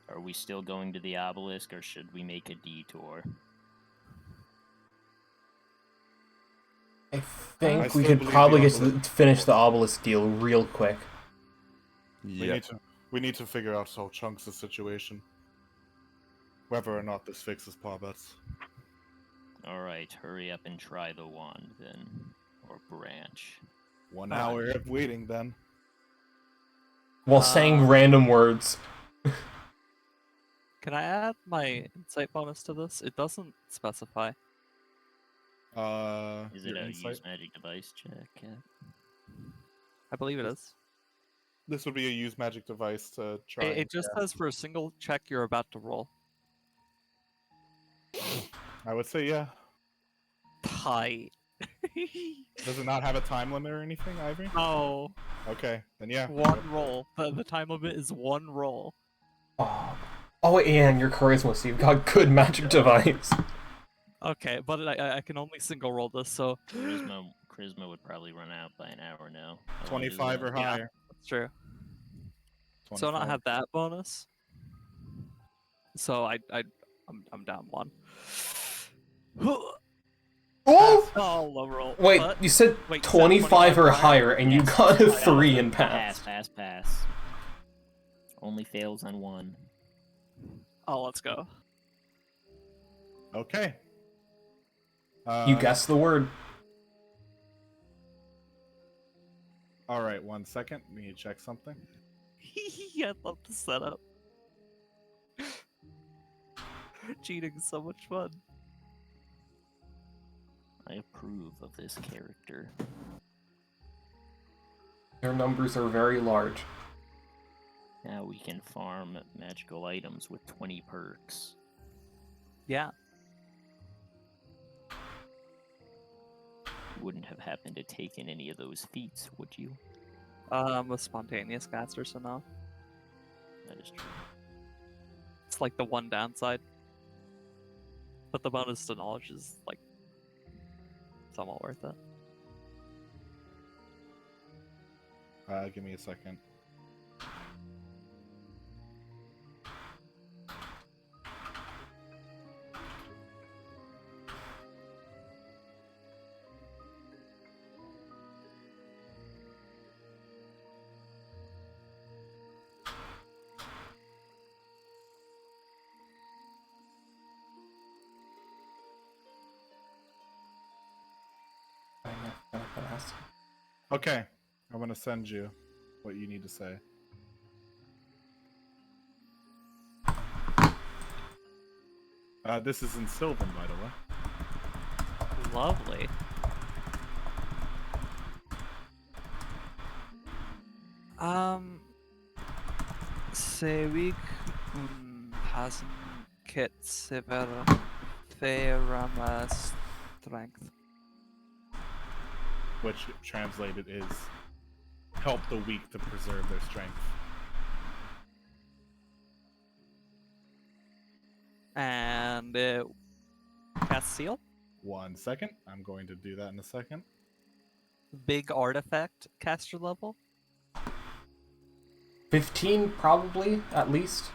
Are we still going to the obelisk, or should we make a detour? I I think we still could believe probably the get to finish the obelisk deal real quick. Yeah. We need to figure out Soul Chunks' situation. Whether or not this fixes Parbets. Alright, hurry up and try the wand then. Or branch. 1 hour of waiting then. While saying random words. Can I add my insight bonus to this? It doesn't specify. Is it your a insight? use magic device check? I believe it is. This would be a use magic device to try. It just says for a single check you're about to roll. I would say yeah. Tight. Does it not have a time limit or anything, Ivory? No. Okay, then yeah. One roll. The time limit is one roll. Oh, and your charisma, so you've got good magic device. Okay, but I can only single roll this, so Charisma would probably run out by an hour now. How long does it 25 or last? Yeah. higher. that's true. So I don't 25. have that bonus. So I'm down one. Oh! Oh, low roll. Wait, But- you said wait, 25 or higher, and you Yes, got a pass, 3 in Pass, pass. pass. Only fails on one. Oh, let's go. Okay. You guessed the word. Alright, 1 second. We need to check something. I love the setup. Cheating is so much fun. I approve of this character. Their numbers are very large. Now we can farm magical items with 20 perks. Yeah. You wouldn't have happened to take in any of those feats, would you? I'm a spontaneous caster, so no. That is true. It's like the one downside. But the bonus to knowledge is like somewhat worth it. Give me a second. Okay, I'm gonna send you what you need to say. This is in Sylvan, by the way. Lovely. Sevik has kit sever Ferama strength. Which translated is help the weak to preserve their strength. And cast seal. 1 second. I'm going to do that in a second. Big artifact caster level. 15, probably, at least.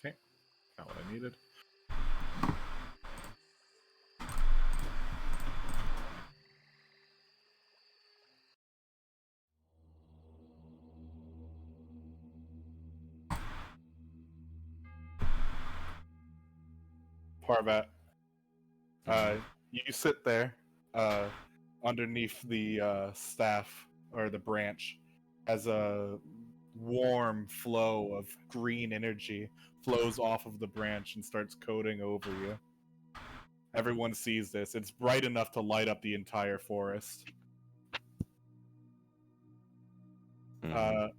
Okay, got what I needed. Parvat, you sit there underneath the staff or the branch as a warm flow of green energy flows off of the branch and starts coating over you. Everyone sees this. It's bright enough to light up the entire forest. The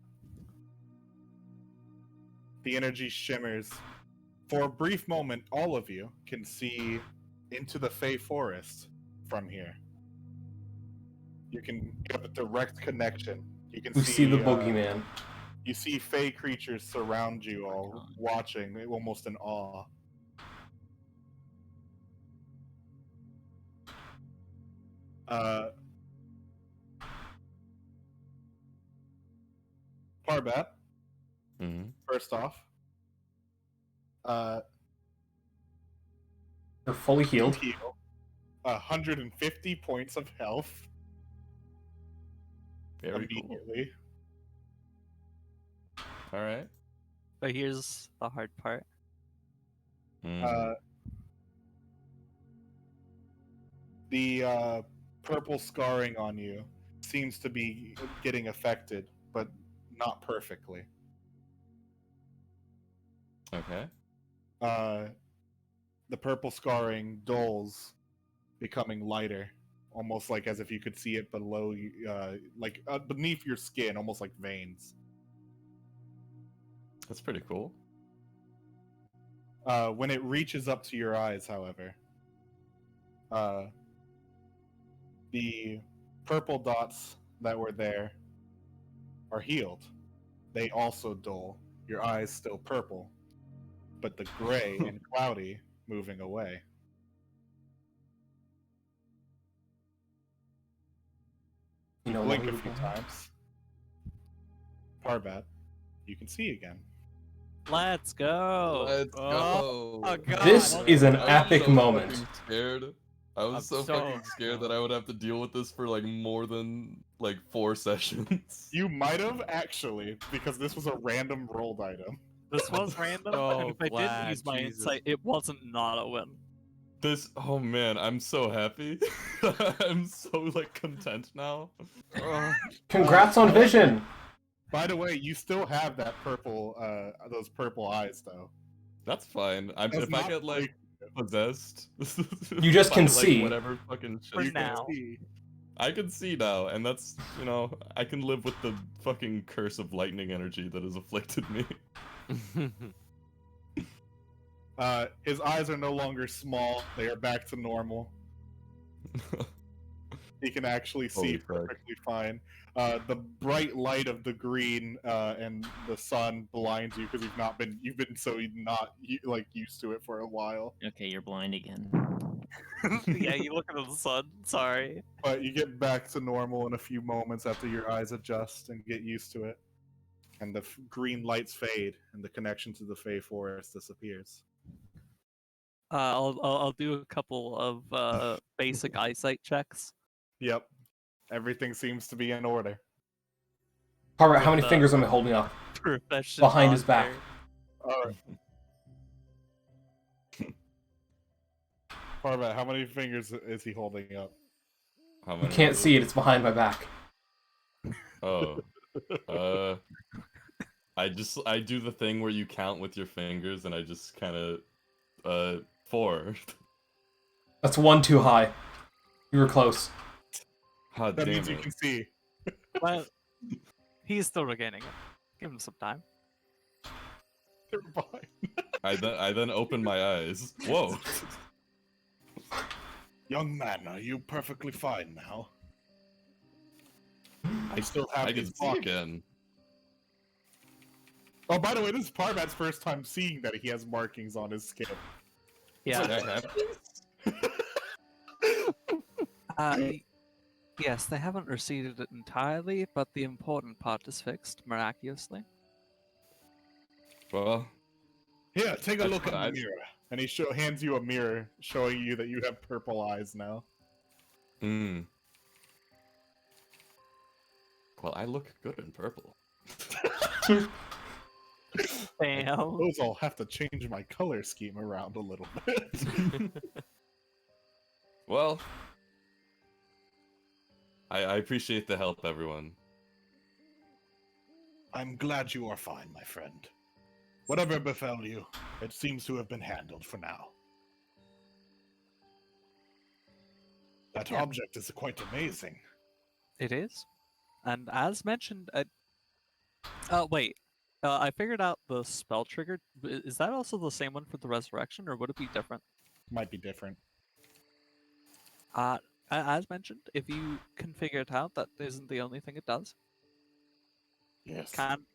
energy shimmers. For a brief moment, all of you can see into the Fey Forest from here. You have a direct connection. You can We see the boogeyman. You see Fey creatures surround you all, watching, almost in awe. Parbat, first off, They're fully healed. heal 150 points of health Very immediately. Cool. All right. But here's the hard part. The purple scarring on you seems to be getting affected, but not perfectly. Okay. The purple scarring dulls, becoming lighter, almost like as if you could see it below you, beneath your skin, almost like veins. That's pretty cool. When it reaches up to your eyes, however, the purple dots that were there are healed. They also dull. Your eyes still purple, but the gray and cloudy moving away. You know, Blink a few times. Parbat, you can see again. Let's go. Let's go. Oh god. This is an I was epic so moment. fucking scared. I was so fucking scared that I would have to deal with this for like more than like 4 sessions. You might have actually, because this was a random rolled item. This was random, and if I didn't use my insight, it wasn't not a win. This, oh man, I'm so happy. I'm so like content now. Congrats on Vision. By the way, you still have that purple, those purple eyes, though. That's fine. Does If I not get like possessed, You just by, can like, see. whatever fucking shit. For now. I can see now, and that's, you know, I can live with the fucking curse of lightning energy that has afflicted me. His eyes are no longer small; they are back to normal. He can actually see perfectly fine. The bright light of the green and the sun blinds you because you've been so not used to it for a while. Okay, you're blind again. Yeah, you look at the sun. Sorry. But you get back to normal in a few moments after your eyes adjust and get used to it, and the green lights fade, and the connection to the Fey Forest disappears. I'll do a couple of basic eyesight checks. Yep, everything seems to be in order. Alright, how With many the fingers am I holding up? profession Behind his on back. there. Alright. Parvat, how many fingers is he holding up? How You many? can't was it? see it, it's behind my back. Oh. I do the thing where you count with your fingers, and I just kind of 4. That's one too high. You were close. God That damn means you it. can see. Well, he's still regaining it. Give him some time. They're behind. I then open my eyes. Whoa. Young man, are you perfectly fine now? I still have I can his see mark. again. Oh, by the way, this is Parvat's first time seeing that he has markings on his skin. Yeah. Wait, I have- Yes, they haven't receded it entirely, but the important part is fixed miraculously. Well, Here, take a That's look in the fine. mirror. And he hands you a mirror, showing you that you have purple eyes now. hmm. Well, I look good in purple. Damn. Suppose I'll have to change my color scheme around a little bit. Well, I appreciate the help, everyone. I'm glad you are fine, my friend. Whatever befell you, it seems to have been handled for now. That Yeah. object is quite amazing. It is. And as mentioned, wait. I figured out the spell trigger. Is that also the same one for the resurrection, or would it be different? Might be different. As mentioned, if you can figure it out, that isn't the only thing it does. Yes. Can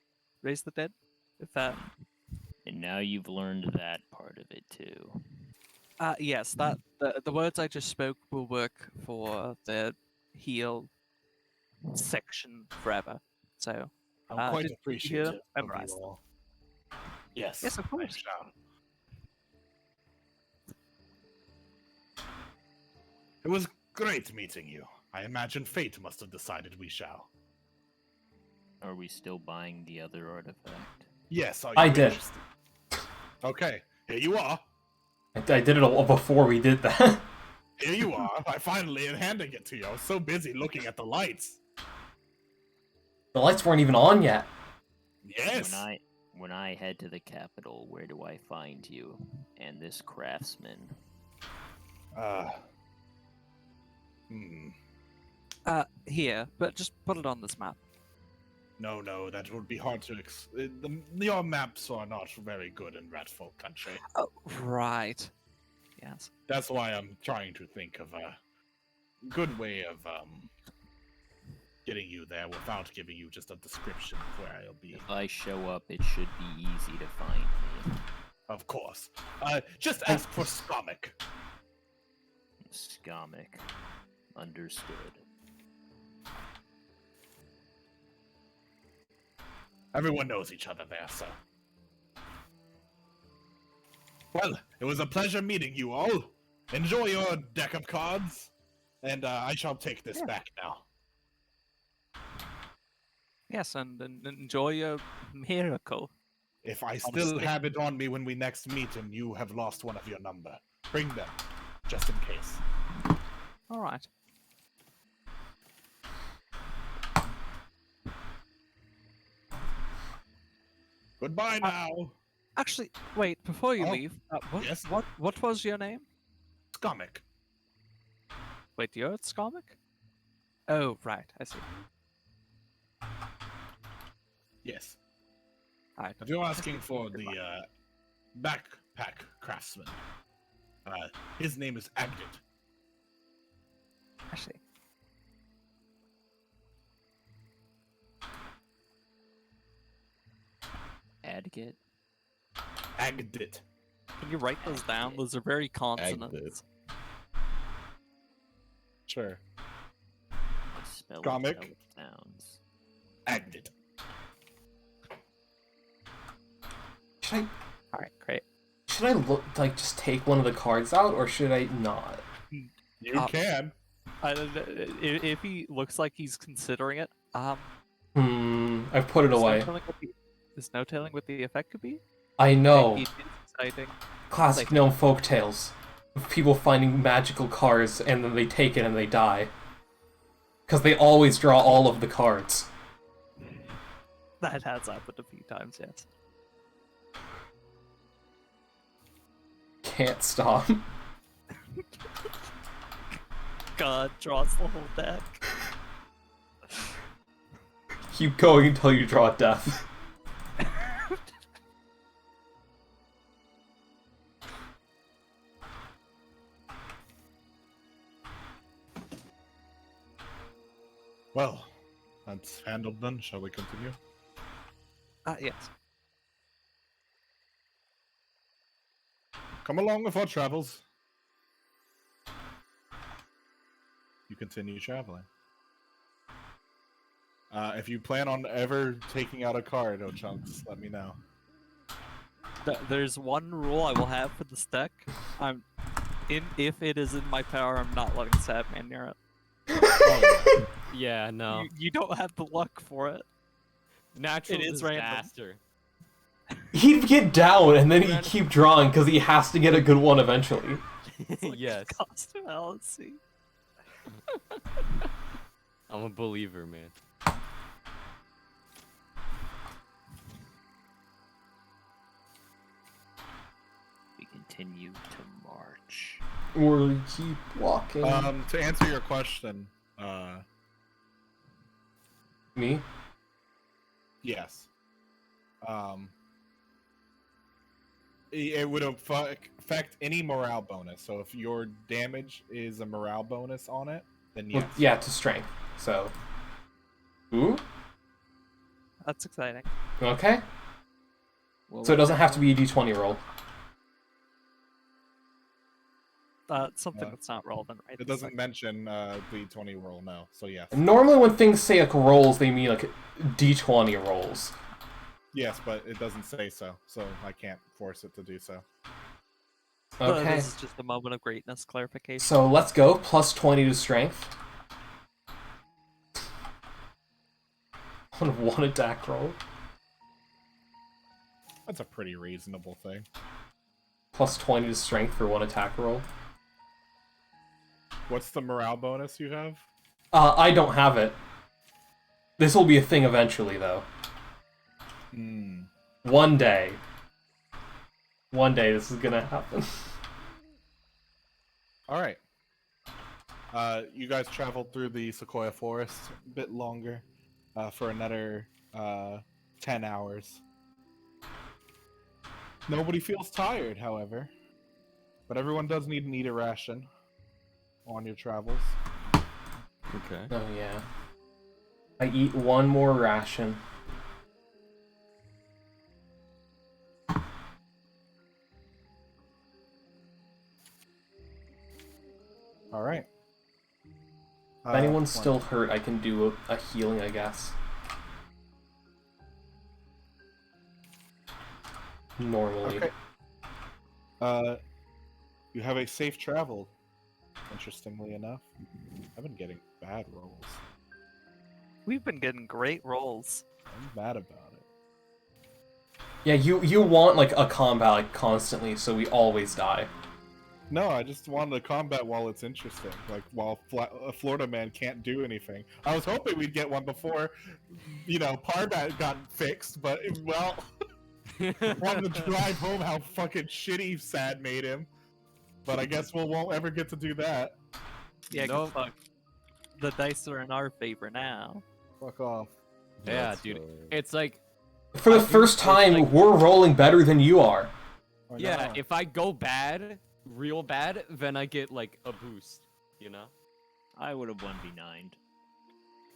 raise the dead. If that. And now you've learned that part of it too. Yes, that the words I just spoke will work for the heal section forever. So I'm quite did you appreciative of you memorize them? all. Yes. Yes, of I course. shall. It was great meeting you. I imagine fate must have decided we shall. Are we still buying the other artifact? Yes, are you I did. interested? Okay, here you are. I did it all before we did that. Here you are. I finally am handing it to you. I was so busy looking at the lights. The lights weren't even on yet. Yes. When I head to the capital, where do I find you and this craftsman? Here, but just put it on this map. No, that would be hard to your maps are not very good in Ratfolk country. Oh, right. Yes. That's why I'm trying to think of a good way of getting you there without giving you just a description of where I'll be. If I show up, it should be easy to find me. Of course. Just ask for Skomic. Skomic. Understood. Everyone knows each other there, so. Well, it was a pleasure meeting you all. Enjoy your deck of cards, and I shall take this back now. Yes, and enjoy your miracle. If I On a still stick. have it on me when we next meet and you have lost one of your number, bring them, just in case. All right. Goodbye now, Actually, wait. Before you Oh, leave, yes? what was your name? Skomic. Wait, you're at Skomic? Oh, right. I see. Yes. Alright. If you're asking for the Goodbye. backpack craftsman, his name is Agdit. I see. Adgit? Agdit. Can you write those down? Those are very consonants. Sure. Spell it Comic. how it sounds. Agdit. Alright, great. Should I look like just take one of the cards out, or should I not? You can. If he looks like he's considering it, I've put it away. There's no telling what the effect could be? I know. It is exciting. Classic gnome folk tales. Of people finding magical cards and then they take it and they die. Because they always draw all of the cards. That has happened a few times, yes. Can't stop. God draws the whole deck. Keep going until you draw death. Well, that's handled then. Shall we continue? Yes. Come along with our travels. You continue traveling. If you plan on ever taking out a card, Chunks, let me know. There's one rule I will have for this deck. If it is in my power, I'm not letting Sadman near it. Oh, Yeah, no. You don't have the luck for it. Natural it is random. disaster. He'd get down and then he'd keep drawing because he has to get a good one eventually. Yes. Cost fallacy. I'm a believer, man. We continue to march. Or we keep walking. to answer your question, Me? yes. It would affect any morale bonus. So if your damage is a morale bonus on it, then yes. Well, yeah, to strength. So. Ooh? That's exciting. Okay. What So it was doesn't that have to roll? be a d20 roll. Something that's not relevant, right? It doesn't mention the 20 roll, no. So yes. Normally when things say like rolls, they mean like d20 rolls. Yes, but it doesn't say so, so I can't force it to do so. Okay. This is just a moment of greatness clarification. So let's go. Plus 20 to strength. On one attack roll. That's a pretty reasonable thing. Plus 20 to strength for one attack roll. What's the morale bonus you have? I don't have it. This will be a thing eventually, though. One day. One day this is gonna happen. Alright. You guys traveled through the Sequoia Forest a bit longer for another 10 hours. Nobody feels tired, however. But everyone does need to eat a ration on your travels. Okay. Oh, yeah. I eat one more ration. Alright. If anyone's still hurt, I can do a healing, I guess. Normally. Okay. You have a safe travel, interestingly enough. I've been getting bad rolls. We've been getting great rolls. I'm mad about it. Yeah, you want like a combat like constantly, so we always die. No, I just wanted to combat while it's interesting. Like, while a Florida man can't do anything. I was hoping we'd get one before, Parbat got fixed, but, well... wanted to drive home how fucking shitty Sad made him. But I guess we won't ever get to do that. Yeah, Nope. fuck. The dice are in our favor now. Fuck off. Yeah, That's dude. right. It's like, For the first time, we're rolling better than you are. I yeah, know. if I go bad, real bad, then I get like a boost, you know? I would have 1v9'd.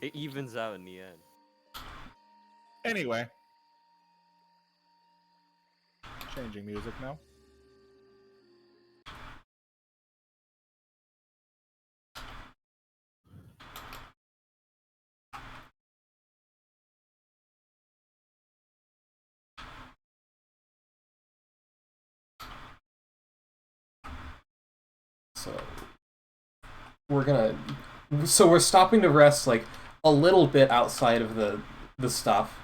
It evens out in the end. Anyway. Changing music now. So we're stopping to rest like a little bit outside of the the stuff.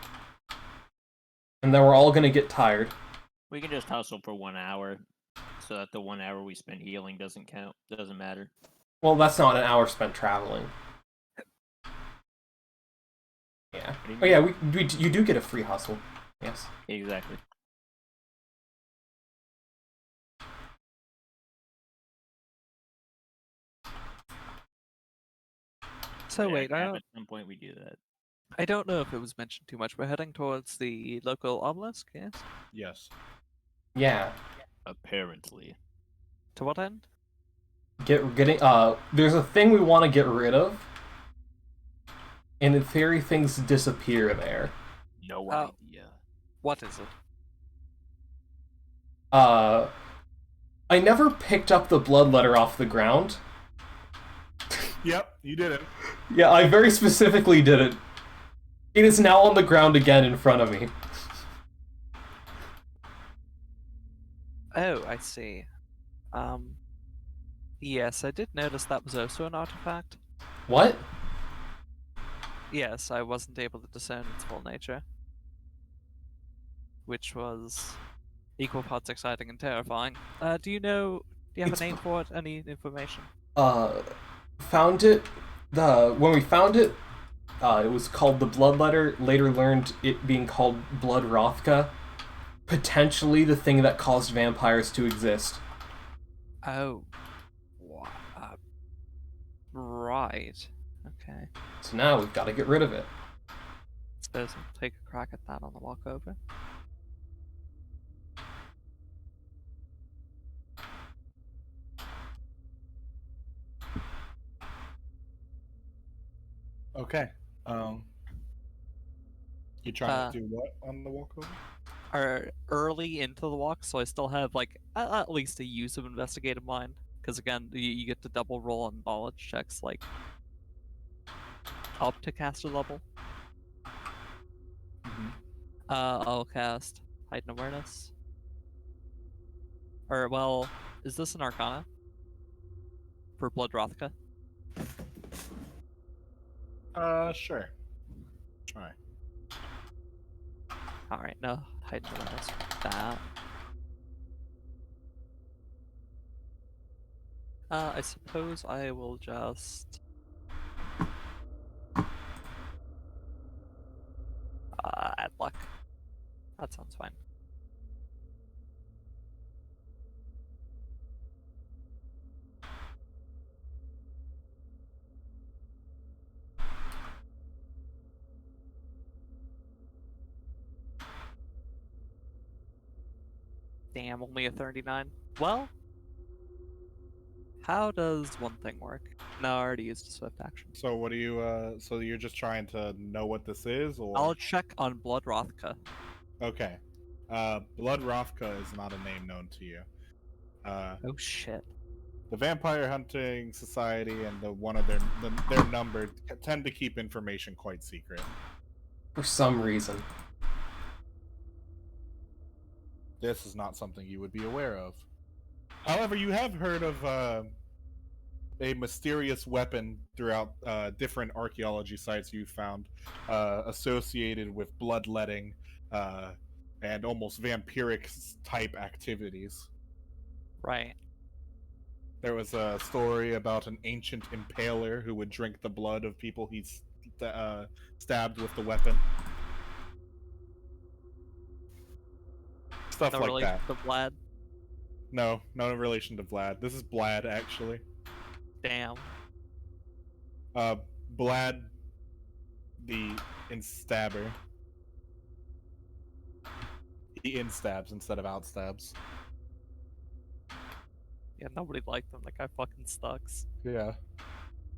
And then we're all gonna get tired. We can just hustle for 1 hour, so that the 1 hour we spent healing doesn't count. Doesn't matter. Well, that's not an hour spent traveling. Yeah. Oh yeah, you do get a free hustle. Yes. Exactly. So Yeah, wait, at some point we do that. I don't know if it was mentioned too much. We're heading towards the local obelisk, yes? Yes. Yeah. Apparently. To what end? There's a thing we want to get rid of. And in theory, things disappear there. No idea. What is it? I never picked up the bloodletter off the ground. Yep, you did it. Yeah, I very specifically did it. It is now on the ground again in front of me. Oh, I see. Yes, I did notice that was also an artifact. What? Yes, I wasn't able to discern its full nature. Which was equal parts exciting and terrifying. Do you have a name for it? Any information? Found it. When we found it, it was called the Bloodletter. Later learned it being called Blood Rothka. Potentially the thing that caused vampires to exist. Oh. Right. Okay. So now we've got to get rid of it. Suppose I'll take a crack at that on the walk over. Okay. You trying to do what on the walkover? Are early into the walk, so I still have like at least a use of investigative mind. Because again, you get to double roll on knowledge checks, like up to caster level. I'll cast heightened awareness. Or well, is this an Arcana for Blood Rothka? Sure. Try. All right, no heightened awareness for that. I suppose I will just add luck. That sounds fine. Damn, only a 39. Well, how does one thing work? No, I already used a swift action. So what do you so you're just trying to know what this is, or I'll check on Blood Rothka. Okay. Blood Rothka is not a name known to you. Oh shit. The Vampire Hunting Society and one of their number tend to keep information quite secret. For some reason. This is not something you would be aware of. However, you have heard of a mysterious weapon throughout different archaeology sites you've found associated with bloodletting and almost vampiric type activities. Right. There was a story about an ancient impaler who would drink the blood of people he stabbed with the weapon. Stuff No like relation that. to Vlad. No relation to Vlad. This is Blad, actually. Damn. Blad, the instabber. He instabs instead of outstabs. Yeah, nobody liked him. That guy fucking sucks. Yeah.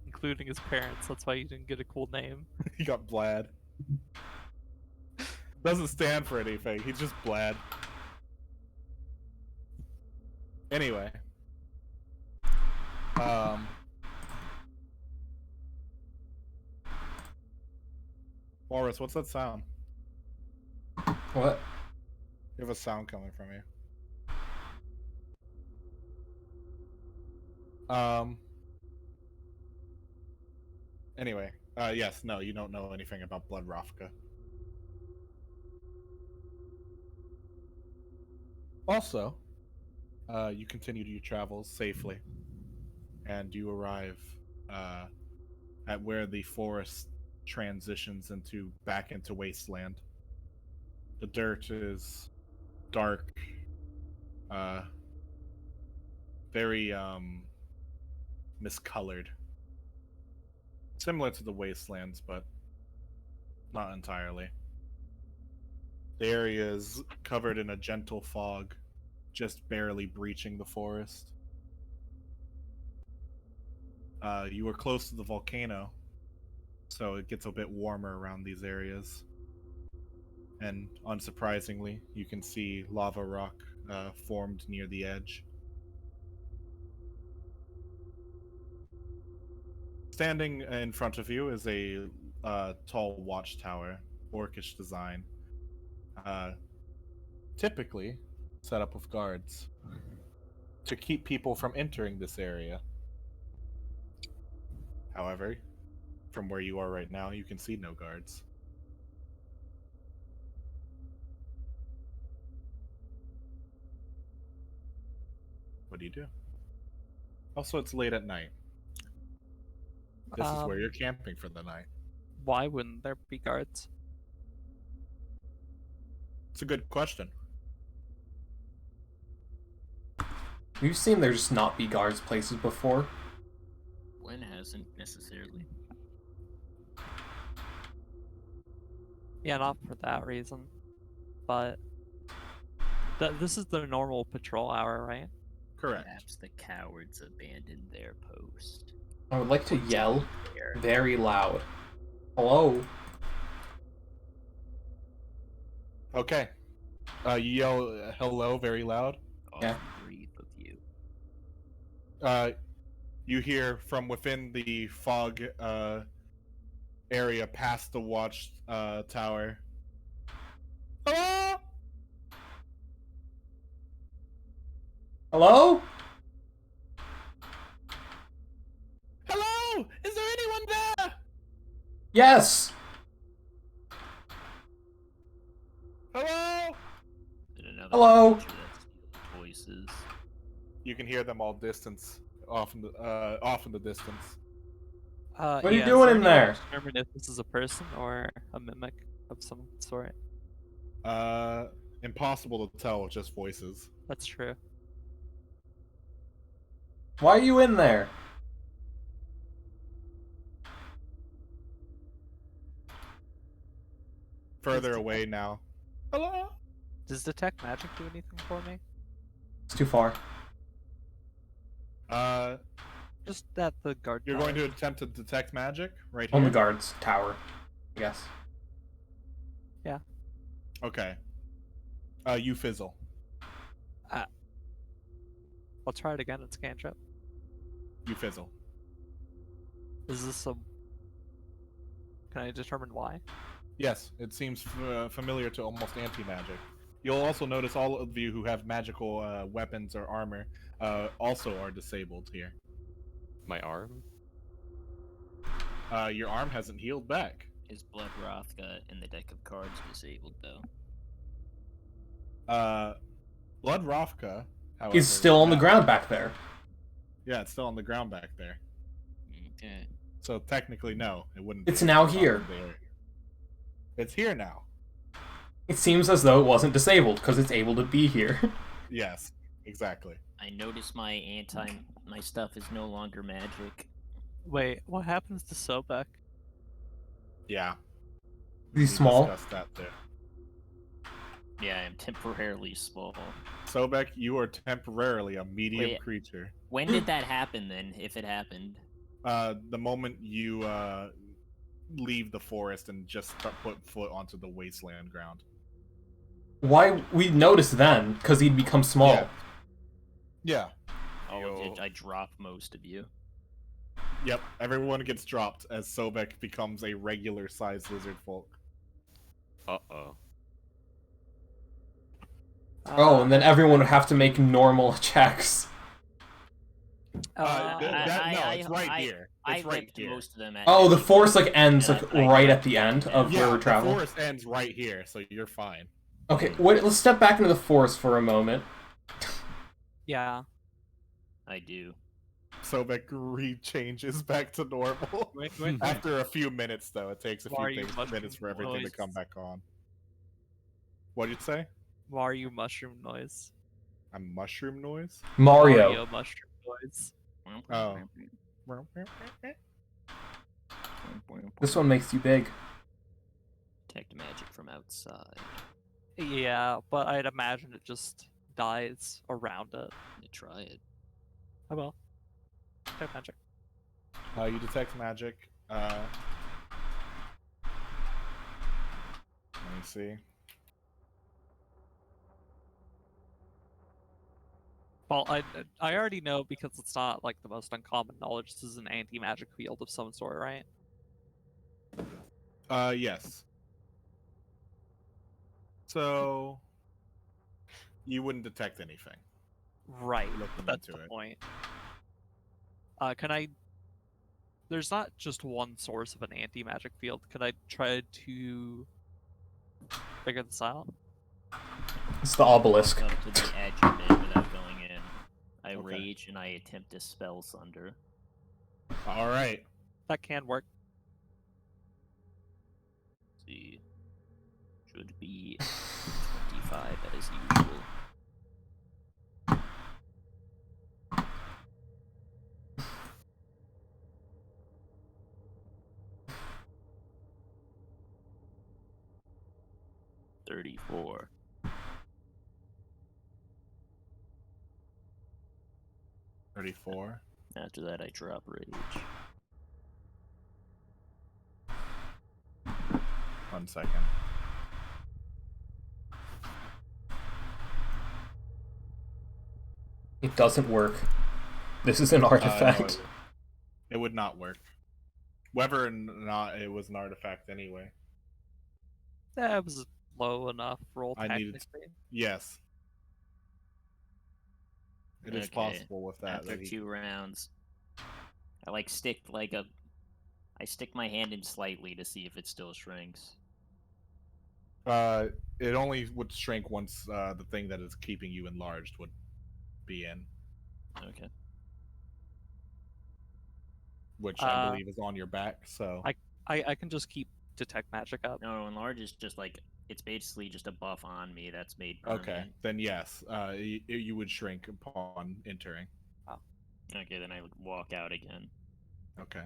Including his parents. That's why you didn't get a cool name. He got Blad. Doesn't stand for anything. He's just Blad. Anyway. Walrus, what's that sound? What? You have a sound coming from you. Anyway, yes, no, you don't know anything about Blood Rothka. Also, you continue your travels safely, and you arrive at where the forest transitions back into wasteland. The dirt is dark, very miscolored, similar to the wastelands, but not entirely. The area is covered in a gentle fog, just barely breaching the forest. You are close to the volcano, so it gets a bit warmer around these areas. And unsurprisingly, you can see lava rock formed near the edge. Standing in front of you is a tall watchtower, orcish design, typically set up with guards to keep people from entering this area. However, from where you are right now, you can see no guards. What do you do? Also, it's late at night. This is where you're camping for the night. Why wouldn't there be guards? It's a good question. We've seen there just not be guards places before. Gwen hasn't necessarily. Yeah, not for that reason. But this is the normal patrol hour, right? Correct. Perhaps the cowards abandoned their post. I would like to yell very loud. Hello? Okay. You yell hello very loud. Yeah. Breathe of you. You hear from within the fog area past the watch tower. Hello? Hello? Hello? Is there anyone there? Yes! Hello? And another Hello? creature that steals voices. You can hear them all distance, off in the distance. What are you yeah, is doing there in any way there? to determine if this is a person or a mimic of some sort? Impossible to tell with just voices. That's true. Why are you in there? Further away now. Hello? Does detect magic do anything for me? It's too far. Just at the guard. You're tower. going to attempt to detect magic right here? On the guards tower, I guess. Yeah. Okay. You fizzle. I'll try it again. It's cantrip. You fizzle. Is this a? Can I determine why? Yes, it seems familiar to almost anti-magic. You'll also notice all of you who have magical weapons or armor also are disabled here. My arm? Your arm hasn't healed back. Is Blood Rothka in the deck of cards disabled, though? Blood Rothka, however, He's still on the yeah. ground back there. Yeah, it's still on the ground back there. Okay. So technically, no, it wouldn't. It's be. now It's not here. there. It's here now. It seems as though it wasn't disabled, because it's able to be here. Yes, exactly. I notice my stuff is no longer magic. Wait, what happens to Sobek? Yeah. He's We small. discussed that there. Yeah, I am temporarily small. Sobek, you are temporarily a medium Wait. creature. When did that happen, then, if it happened? The moment you leave the forest and just put foot onto the wasteland ground. Why we noticed then? Because he'd become small. Yeah. Oh, I dropped most of you. Yep. Everyone gets dropped as Sobek becomes a regular-sized lizard folk. Uh-oh. Oh, and then everyone would have to make normal checks. No, it's right here. I It's right ripped here. most of them. Oh, the forest like ends Yeah, like I right know. at the end of Yeah, where we're the traveling. forest ends right here, so you're fine. Okay, wait, let's step back into the forest for a moment. Yeah. I do. Sobek changes back to normal. Wait. After a few minutes, though. It takes a Why are few you minutes mushroom for everything to noise? come back on. What'd you say? Why are you mushroom noise? I'm mushroom noise? Mario. mushroom noise. Oh. This one makes you big. Detect magic from outside. Yeah, but I'd imagine it just dies around it. You try it. I will. Detect magic. You detect magic. Let me see. Well, I already know because it's not like the most uncommon knowledge. This is an anti-magic field of some sort, right? Yes. So you wouldn't detect anything. Right. Looking That's into the it. point. Can I? There's not just one source of an anti-magic field. Can I try to figure this out? It's the obelisk. Walk up to the edge of it without going in. I Okay. rage and I attempt to spell sunder. All right. That can work. Let's see. Should be 25 as usual. $34. 34. After that, I drop rage. 1 second. It doesn't work. This is an No, artifact. it would not work. Whether or not it was an artifact anyway. That was low enough roll I needed technically. Yes. It is Okay, possible with that. After 2 rounds, I stick my hand in slightly to see if it still shrinks. It only would shrink once the thing that is keeping you enlarged would be in, Okay. which I believe is on your back. So I can just keep detect magic up. No, enlarge is just it's basically just a buff on me that's made permanent. okay, then yes, you would shrink upon entering. Okay, then I walk out again. Okay.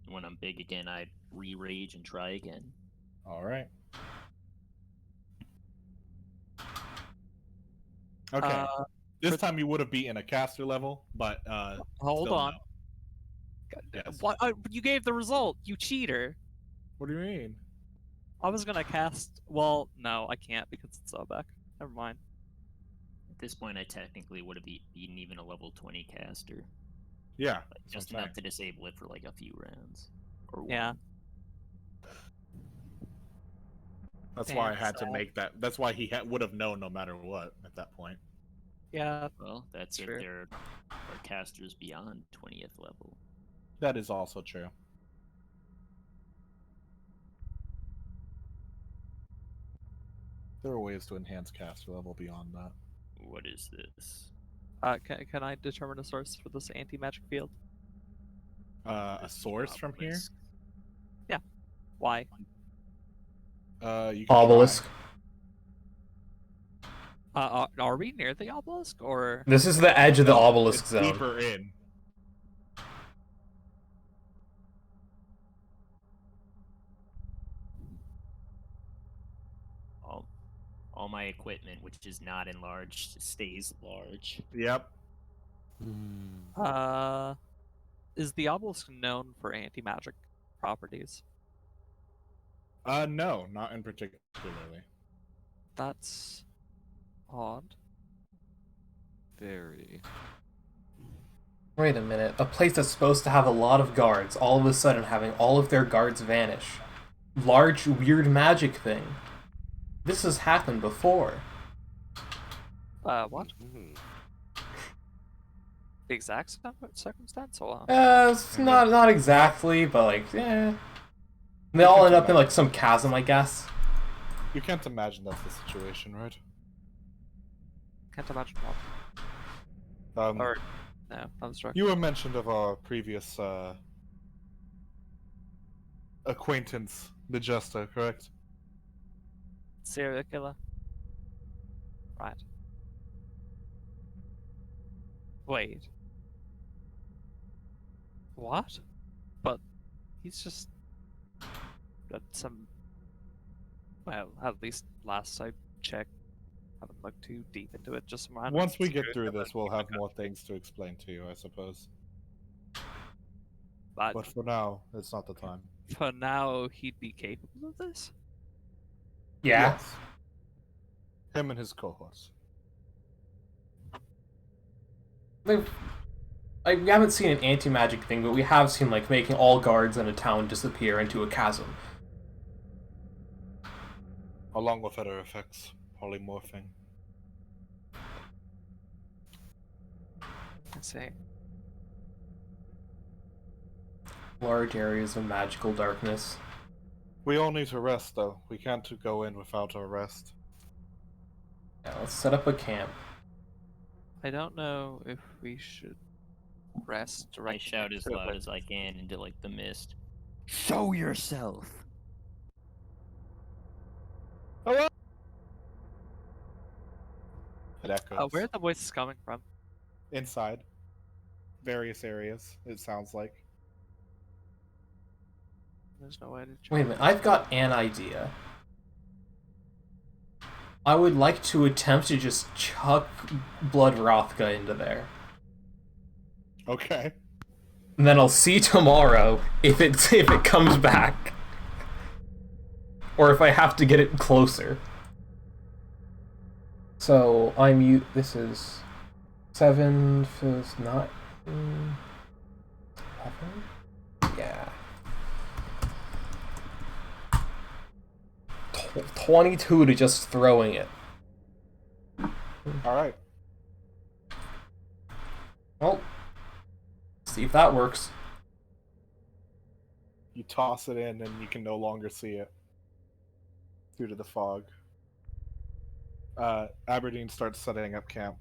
When I'm big again, I re-rage and try again. All right. Okay. This time you would have beaten a caster level, but hold still on. no. Yes. What? You gave the result, you cheater. What do you mean? I was gonna cast. Well, no, I can't because it's Sobek. Never mind. At this point, I technically would have beaten even a level 20 caster. Yeah. Just enough to disable it for a few rounds. Or Yeah. That's why I had to make that. That's why he would have known no matter what at that point. Yeah. Well, that's true. if there are casters beyond 20th level. That is also true. There are ways to enhance caster level beyond that. What is this? Can I determine a source for this anti-magic field? A source from here? Yeah. Why? You can Obelisk. Are we near the obelisk or? This is the edge of the obelisk it's zone. deeper in. All my equipment, which is not enlarged, stays large. Yep. Is the obelisk known for anti-magic properties? No, not in particularly. That's odd. Very. Wait a minute. A place that's supposed to have a lot of guards, all of a sudden having all of their guards vanish. Large, weird magic thing. This has happened before. What? The exact circumstance or? It's not exactly, but they all end up in some chasm, I guess. You can't imagine that's the situation, right? can't imagine what. Or no, not struck. You were mentioned of our previous acquaintance, Majesta, correct? Serial killer. Right. Wait. What? But he's just some. Well, at least last I checked, haven't looked too deep into it. Just some random. Once we get serial through killer this, we'll in the have more country. things to explain to you, I suppose. But But for now, it's not the time. for now, he'd be capable of this. Yeah. Yes. Him and his cohorts. We haven't seen an anti-magic thing, but we have seen like making all guards in a town disappear into a chasm. Along with other effects, polymorphing. I see. Large areas of magical darkness. We all need to rest, though. We can't go in without our rest. Yeah, let's set up a camp. I don't know if we should rest I directly. shout as next to it, loud but as I can into like the mist. Show yourself. It echoes. where are the voices coming from? Inside. Various areas, it sounds like. There's no way to. Wait a minute, I've got an idea. I would like to attempt to just chuck Blood Rothka into there. Okay. And then I'll see tomorrow if it comes back. Or if I have to get it closer. So this is 7, 5, 9, 11? Yeah. 22 to just throwing it. Alright. Well, see if that works. You toss it in and you can no longer see it. Due to the fog. Aberdeen starts setting up camp.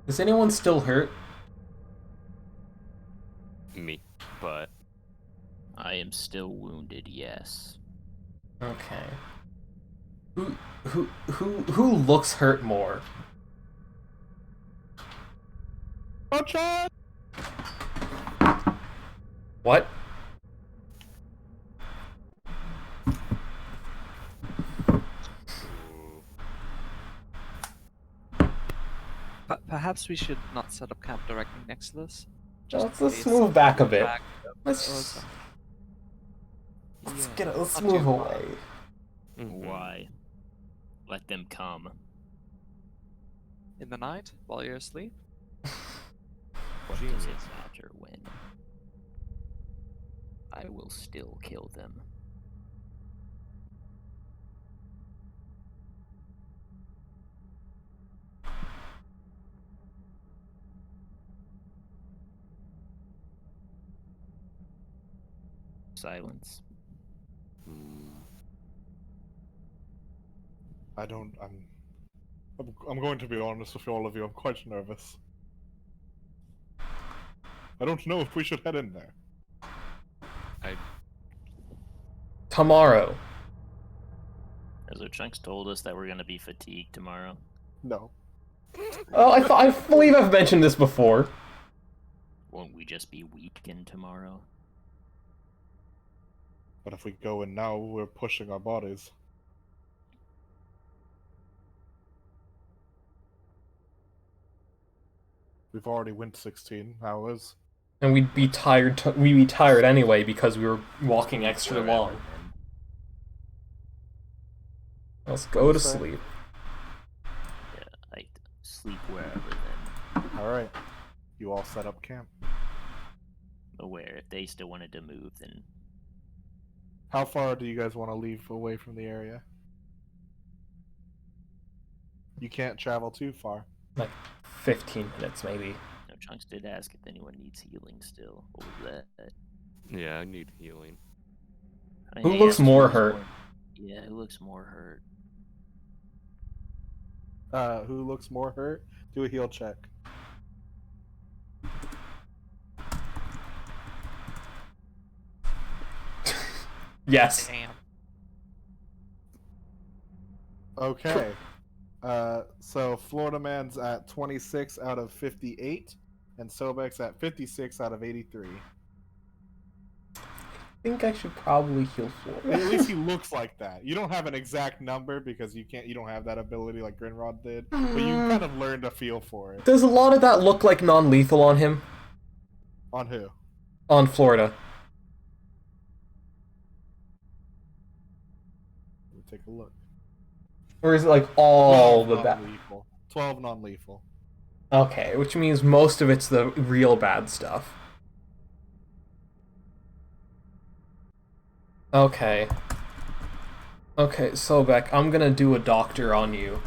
Is anyone still hurt? Me, but I am still wounded, yes. Okay. Who looks hurt more? Ochon! What? Perhaps we should not set up camp directly next to this. Let's in case. move back a bit. Back. Let's Yeah, let's not too move far. away. Why? Let them come. In the night while you're asleep. What does it matter when? I will still kill them. Silence. I'm going to be honest with all of you. I'm quite nervous. I don't know if we should head in there. Tomorrow. As our chunks told us that we're gonna be fatigued tomorrow. No. Oh, I believe I've mentioned this before. Won't we just be weakened tomorrow? But if we go in now, we're pushing our bodies. We've already went 16 hours. And we'd be tired. We'd be tired anyway because we were walking extra Wherever long. then. Let's go to Say. sleep. Yeah, I'd sleep wherever then. Alright. You all set up camp. But where? If they still wanted to move, then How far do you guys want to leave away from the area? You can't travel too far. Like 15 minutes, maybe. No, Chunks did ask if anyone needs healing still. What was that? Yeah, I need healing. Who Hey, looks ask more who's hurt? Yeah, who looks more hurt? Who looks more hurt? Do a heal check. Yes. Damn. Okay. So Florida Man's at 26 out of 58, and Sobek's at 56 out of 83. I think I should probably heal Florida. At least he looks like that. You don't have an exact number because you don't have that ability like Grinrod did, but you kind of learned a feel for it. Does a lot of that look like non-lethal on him? On who? On Florida. Let me take a look. Or is it like all the bad? non-lethal. 12 non-lethal. Okay, which means most of it's the real bad stuff. Okay. Okay, Sobek, I'm gonna do a doctor on you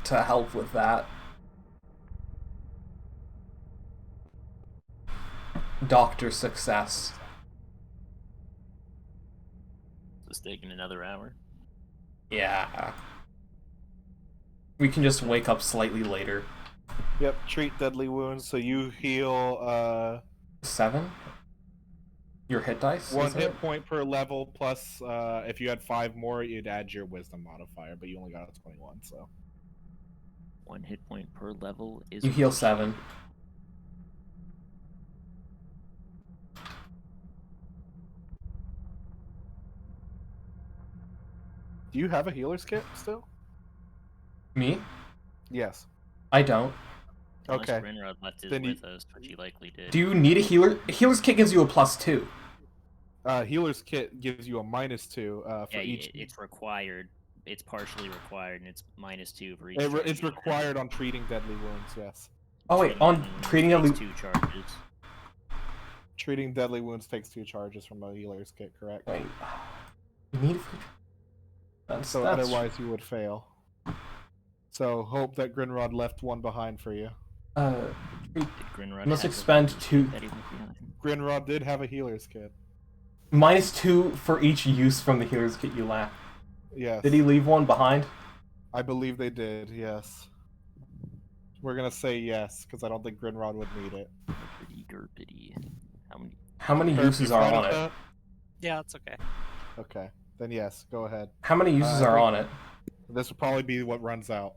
to help with that. Doctor success. Is this taking another hour? Yeah. We can just wake up slightly later. Yep, treat deadly wounds. So you heal 7? Your hit dice? one is hit it? point per level, plus if you had 5 more, you'd add your wisdom modifier, but you only got a 21, so. 1 hit point per level is. You heal 7. Do you have a healer's kit still? Me? Yes. I don't. Unless Okay. Grinrod left his Then with us, which he likely did. Do you need a healer? Healer's kit gives you a +2. Healer's kit gives you a -2 for Yeah, each. it's required. It's partially required, and it's -2 for each. It's required on treating deadly wounds. Yes. Oh wait, on treating a takes 2 charges. Treating deadly wounds takes 2 charges from a healer's kit, correct? Wait. You need that's, So that's... otherwise you would fail. So hope that Grinrod left one behind for you. Did Grinrod Must have expend the 2. that he left behind? Grinrod did have a healer's kit. -2 for each use from the healer's kit you lack. Yes. Did he leave one behind? I believe they did, yes. We're gonna say yes, because I don't think Grinrod would need it. Derpity. How many Herb, uses you are fine on with it? that? Yeah, it's okay. Okay. Then yes, go ahead. How many uses I are think- on it? This will probably be what runs out.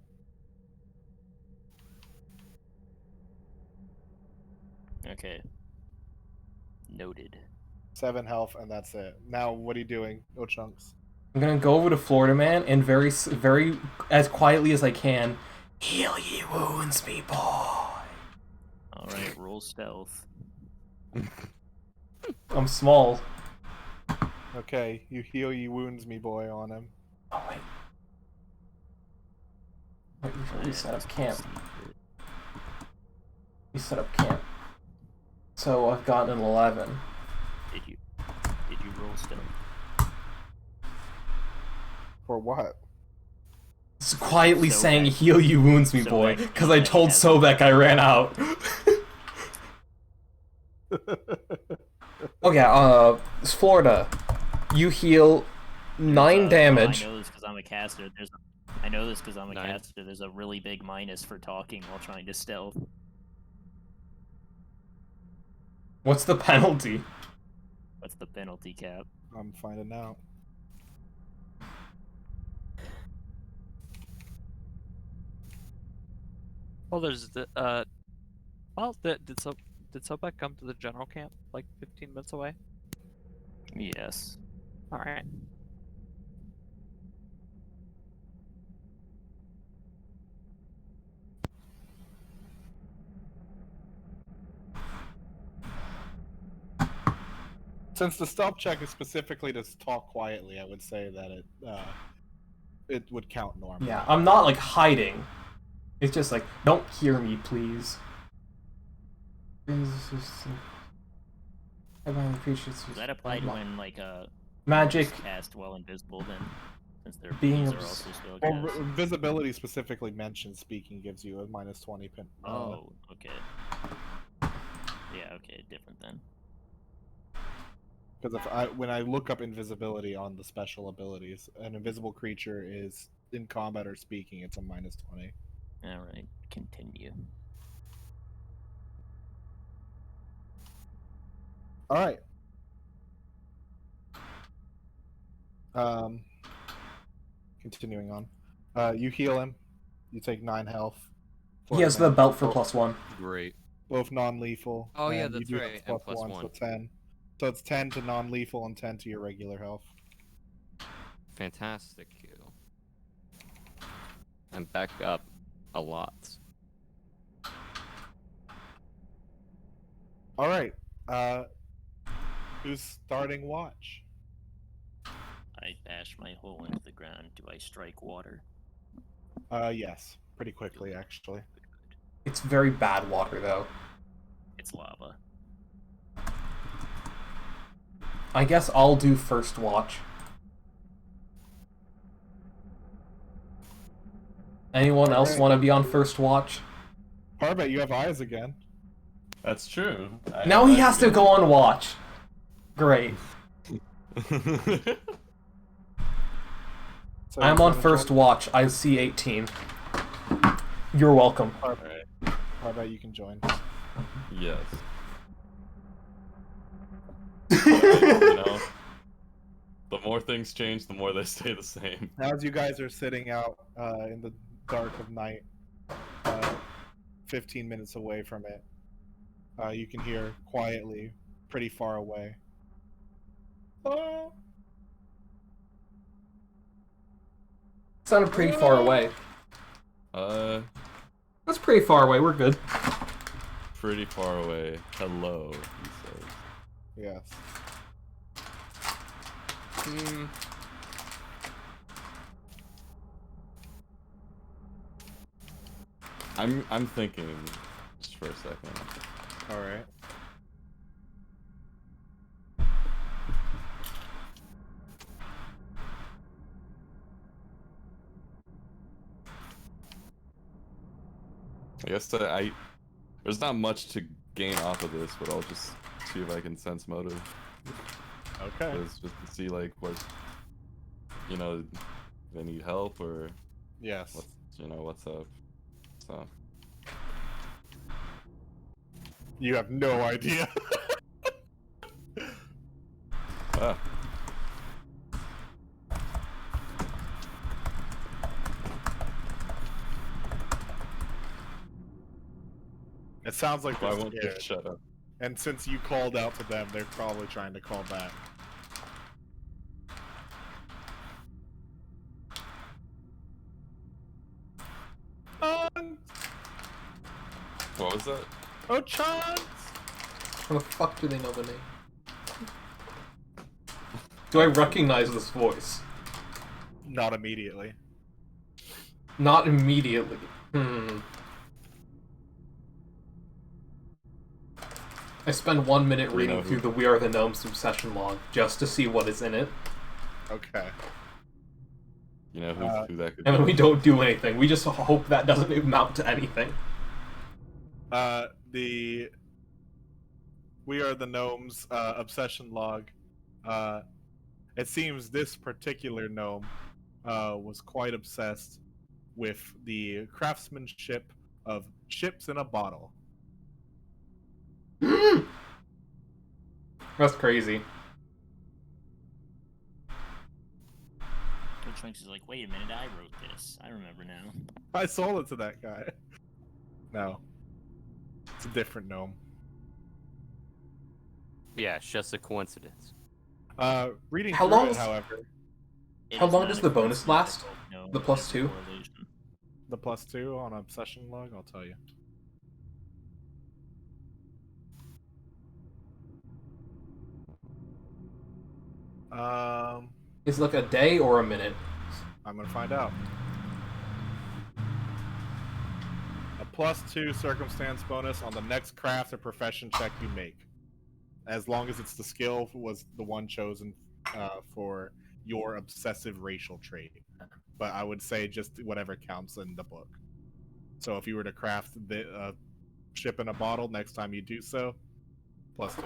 Okay. Noted. 7 health, and that's it. Now, what are you doing? No chunks. I'm gonna go over to Florida Man and very as quietly as I can, heal ye wounds, me boy. Alright, roll stealth. I'm small. Okay, you heal ye wounds, me boy, on him. Oh wait. Wait, we set up camp. We set up camp. So I've gotten an 11. Did you roll stealth? For what? It's quietly Sobek. saying heal you wounds, me boy, Sobek, because I he told has- Sobek I ran out. Oh yeah, it's Florida. You heal 9 damage. I know this because I'm a caster. I know this because I'm a 9. caster. There's a really big minus for talking while trying to stealth. What's the penalty? What's the penalty cap? I'm finding out. Well, there's the did Sobek come to the general camp like 15 minutes away? Yes. All right. Since the stealth check is specifically to talk quietly, I would say that it would count normally. Yeah, I'm not like hiding. It's just like, don't hear me, please. Does that apply to when like Magic. cast while invisible then? Since their Being abilities are obs- also spell Well, cast. visibility specifically mentioned speaking gives you a minus 20 pin. Oh, okay. Yeah, okay, different then. Because when I look up invisibility on the special abilities, an invisible creature is in combat or speaking, it's a minus 20. Alright, continue. All right. Continuing on. You heal him. You take 9 health. He has the him. belt for +1. Great. Both non-lethal. Oh, yeah, and that's you do right, Have and plus +1. one, so 10. So it's 10 to non-lethal and 10 to your regular health. Fantastic, you. I'm back up a lot. All right. Who's starting watch? I bash my hole into the ground. Do I strike water? Yes, pretty quickly actually. It's very bad water, though. It's lava. I guess I'll do first watch. Anyone else Alright. want to be on first watch? Parbet, you have eyes again. That's true. Now he has to go on watch. Great. So I'm you on wanna first join? watch. I see 18. You're welcome. Parbet, you can join. Yes. You know, the more things change, the more they stay the same. As you guys are sitting out in the dark of night, 15 minutes away from it, you can hear quietly, pretty far away. Oh, Sounded pretty far away. That's pretty far away. We're good. Pretty far away. Hello, he says. yes. I'm thinking just for a second. All right. I guess there's not much to gain off of this, but I'll just see if I can sense motive. Okay. Just to see like what, you know, if they need help or Yes. what's up. So You have no idea. ah. It sounds like I they're won't scared. get shut up. And since you called out to them, they're probably trying to call back. What was that? Oh, Chance! How the fuck do they know the name? Do I recognize this voice? Not immediately. Not immediately. I spend 1 minute Do you reading know who- through the We Are the Gnomes obsession log just to see what is in it, Okay. You know who that could and then be? we don't do anything. We just hope that doesn't amount to anything. The We Are the Gnomes obsession log. It seems this particular gnome was quite obsessed with the craftsmanship of chips in a bottle. That's crazy. Trunks is like, wait a minute, I wrote this. I remember now. I sold it to that guy. No. It's a different gnome. Yeah, it's just a coincidence. Reading How through long it, is- however, It How is long not does a the bonus coincidence, last? no, The it plus is a 2? correlation. the +2 on obsession log, I'll tell you. Is it like a day or a minute? I'm gonna find out. A +2 circumstance bonus on the next craft or profession check you make, as long as it's the skill was the one chosen for your obsessive racial trait, but I would say just whatever counts in the book. So if you were to craft the ship in a bottle, next time you do so, +2.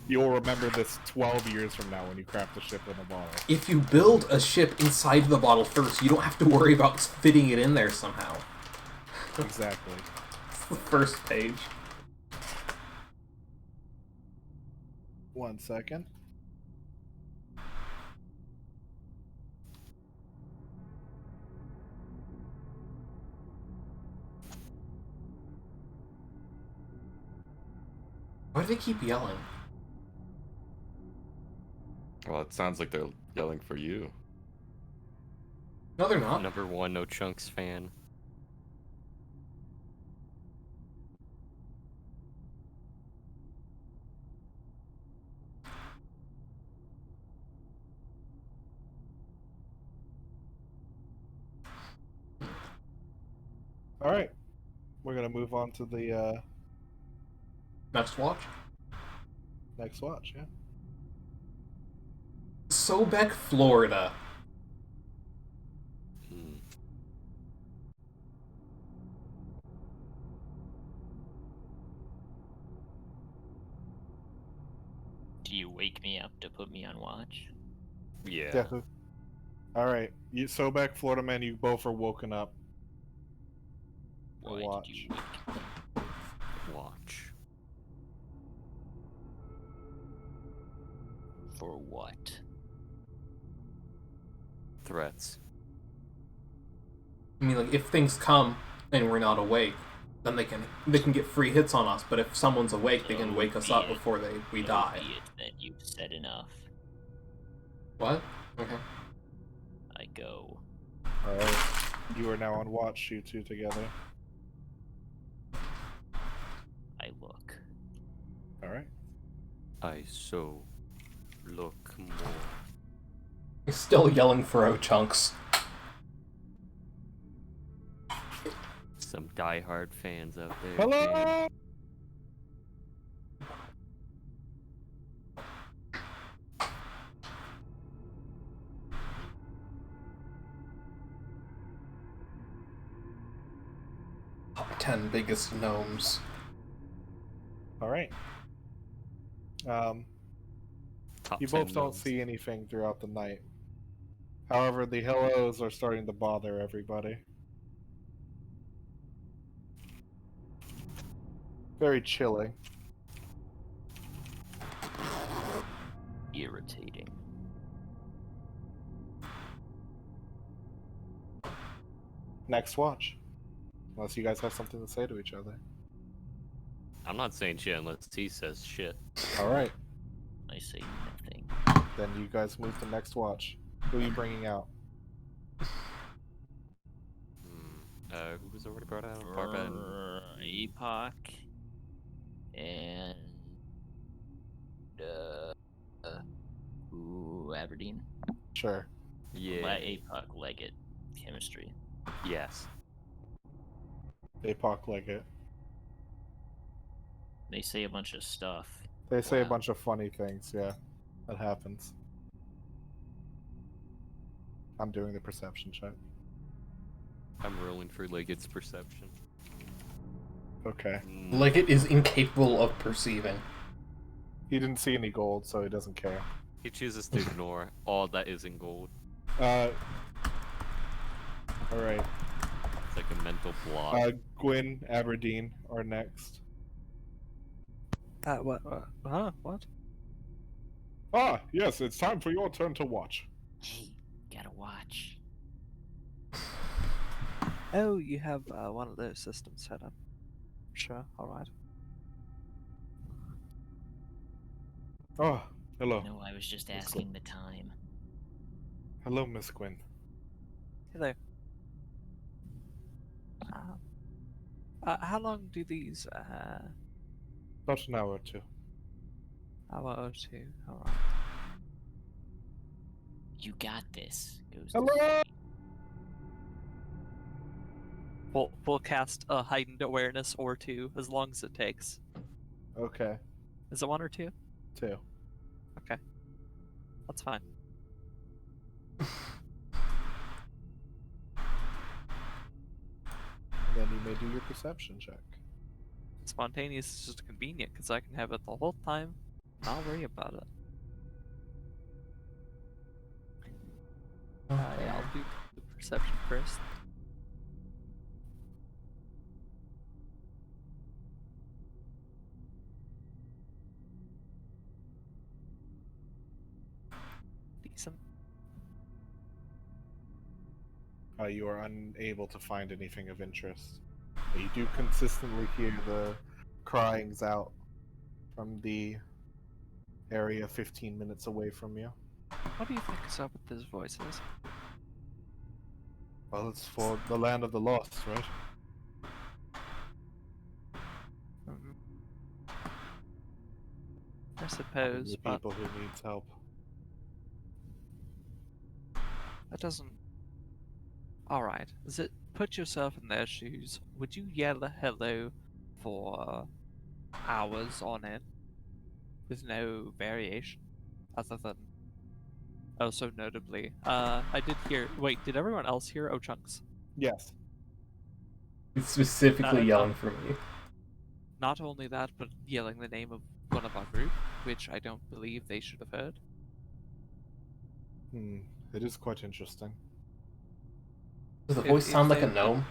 You'll remember this 12 years from now when you craft a ship in a bottle. If you build a ship inside the bottle first, you don't have to worry about fitting it in there somehow. Exactly. It's the first page. 1 second. Why do they keep yelling? Well, it sounds like they're yelling for you. No, they're not. Number one No Chunks fan. All right. We're going to move on to the Next watch. next watch, yeah. Sobek, Florida. Hmm. Do you wake me up to put me on watch? Yeah. All right. You Sobek, Florida man, you both are woken up. Why did Watch. you wake me? Watch. For what? Threats. I mean, like, if things come and we're not awake, then they can get free hits on us. But if someone's awake, they can wake us up before we die. Be it that you've said enough. What? Okay. I go. All right. You are now on watch, you two together. I look. All right. I so look more. He's still yelling for O-Chunks. Some diehard fans out there. Hello. fan. Top 10 biggest gnomes. All right. Top You 10 both don't gnomes. see anything throughout the night. However, the hellos are starting to bother everybody. Very chilling. Irritating. Next watch. Unless you guys have something to say to each other. I'm not saying shit unless he says shit. All right. I say nothing. Then you guys move to next watch. Who are you bringing out? Who was already brought out? Barbet. Epoch. And Aberdeen. Sure. Yeah. Epoch Leggett chemistry. Yes. Apoc Leggett. They say a bunch of stuff. They say a Wow. bunch of funny things, yeah. That happens. I'm doing the perception check. I'm rolling for Leggett's perception. Okay. Leggett is incapable of perceiving. He didn't see any gold, so he doesn't care. He chooses to ignore all that isn't gold. Alright. It's like a mental block. Gwyn, Aberdeen are next. What? Huh? What? Ah, yes, it's time for your turn to watch. Hey, gotta watch. Oh, you have one of those systems set up. Sure. All right. Oh, hello. No, I was just asking the time. Hello, Miss Gwyn. Hello. How long do these? About an hour or two. Hour or two. All right. You got this. Goes Hello? We'll cast a heightened awareness or two, as long as it takes. Okay. Is it 1 or 2? 2. Okay. That's fine. And then you may do your perception check. Spontaneous is just convenient because I can have it the whole time, not worry about it. Yeah, I'll do the perception first. Decent. You are unable to find anything of interest. But you do consistently hear the cryings out from the area 15 minutes away from you. What do you think is up with these voices? Well, it's for the land of the lost, right? I suppose, The but people who needs help. that doesn't. Alright, put yourself in their shoes. Would you yell a hello for hours on end with no variation? Other than. Oh, so notably. I did hear. Wait, did everyone else hear Ochunks? Yes. He's specifically No, yelling for me. Not only that, but yelling the name of one of our group, which I don't believe they should have heard. It is quite interesting. Does the voice sound like a they- gnome?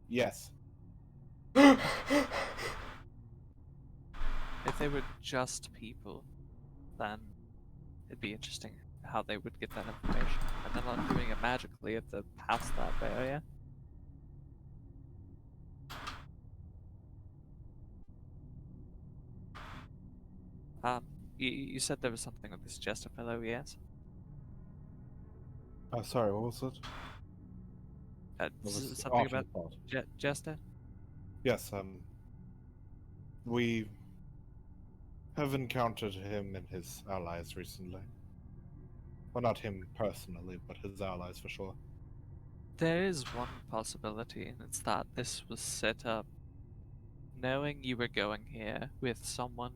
Yes. If they were just people, then it'd be interesting how they would get that information. And they're not doing it magically if they're past that barrier. You said there was something with this Jester fellow, yes? Sorry, what was it? Something about Fault. Jester? Yes, we have encountered him and his allies recently. Well, not him personally, but his allies for sure. There is one possibility, and it's that this was set up knowing you were going here with someone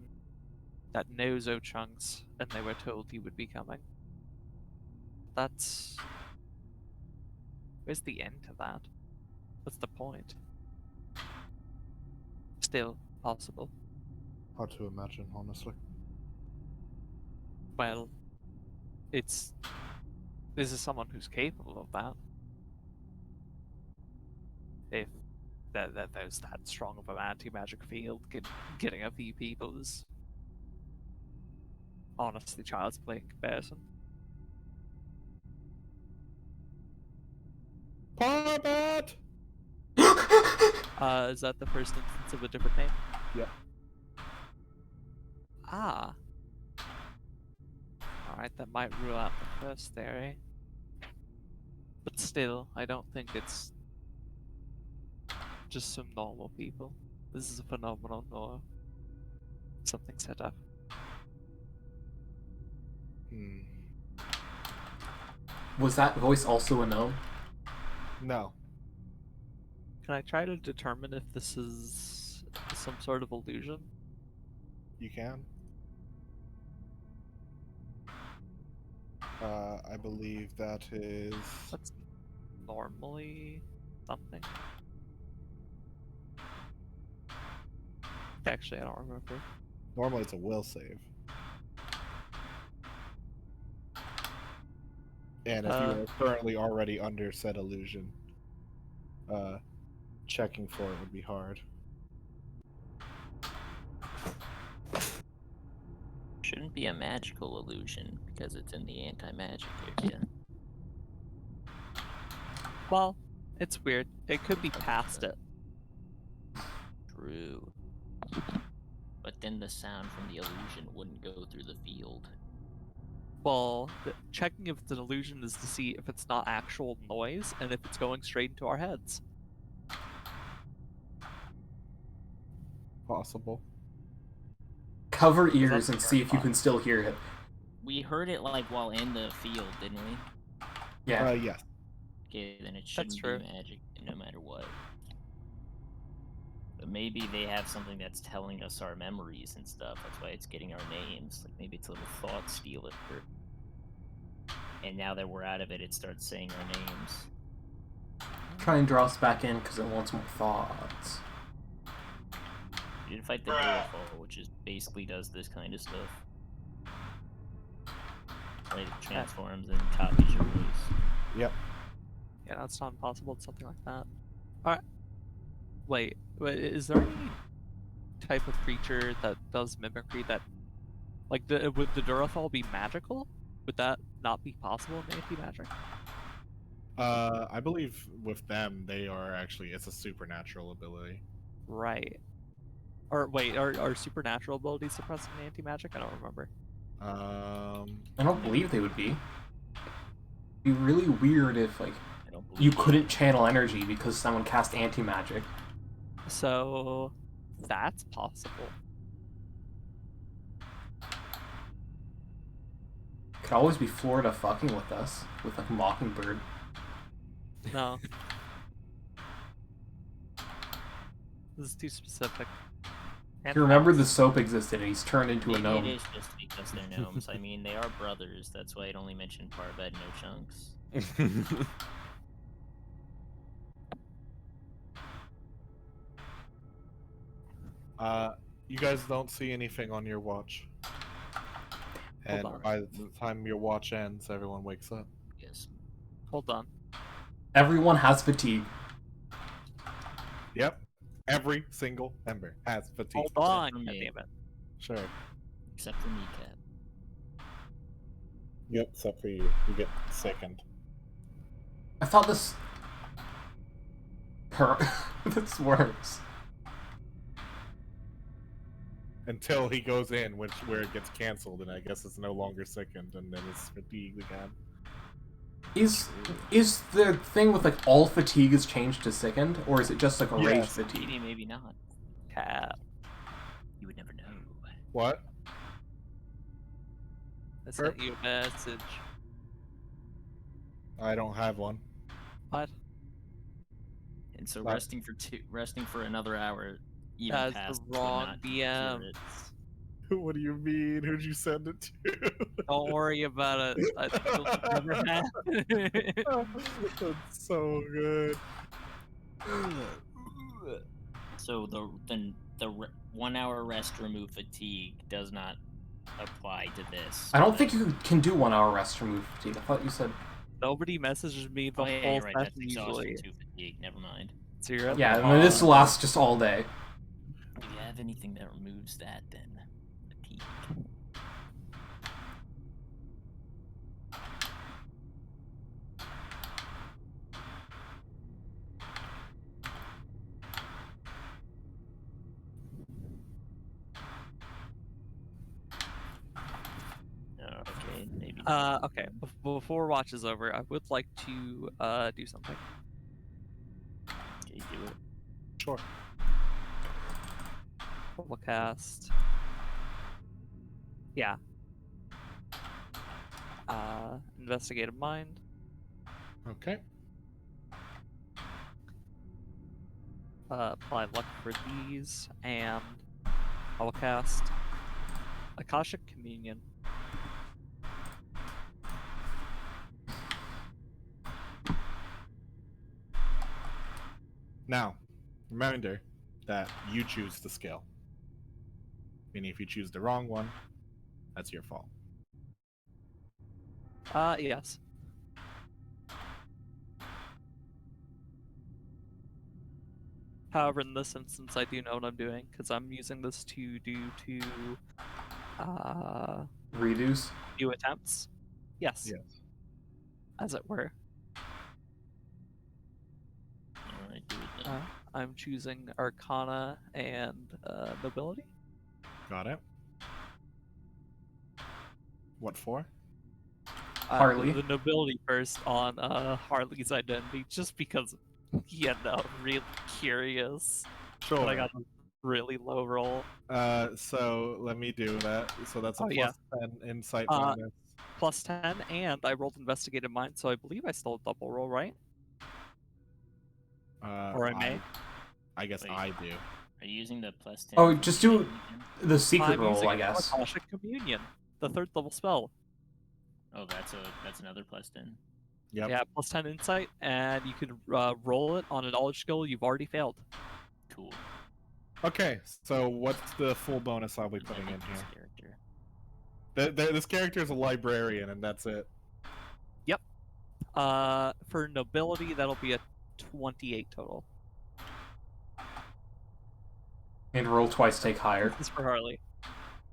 that knows Ochunks, and they were told he would be coming. That's... Where's the end to that? What's the point? Still possible. Hard to imagine, honestly. Well, this is someone who's capable of that. If there's that strong of an anti-magic field, getting a few people is honestly child's play in comparison. Parbat! Is that the first instance of a different name? Yep. Ah. Alright, that might rule out the first theory. But still, I don't think it's just some normal people. This is a phenomenon or something set up. Was that voice also a gnome? No. Can I try to determine if this is some sort of illusion? You can. I believe that is... That's normally something. Actually, I don't remember. Normally it's a will save. And if you are currently already under said illusion, checking for it would be hard. Shouldn't be a magical illusion because it's in the anti-magic area. Well, it's weird. It could be past it. True. But then the sound from the illusion wouldn't go through the field. Well, checking if it's an illusion is to see if it's not actual noise and if it's going straight into our heads. Possible. Cover ears and see if you can still hear it. We heard it like while in the field, didn't we? Yeah. Yes. Okay, then it shouldn't true. be magic no matter what. maybe they have something that's telling us our memories and stuff. That's why it's getting our names. Like maybe it's a little thought stealer. And now that we're out of it, it starts saying our names. Try and draw us back in because it wants more thoughts. You did fight the Durafall, which is basically does this kind of stuff. Right, it transforms and copies your voice. Yep. Yeah, that's not impossible. It's something like that. Alright. Wait, is there any type of creature that does mimicry that, like, would the Durafall be magical? Would that not be possible in anti-magic? I believe with them, they are actually, it's a supernatural ability. Right. Or wait, are supernatural abilities suppressing anti-magic? I don't remember. I don't believe they would be. It'd be really weird if, like, you couldn't channel energy because someone cast anti-magic. So, that's possible. Could always be Florida fucking with us, with, like, Mockingbird. No. This is too specific. You remember the soap existed and he's turned into a Maybe gnome. it is just because they're gnomes. I mean, they are brothers. That's why it only mentioned Parbed, no chunks. You guys don't see anything on your watch. And on. by the time your watch ends, everyone wakes up. Yes. Hold on. Everyone has fatigue. Yep. Every single member has fatigue. Hold on, for me. goddammit. Sure. Except for Kneecap. Yep, except for you. You get sickened. I thought this... this works. Until he goes in, where it gets canceled, and I guess it's no longer sickened, and then it's fatigued again. Is the thing with, like, all fatigue is changed to sickened? Or is it just, like, a rage Yes. fatigue? Maybe not. Cap. You would never know. What? I sent you a message. I don't have one. What? And so Not- resting for another hour. Even That's past the would wrong not DM. cure it. What do you mean? Who'd you send it to? Don't worry about it. It'll never happen. That's so good. So the 1 hour rest remove fatigue does not apply to this. I don't think you can do 1 hour rest to remove fatigue. I thought you said... Nobody messages me the Oh, yeah, whole you're right. That's session exhaustion usually. to fatigue. Never mind. So you're at Yeah, the I mean, this bottom. lasts just all day. If you have anything that removes that, then fatigue. Okay, maybe. Okay. Before watch is over, I would like to do something. Okay, do it. Sure. Double cast. Yeah. Investigative mind. Okay. Apply luck for these, and I will cast Akashic Communion. Now, reminder that you choose the skill. Meaning if you choose the wrong one, that's your fault. Yes. However, in this instance, I do know what I'm doing, because I'm using this to do Reduce? new attempts. Yes. Yes. As it were. Alright, do it then. I'm choosing Arcana and Nobility. Got it. What for? Harley. The Nobility first on Harley's identity, just because, yeah, no, really curious. Sure. But I got a really low roll. So let me do that. So that's a Oh, yeah. +10 insight bonus. Plus 10, and I rolled Investigative Mind, so I believe I still double roll, right? Or I may? I guess Wait. I do. Are you using the +10? Oh, for just do regain again? the secret I'm roll, using I guess. Akashic Communion, the 3rd level spell. Oh, that's another +10. Yep. Yeah, +10 insight, and you can roll it on a knowledge skill you've already failed. Cool. Okay, so what's the full bonus I'll be putting in This here? character. This character is a librarian, and that's it. Yep. For nobility, that'll be a 28 total. And roll twice, take higher. This is for Harley.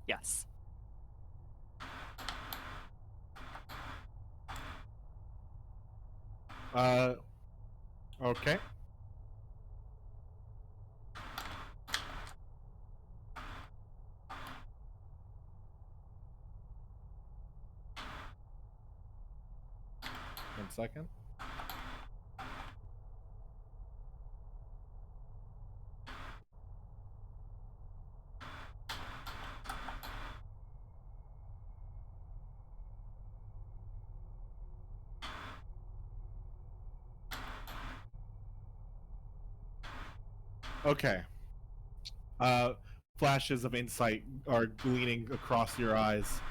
Yes. Okay. One second. Okay. Flashes of insight are gleaming across your eyes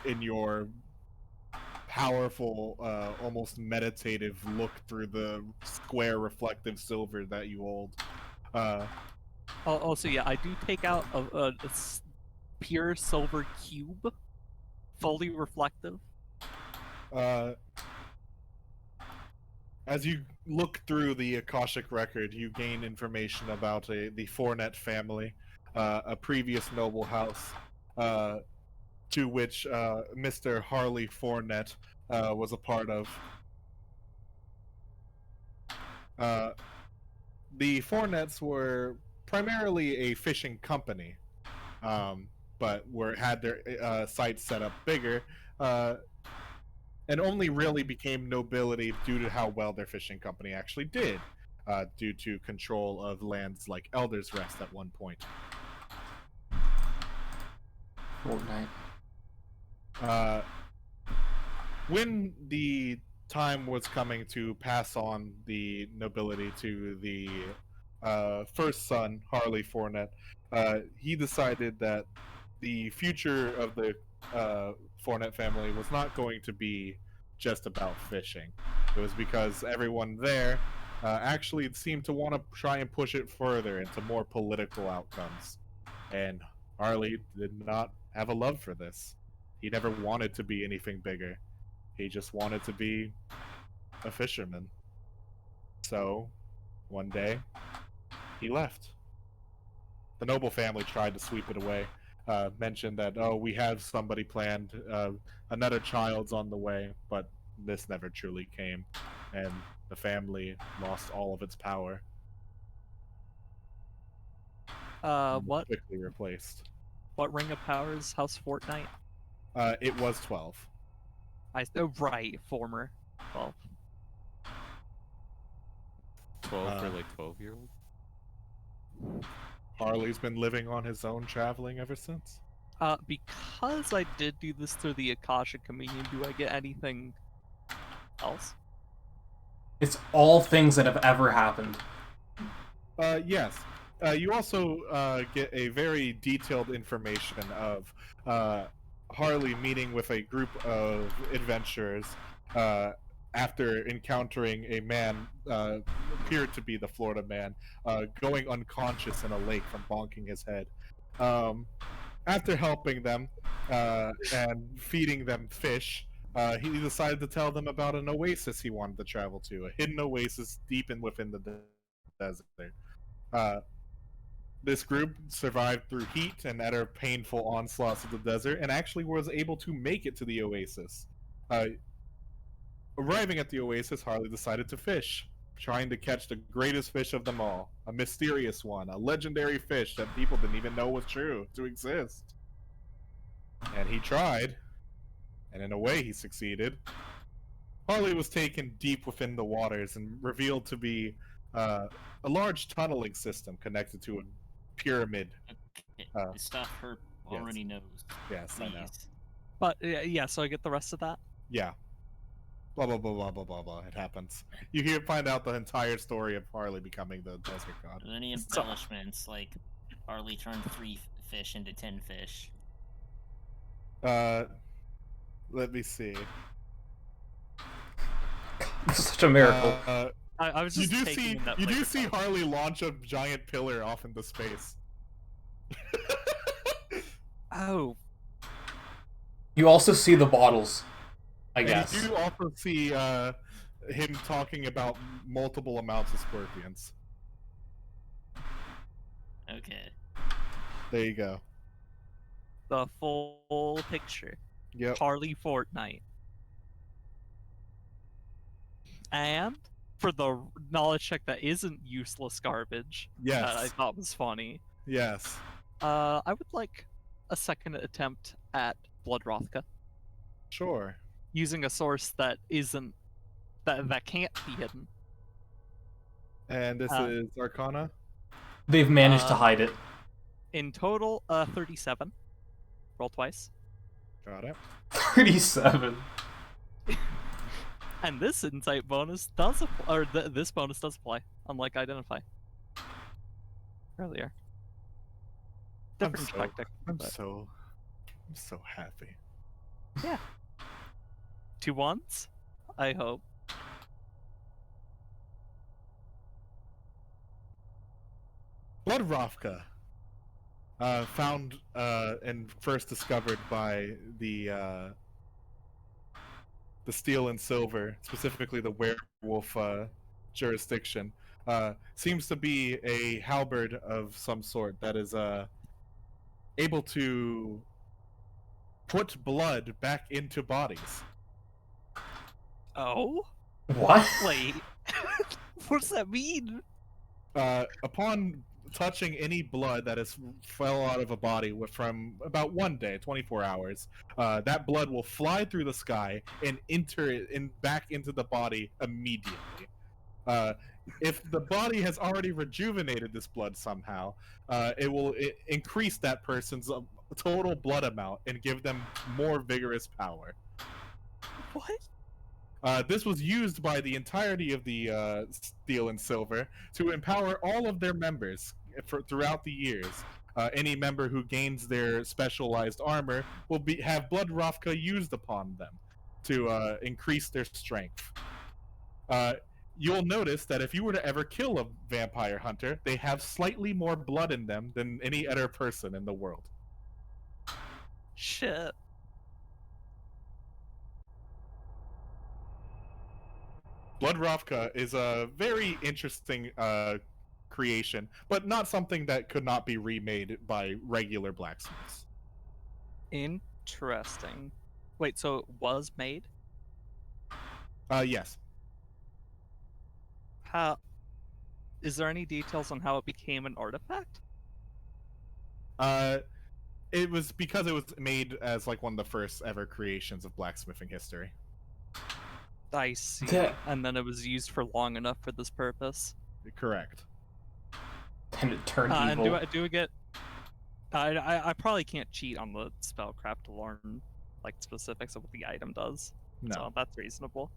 in your powerful, almost meditative look through the square reflective silver that you hold. Also, yeah, I do take out a pure silver cube, fully reflective. As you look through the Akashic record, you gain information about the Fournette family, a previous noble house, to which Mr. Harley Fournette was a part of. The Fournettes were primarily a fishing company, but had their sites set up bigger, and only really became nobility due to how well their fishing company actually did, due to control of lands like Elder's Rest at one point. Fortnite. When the time was coming to pass on the nobility to the first son, Harley Fournette, he decided that the future of the Fournette family was not going to be just about fishing. It was because everyone there actually seemed to want to try and push it further into more political outcomes. And Harley did not have a love for this. He never wanted to be anything bigger. He just wanted to be a fisherman. So, one day, he left. The noble family tried to sweep it away, mentioned that, oh, we have somebody planned, another child's on the way, but this never truly came, and the family lost all of its power. And was What quickly replaced. ring of power is House Fortnite? It was 12. Right, former 12. 12 for like 12-year-old? Harley's been living on his own, traveling ever since. Because I did do this through the Akashic Communion, do I get anything else? It's all things that have ever happened. Yes. You also get a very detailed information of Harley meeting with a group of adventurers after encountering a man, appeared to be the Florida man, going unconscious in a lake from bonking his head. After helping them and feeding them fish, he decided to tell them about an oasis he wanted to travel to, a hidden oasis deep within the desert. This group survived through heat and other painful onslaughts of the desert, and actually was able to make it to the oasis. Arriving at the oasis, Harley decided to fish, trying to catch the greatest fish of them all, a mysterious one, a legendary fish that people didn't even know was true to exist. And he tried, and in a way he succeeded. Harley was taken deep within the waters and revealed to be a large tunneling system connected to a pyramid. Okay, Uh, the stuff Herb yes. already knows. Yes, I know. Please. But yeah, so I get the rest of that? Yeah. blah blah blah blah blah blah blah. It happens. You find out the entire story of Harley becoming the desert god. Are there any embellishments like Harley turned 3 fish into 10 fish? Let me see. Such a miracle. I was just taking that you do flavor see text. Harley launch a giant pillar off into space. Oh, You also see the bottles, I And guess. you do also see him talking about multiple amounts of scorpions. Okay. There you go. the full picture. Yep. Harley Fortnite. And for the knowledge check that isn't useless garbage, Yes. that I thought was funny, Yes. I would like a second attempt at Blood Rothka Sure. using a source that isn't that can't be hidden. And this is Arcana? They've managed to hide it. In total, 37. Roll twice. Got it. 37. And this insight bonus does apply, or this bonus does apply, unlike Identify. Earlier. Different tactic. I'm but- so happy. Yeah. 2 1s? I hope. Blood Rovka. Found and first discovered by the Steel and Silver, specifically the werewolf jurisdiction, seems to be a halberd of some sort that is able to put blood back into bodies. Oh? What? Wait. What does that mean? Upon touching any blood that has fell out of a body from about 1 day, 24 hours, that blood will fly through the sky and enter back into the body immediately. If the body has already rejuvenated this blood somehow, it will increase that person's total blood amount and give them more vigorous power. What? This was used by the entirety of the Steel and Silver to empower all of their members throughout the years. Any member who gains their specialized armor will have Blood Rovka used upon them to increase their strength. You'll notice that if you were to ever kill a vampire hunter, they have slightly more blood in them than any other person in the world. Shit. Blood Rovka is a very interesting creation, but not something that could not be remade by regular blacksmiths. Interesting. Wait, so it was made? Yes. How? Is there any details on how it became an artifact? It was because it was made as like one of the first ever creations of blacksmithing history. I see. Yeah. And then it was used for long enough for this purpose. Correct. And it turned And evil. do I get? I probably can't cheat on the spellcraft to learn like specifics of what the item does. No. So that's reasonable.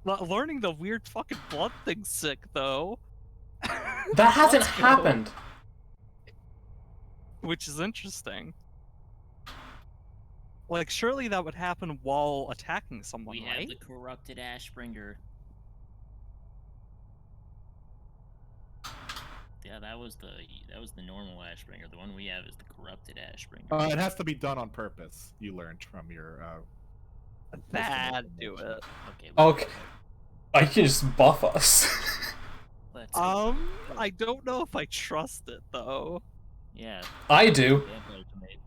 Learning the weird fucking blood thing's sick though. That hasn't Let's go. happened. Which is interesting. Like, surely that would happen while attacking someone, We right? have the corrupted Ashbringer. Yeah, that was the normal Ashbringer. The one we have is the corrupted Ashbringer. It has to be done on purpose. You learned from your. That'd do it. Okay. Okay. I can just buff us. Let's I don't know if I trust it though. yeah. I do. Vampires are made.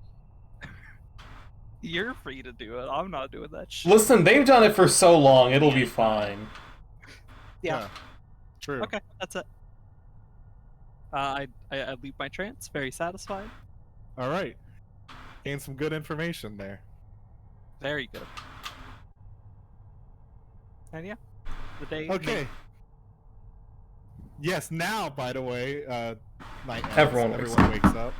You're free to do it. I'm not doing that shit. Listen, they've done it for so long, it'll be fine. Yeah. True. Okay, that's it. I leave my trance, very satisfied. All right. Gained some good information there. Very good. And yeah, the day. Okay. Yes. Now, by the way, night ends. Everyone wakes up.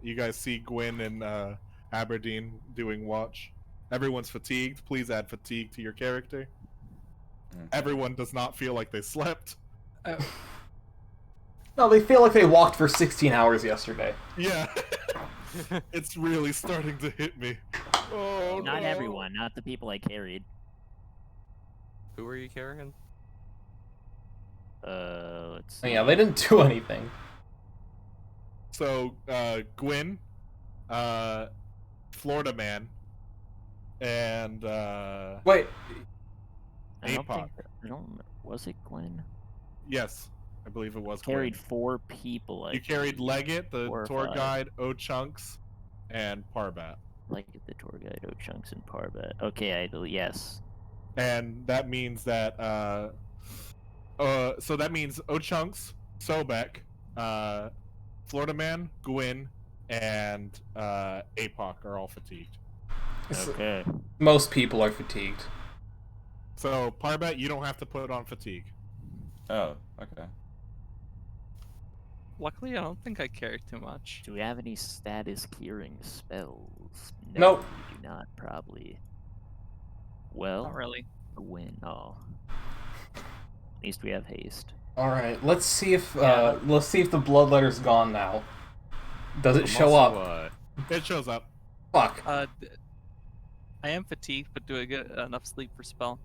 You guys see Gwyn and Aberdeen doing watch Everyone's fatigued. Please add fatigue to your character. Okay. Everyone does not feel like they slept. No, they feel like they walked for 16 hours yesterday. Yeah. It's really starting to hit me. Oh, Not no. everyone, not the people I carried. Who were you carrying? Let's see. Yeah, they didn't do anything. So, Gwyn, Florida Man, and Wait, I don't Apoc. think. I don't. Was it Gwen? Yes, I believe it was Carried Gwyn. 4 people. I You carried believe. Leggett, the 4 or tour 5. guide, O-Chunks, and Parbat. Like the tour guide, Chunks and Parbat. Okay, I believe yes. And that means that so that means O-Chunks, Sobek, Florida Man, Gwyn, and Apoc are all fatigued. Okay. most people are fatigued. So Parbat, you don't have to put on fatigue. Oh, okay. Luckily, I don't think I carry too much. Do we have any status clearing spells? Nope. We do not, probably. Well, Not really. Gwyn. Oh. At least we have haste. All right, let's see if Yeah. let's see if the bloodletter's gone now. Does it I'm show also, up? It shows up. Fuck. I am fatigued, but do I get enough sleep for spell?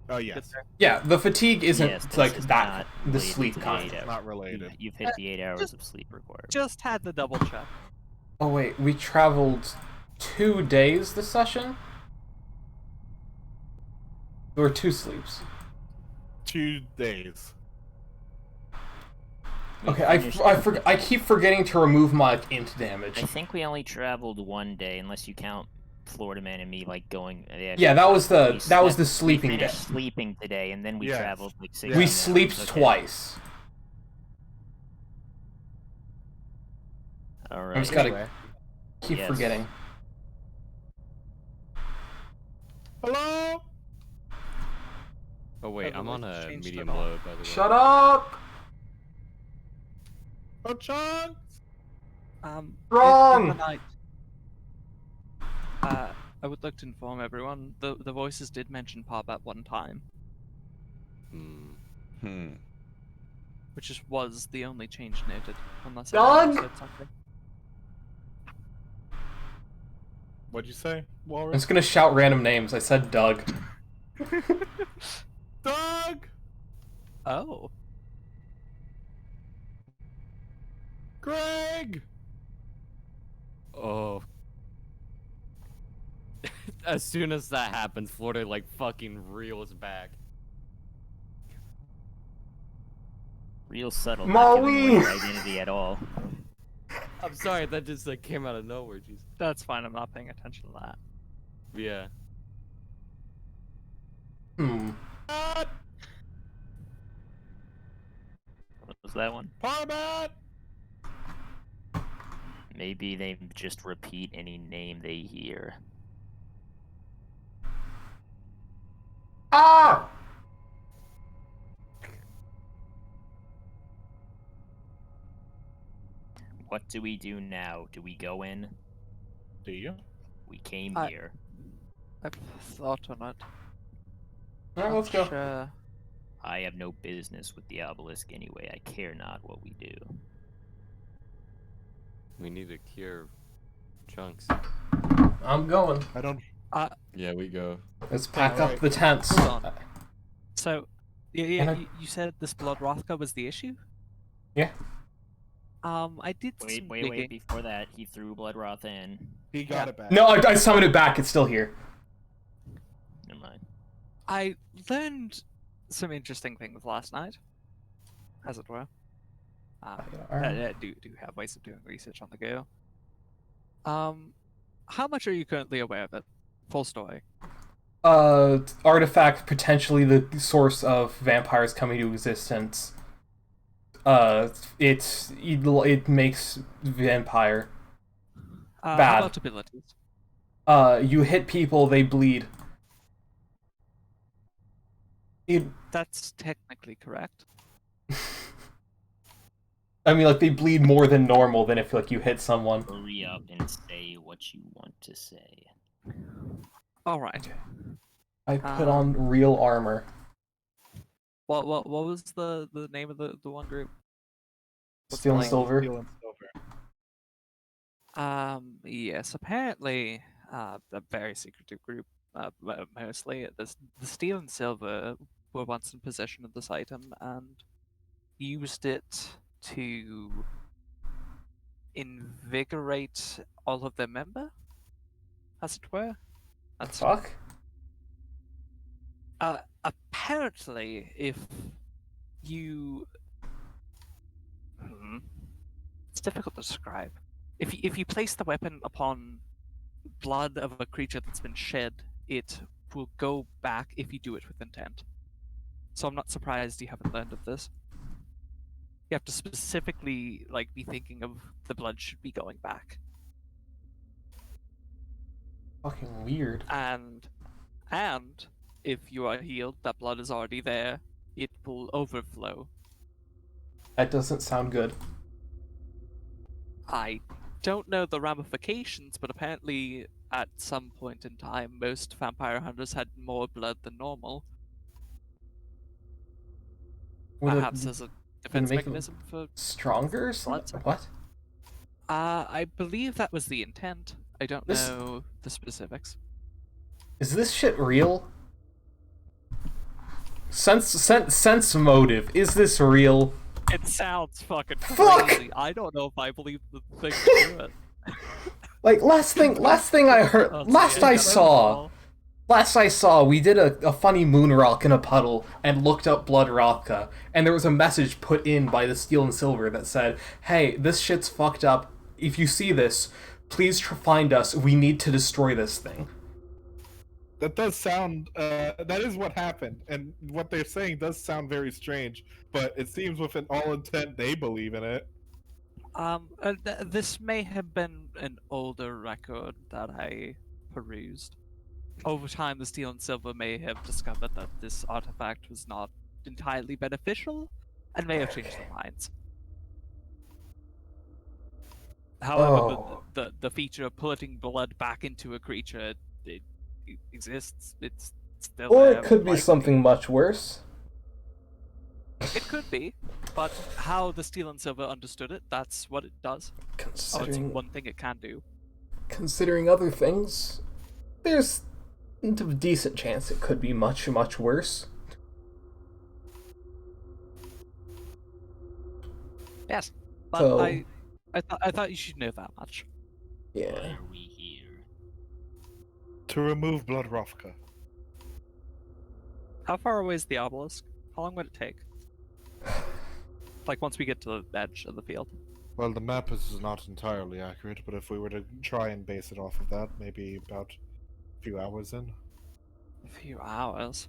Oh Get yes, there? Yeah, the fatigue isn't Yes, this like is that. not The related sleep to the kind. 8 hours. not related. You've hit the 8 hours just- of sleep required. Just had to double check. Oh wait, we traveled 2 days this session. There were 2 sleeps. 2 days. Okay, I keep forgetting to remove my int damage. I think we only traveled 1 day, unless you count Florida Man and me like going. Yeah, that was the we sleeping we day. finished sleeping today, and then we Yes. traveled like 6. Yeah. We Yeah. slept Okay. twice. All right. I just gotta Anyway. keep Yes. forgetting. Hello. Oh wait, the I'm on voice a changed at medium all. load, by the way. Shut up! O-Chunks. Wrong! In the night, I would like to inform everyone the voices did mention Pop at one time, which was the only change noted. Unless I Doug? said something. What'd you say, I'm Walrus? just gonna shout random names. I said Doug. Doug. Oh, Greg. Oh. As soon as that happens, Florida like fucking reels back. Real subtle. Not giving away Maui! your identity at all. I'm sorry, that just like came out of nowhere, jeez. that's fine. I'm not paying attention to that. Yeah. Parbat. What was that one? Parbat. Maybe they just repeat any name they hear. Ah! What do we do now? Do we go in? Do you? We came I- here. I've thought on it. Alright, let's go. Sure. I have no business with the obelisk anyway. I care not what we do. We need to cure chunks. I'm going. I don't. Yeah, we go. Let's pack up Alright. the tents. Hold on. So, Can I- you said this Blood Rothka was the issue? Yeah. I did Wait, some wait, digging. wait. Before that, he threw Bloodroth in. He got Yeah. it back. No, I summoned it back. It's still here. Never mind. I learned some interesting things last night, as it were. I do have ways of doing research on the go. How much are you currently aware of it? Full story. Artifact potentially the source of vampires coming to existence. It makes vampire. How Bad. about abilities? You hit people, they bleed. That's technically correct. I mean, like, they bleed more than normal than if, like, you hit someone. Hurry up and say what you want to say. All right. I put on real armor. What was the name of the one group? Steel and like- silver. Steel and silver. Yes. Apparently, a very secretive group. Mostly the Steel and Silver were once in possession of this item and used it to invigorate all of their member, as it were. That's Fuck. apparently if you it's difficult to describe. If you place the weapon upon blood of a creature that's been shed, it will go back if you do it with intent. So I'm not surprised you haven't learned of this. You have to specifically be thinking of the blood should be going back. Fucking weird. And if you are healed, that blood is already there. It will overflow. That doesn't sound good. I don't know the ramifications, but apparently at some point in time, most vampire hunters had more blood than normal. Would Perhaps it as a defense make them mechanism for stronger? Or blood. something? What? I believe that was the intent. I don't This- know the specifics. Is this shit real? Sense motive. Is this real? It sounds fucking Fuck! crazy. I don't know if I believe the thing to do it. Like last thing I heard, Oh, last yeah, I that's saw, all. we did a funny moon rock in a puddle and looked up Blood Rothka, and there was a message put in by the Steel and Silver that said, "Hey, this shit's fucked up. If you see this, please find us. We need to destroy this thing." That does sound. That is what happened, and what they're saying does sound very strange. But it seems, with an all intent, they believe in it. This may have been an older record that I perused. Over time, the Steel and Silver may have discovered that this artifact was not entirely beneficial, and may have changed their minds. However, Oh. the feature of putting blood back into a creature, it exists. It's still Or there, it could be likely. something much worse. It could be, but how the Steel and Silver understood it, that's what it does. Oh, it's Considering one thing it can do. considering other things, there's a decent chance it could be much, much worse. Yes, but So- I thought you should know that much. Why Yeah. are we here? To remove Blood Rothka. How far away is the obelisk? How long would it take? Like once we get to the edge of the field. Well, the map is not entirely accurate, but if we were to try and base it off of that, maybe about a few hours in. A few hours.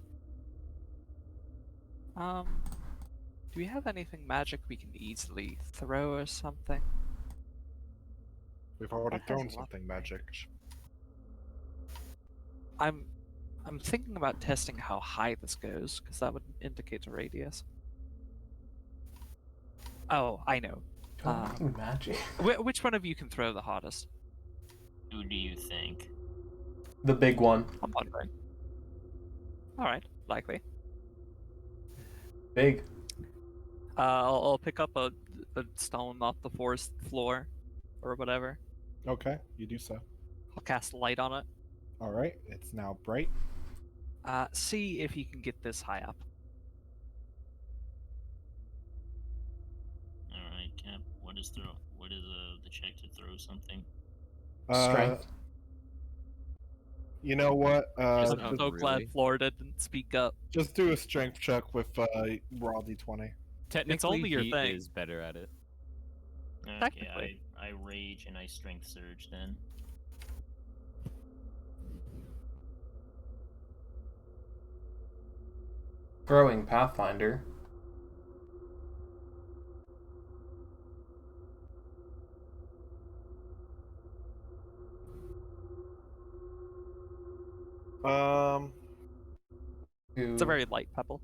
Do we have anything magic we can easily throw or something? We've already That has thrown a lot of something magic. I'm thinking about testing how high this goes, because that would indicate a radius. Oh, I know. Magic. Which one of you can throw the hardest? Who do you think? The big one. I'm wondering. Alright, likely. Big. I'll pick up a stone off the forest floor, or whatever. Okay, you do so. I'll cast light on it. Alright, it's now bright. See if you can get this high up. Alright, Cap. What is the check to throw something? Strength. You know what? I'm Oh, so glad really? Florida didn't speak up. Just do a strength check with raw d20. Technically, only your he thing. is better at it. Okay, Technically. I rage and I strength surge then. Throwing Pathfinder. It's a very light pebble.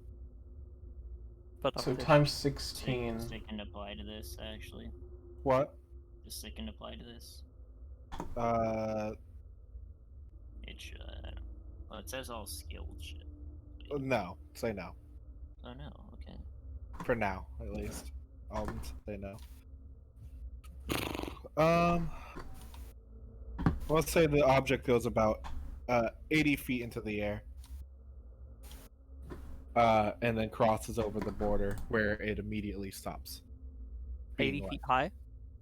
But So unofficial. times 16. Stick can apply to this, actually. What? The stick can apply to this. It should. Well, it says all skilled shit. No, say no. Oh no. Okay. For now, at least. I'll say no. Let's say the object goes about 80 feet into the air. And then crosses over the border where it immediately stops. 80 feet high?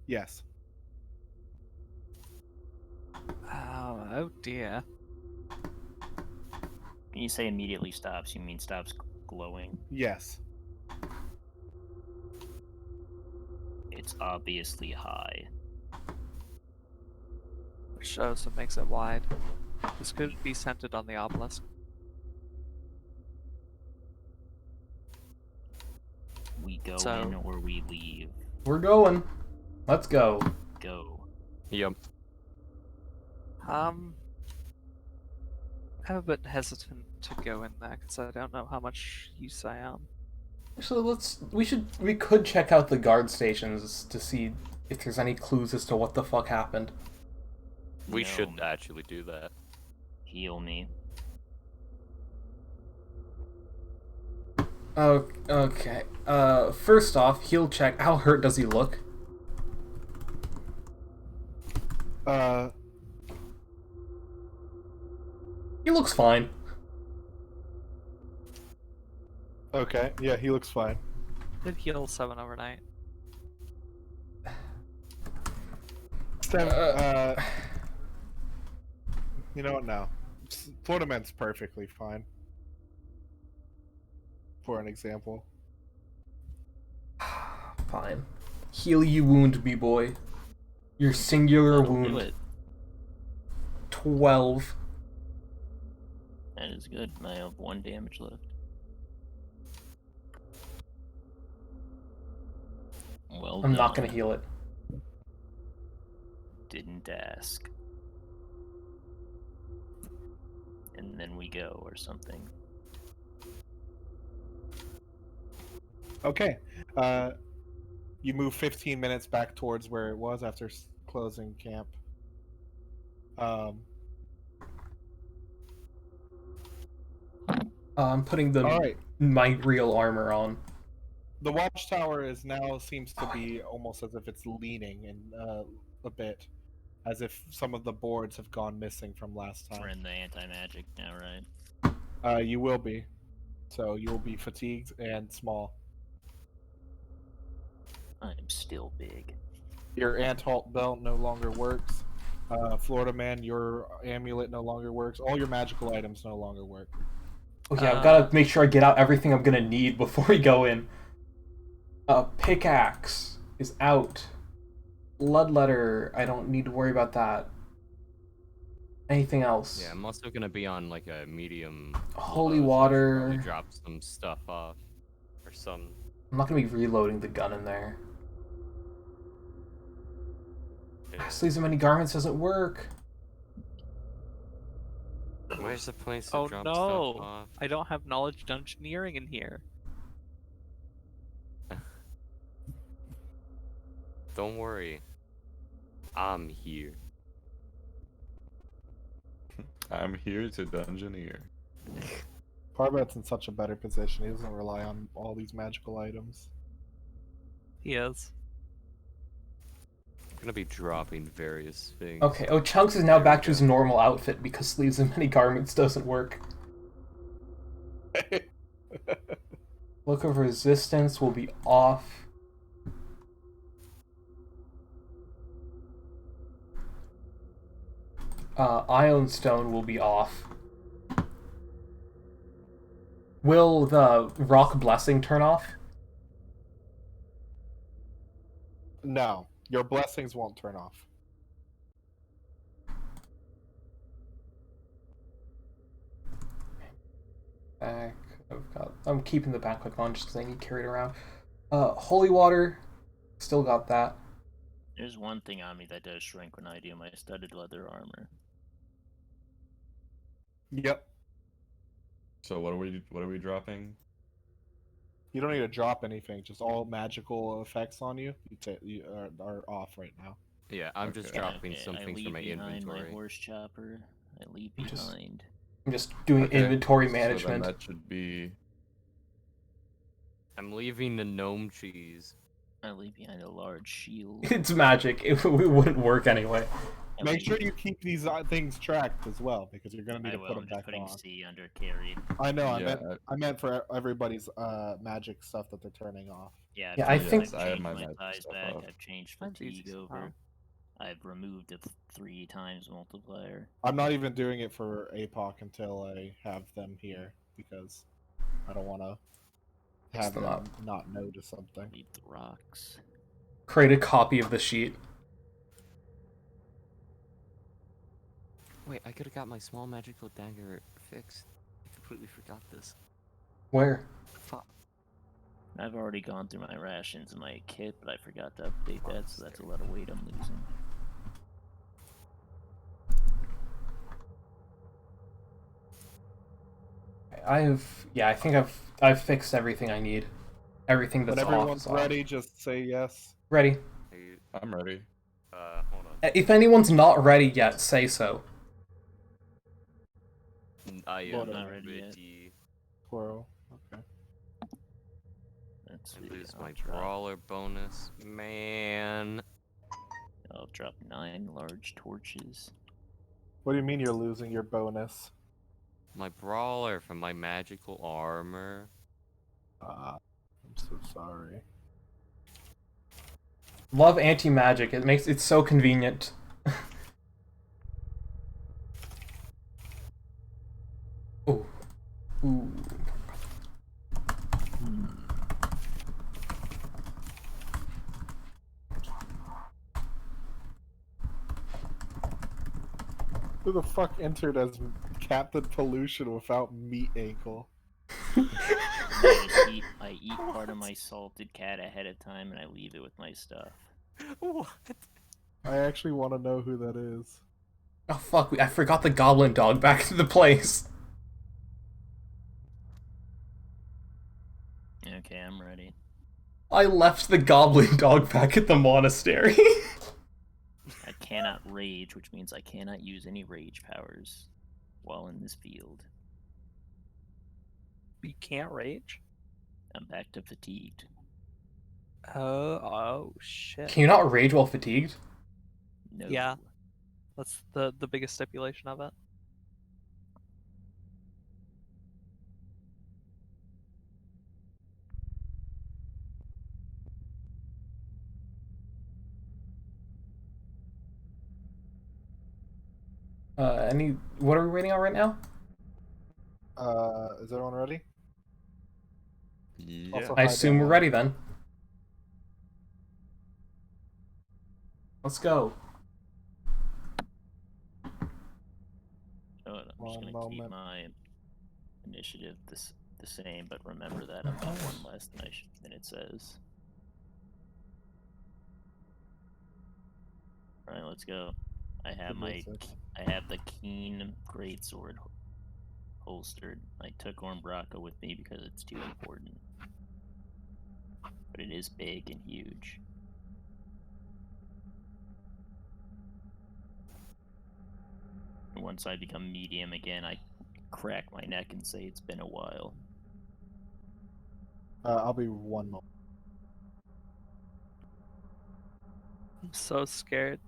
Yes. Oh dear. When you say immediately stops, you mean stops glowing? Yes. It's obviously high. Which also makes it wide. This could be centered on the obelisk. We go So- in or we leave. We're going. Let's go. Go. Yep. I'm a bit hesitant to go in there because I don't know how much use I am. So we could check out the guard stations to see if there's any clues as to what the fuck happened. We No, should actually do that. heal me. Oh, okay. First off, heal check. How hurt does he look? He looks fine. Okay. Yeah, he looks fine. Did heal 7 overnight. You know what? No. Florida Man's perfectly fine. For an example. Fine. Heal you wound, B-boy. Your singular That'll do wound. it. 12. That is good. I have 1 damage left. Well I'm done. not gonna heal it. Didn't ask. And then we go or something. Okay. You move 15 minutes back towards where it was after closing camp. I'm putting the All right. my real armor on. The watchtower is now seems to be almost as if it's leaning in a bit, as if some of the boards have gone missing from last We're time. in the anti-magic now, right? You will be, so you'll be fatigued and small. I'm still big. Your Antalt belt no longer works. Florida Man, your amulet no longer works. All your magical items no longer work. Okay, I've gotta make sure I get out everything I'm gonna need before we go in. Pickaxe is out. Bloodletter, I don't need to worry about that. Anything else? Yeah, I'm also gonna be on like a medium. Holy low, so I should water. probably drop some stuff off, or some. I'm not gonna be reloading the gun in there. Sleeves of many garments doesn't work. Where's the place to Oh drop no! stuff off? I don't have knowledge dungeoneering in here. Don't worry. I'm here. I'm here to dungeoneer. Parbat's in such a better position. He doesn't rely on all these magical items. He is. I'm gonna be dropping various things. Okay, oh, Chunks is now back to his normal outfit because sleeves of many garments doesn't work. Look of resistance will be off. Ion Stone will be off. Will the Rock Blessing turn off? No, your blessings won't turn off. Back. I'm keeping the backpack on just because I need to carry it around. Holy water, still got that. There's one thing on me that does shrink when I do my studded leather armor. Yep. So what are we dropping? You don't need to drop anything. Just all magical effects on you. You are off right now. Yeah, I'm just Okay. dropping Okay, some I things leave from my behind inventory. my horse chopper. I leave I'm behind. just doing Okay, inventory So then management. that should be. I'm leaving the gnome cheese. I leave behind a large shield. It's magic. It wouldn't work anyway. I Make leave- sure you keep these things tracked as well, because you're gonna need I to will. put I'm them just back putting on. C under carried. I know. Yeah, I meant for everybody's magic stuff that they're turning off. Yeah, Yeah, I I've think- changed I have my my magic size stuff back. off. I've changed Mine's fatigue easy over. somehow. I've removed a 3 times multiplier. I'm not even doing it for APOC until I have them here, because I don't want to have them them up. not notice something. Leave the rocks. Create a copy of the sheet. Wait, I could have got my small magical dagger fixed. I completely forgot this. Where? Fuck. I've already gone through my rations and my kit, but I forgot to update that, so that's a lot of weight I'm losing. I think I've fixed everything I need. Everything When that's everyone's off. ready, just say yes. Ready. Hey, I'm ready. hold on. If anyone's not ready yet, say so. I Well, am I'm not not ready yet. ready. Squirrel. Okay. Let's I see. lose I'll my drop, brawler bonus. Man. I'll drop 9 large torches. What do you mean you're losing your bonus? My brawler from my magical armor. I'm so sorry. Love anti-magic. It makes it so convenient. Ooh. Ooh. Who the fuck entered as Captain Pollution without meat ankle? I eat part of my salted cat ahead of time, and I leave it with my stuff. What? I actually want to know who that is. Oh fuck, I forgot the goblin dog back to the place. Okay, I'm ready. I left the goblin dog back at the monastery. I cannot rage, which means I cannot use any rage powers while in this field. You can't rage? I'm back to fatigued. Oh shit. Can you not rage while fatigued? No. Yeah. That's the biggest stipulation of it. What are we waiting on right now? Is everyone ready? Yeah. Also, I hi, assume we're Dan. ready then. Let's go. Oh, I'm just One gonna keep moment. my initiative the same, but remember that I'm not one less than it says. All right, let's go. I have Give me a second. I have the keen greatsword holstered. I took Ornbraka with me because it's too important, but it is big and huge. And once I become medium again, I crack my neck and say it's been a while. I'll be 1 moment. I'm so scared.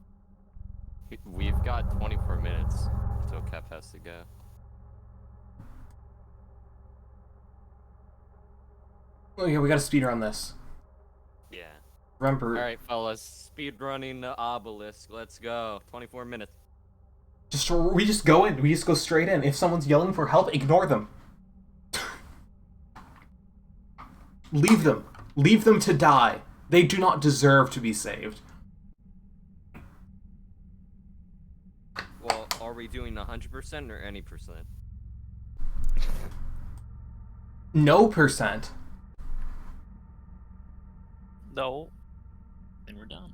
We've got 24 minutes until Cap has to go. Oh yeah, we gotta speed run this. Yeah. Remember, Alright, fellas. Speed running the obelisk. Let's go. 24 minutes. we just go in. We just go straight in. If someone's yelling for help, ignore them. Leave them. Leave them to die. They do not deserve to be saved. Well, are we doing 100% or any percent? No percent. No. Then we're done.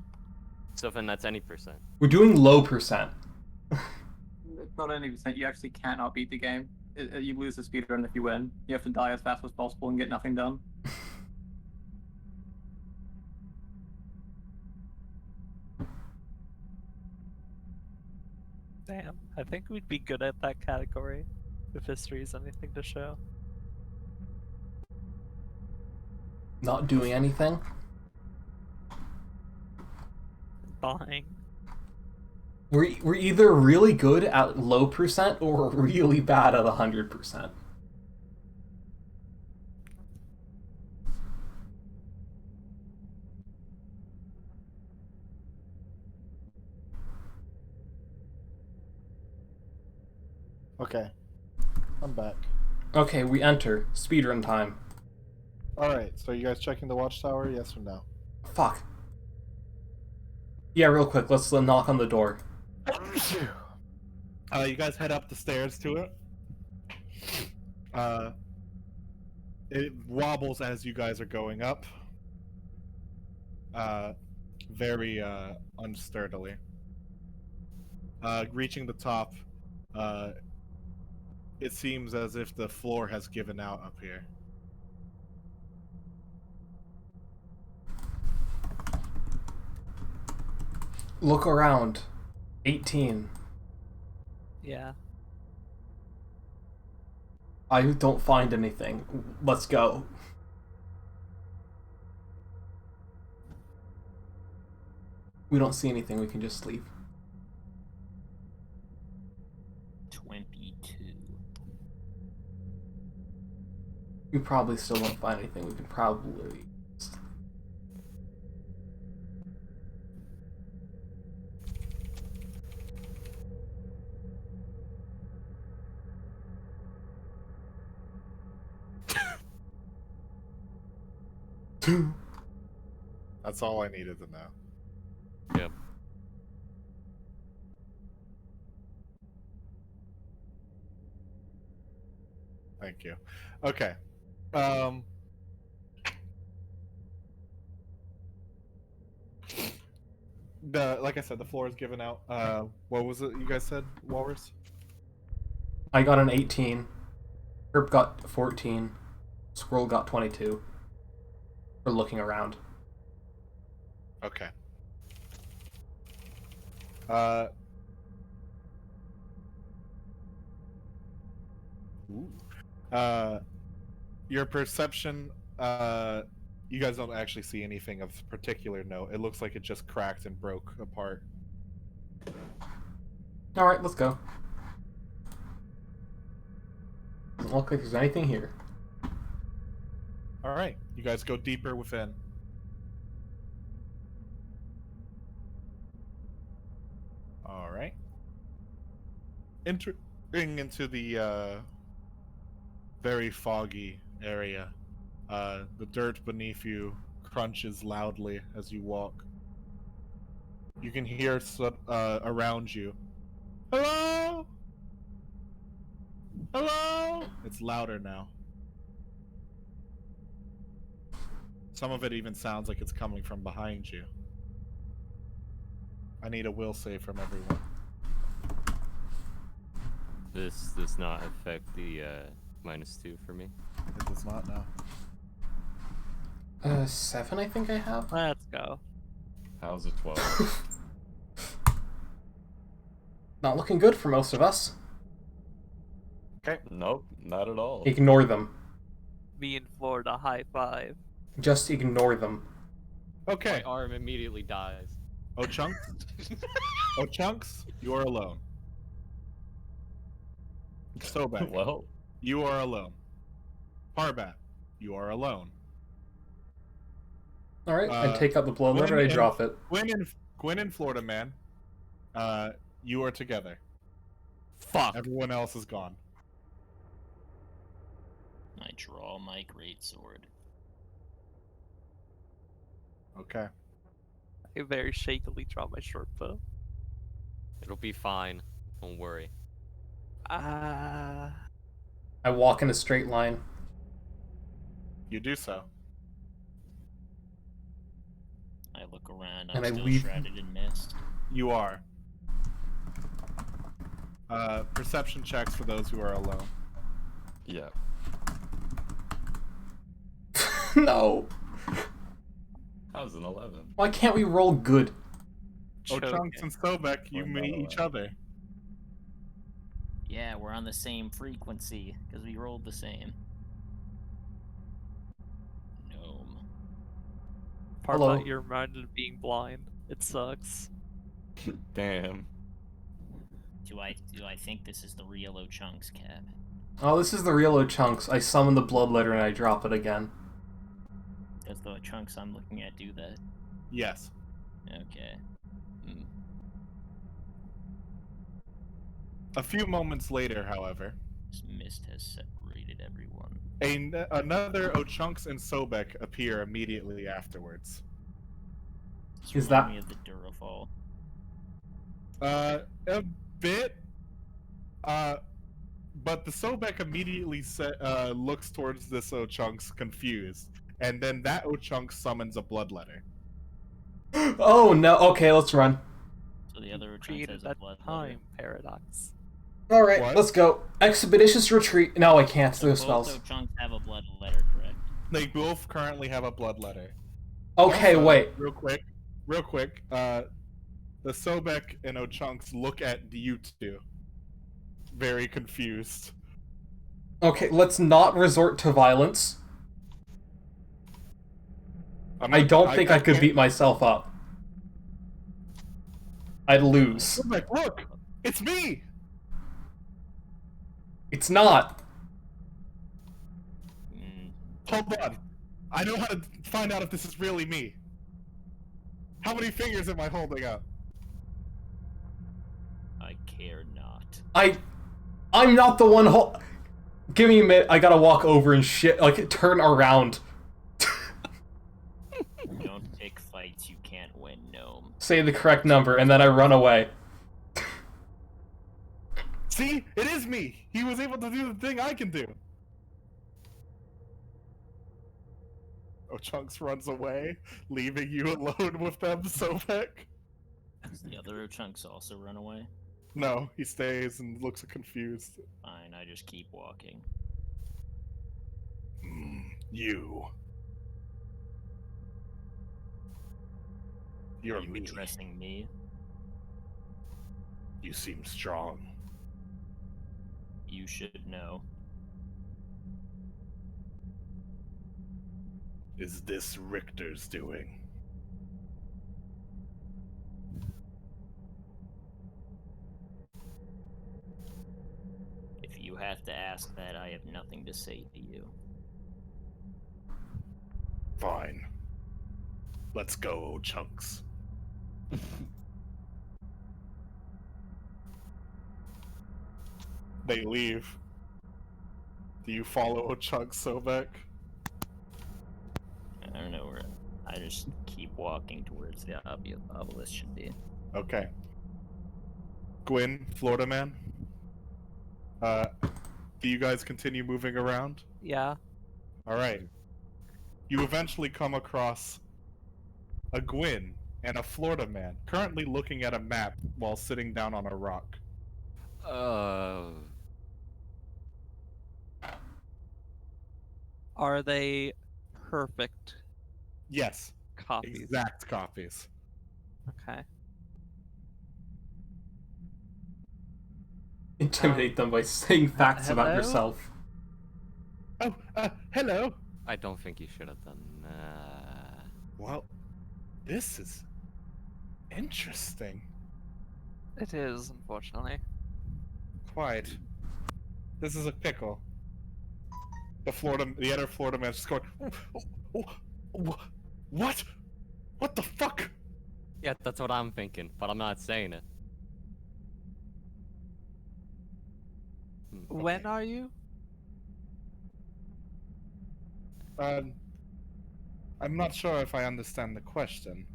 So then that's any percent. We're doing low percent. It's not any percent. You actually cannot beat the game. You lose the speedrun if you win. You have to die as fast as possible and get nothing done. Damn, I think we'd be good at that category if history is anything to show. Not doing anything? Dying. We're either really good at low percent or really bad at 100%. Okay. I'm back. Okay, we enter. Speedrun time. Alright, so you guys checking the watchtower, yes or no? Fuck. Yeah, real quick, let's knock on the door. You guys head up the stairs to it. It wobbles as you guys are going up. Very unsturdily. Reaching the top, it seems as if the floor has given out up here. Look around. 18. Yeah. I don't find anything. Let's go. We don't see anything, we can just leave. 22. We probably still don't find anything, we can probably... That's all I needed to know. Yep. Thank you. Okay. Like I said, the floor is given out. What was it you guys said, Walrus? I got an 18. Herb got 14. Squirrel got 22. We're looking around. Okay. Your perception, you guys don't actually see anything of particular note. It looks like it just cracked and broke apart. Alright, let's go. Doesn't look like there's anything here. Alright, you guys go deeper within. Alright. Entering into the very foggy area. The dirt beneath you crunches loudly as you walk. You can hear around you. Hello? Hello? It's louder now. Some of it even sounds like it's coming from behind you. I need a will save from everyone. This does not affect the -2 for me. It does not now. 7 I think I have? Let's go. How's a 12? Not looking good for most of us. Okay. Nope, not at all. Ignore them. Me in Florida, high five. Just ignore them. Okay. My arm immediately dies. Oh, Chunks? Oh, Chunks, you are alone. So bad. Well, You are alone. Parbat, you are alone. Alright, I take out the blood Gwen letter and I and- drop it. Gwen and Florida Man, you are together. Fuck. Everyone else is gone. I draw my greatsword. Okay. I very shakily draw my short bow. It'll be fine. Don't worry. I walk in a straight line. You do so. I look around. And I'm I still leave- shrouded in mist. You are. Perception checks for those who are alone. yeah. No! How's an 11? Why can't we roll good? Oh, Choking. Chunks and Sobek, you Or not meet each allowed. other. Yeah, we're on the same frequency because we rolled the same. Gnome. Part Hello. about you're reminded of being blind. It sucks. Damn. Do I think this is the real Ochunks, Cap? Oh, this is the real Ochunks. I summon the bloodletter and I drop it again. Does the Ochunks I'm looking at do that? Yes. Okay. Hmm. A few moments later, however, This mist has separated everyone. another Ochunks and Sobek appear immediately afterwards. This Is reminds that- me of the Durafall. A bit. But the Sobek immediately looks towards this Ochunks confused, and then that Ochunks summons a bloodletter. Oh no, okay, let's run. So the other Ochunks Created has a that blood time paradox. Alright, What? let's go. Expeditious retreat. No, I can't. So There's both spells. Ochunks have a blood letter, correct? They both currently have a bloodletter. Okay, Also, wait. Real quick. The Sobek and Ochunks look at you two, very confused. Okay, let's not resort to violence. I don't think I could can't- beat myself up. I'd lose. Sobek, look! It's me! It's not. Mm, Hold on. I know how to find out if this is really me. How many fingers am I holding up? I care not. I'm not the one Give me a minute, I gotta walk over and shit, like, turn around. Don't pick fights you can't win, gnome. Say the correct number, and then I run away. See? It is me! He was able to do the thing I can do! Ochunks runs away, leaving you alone with them, Sobek. Does the other Ochunks also run away? No, he stays and looks confused. Fine, I just keep walking. You. You're Are you me. addressing me? You seem strong. You should know. Is this Richter's doing? If you have to ask that, I have nothing to say to you. Fine. Let's go, Chunks. They leave. Do you follow Chunks, Sobek? I don't know where. I just keep walking towards the obelisk should be. Okay. Gwyn, Florida man. Do you guys continue moving around? Yeah. All right. You eventually come across a Gwyn and a Florida man currently looking at a map while sitting down on a rock. Are they perfect Yes, copies? exact copies. Okay. Intimidate them by saying facts about hello? yourself. Oh, hello. I don't think you should have done that. Well, this is interesting. It is, unfortunately. Quite. This is a pickle. The other Florida man's just going, what? What the fuck? Yeah, that's what I'm thinking, but I'm not saying it. When are you? I'm not sure if I understand the question.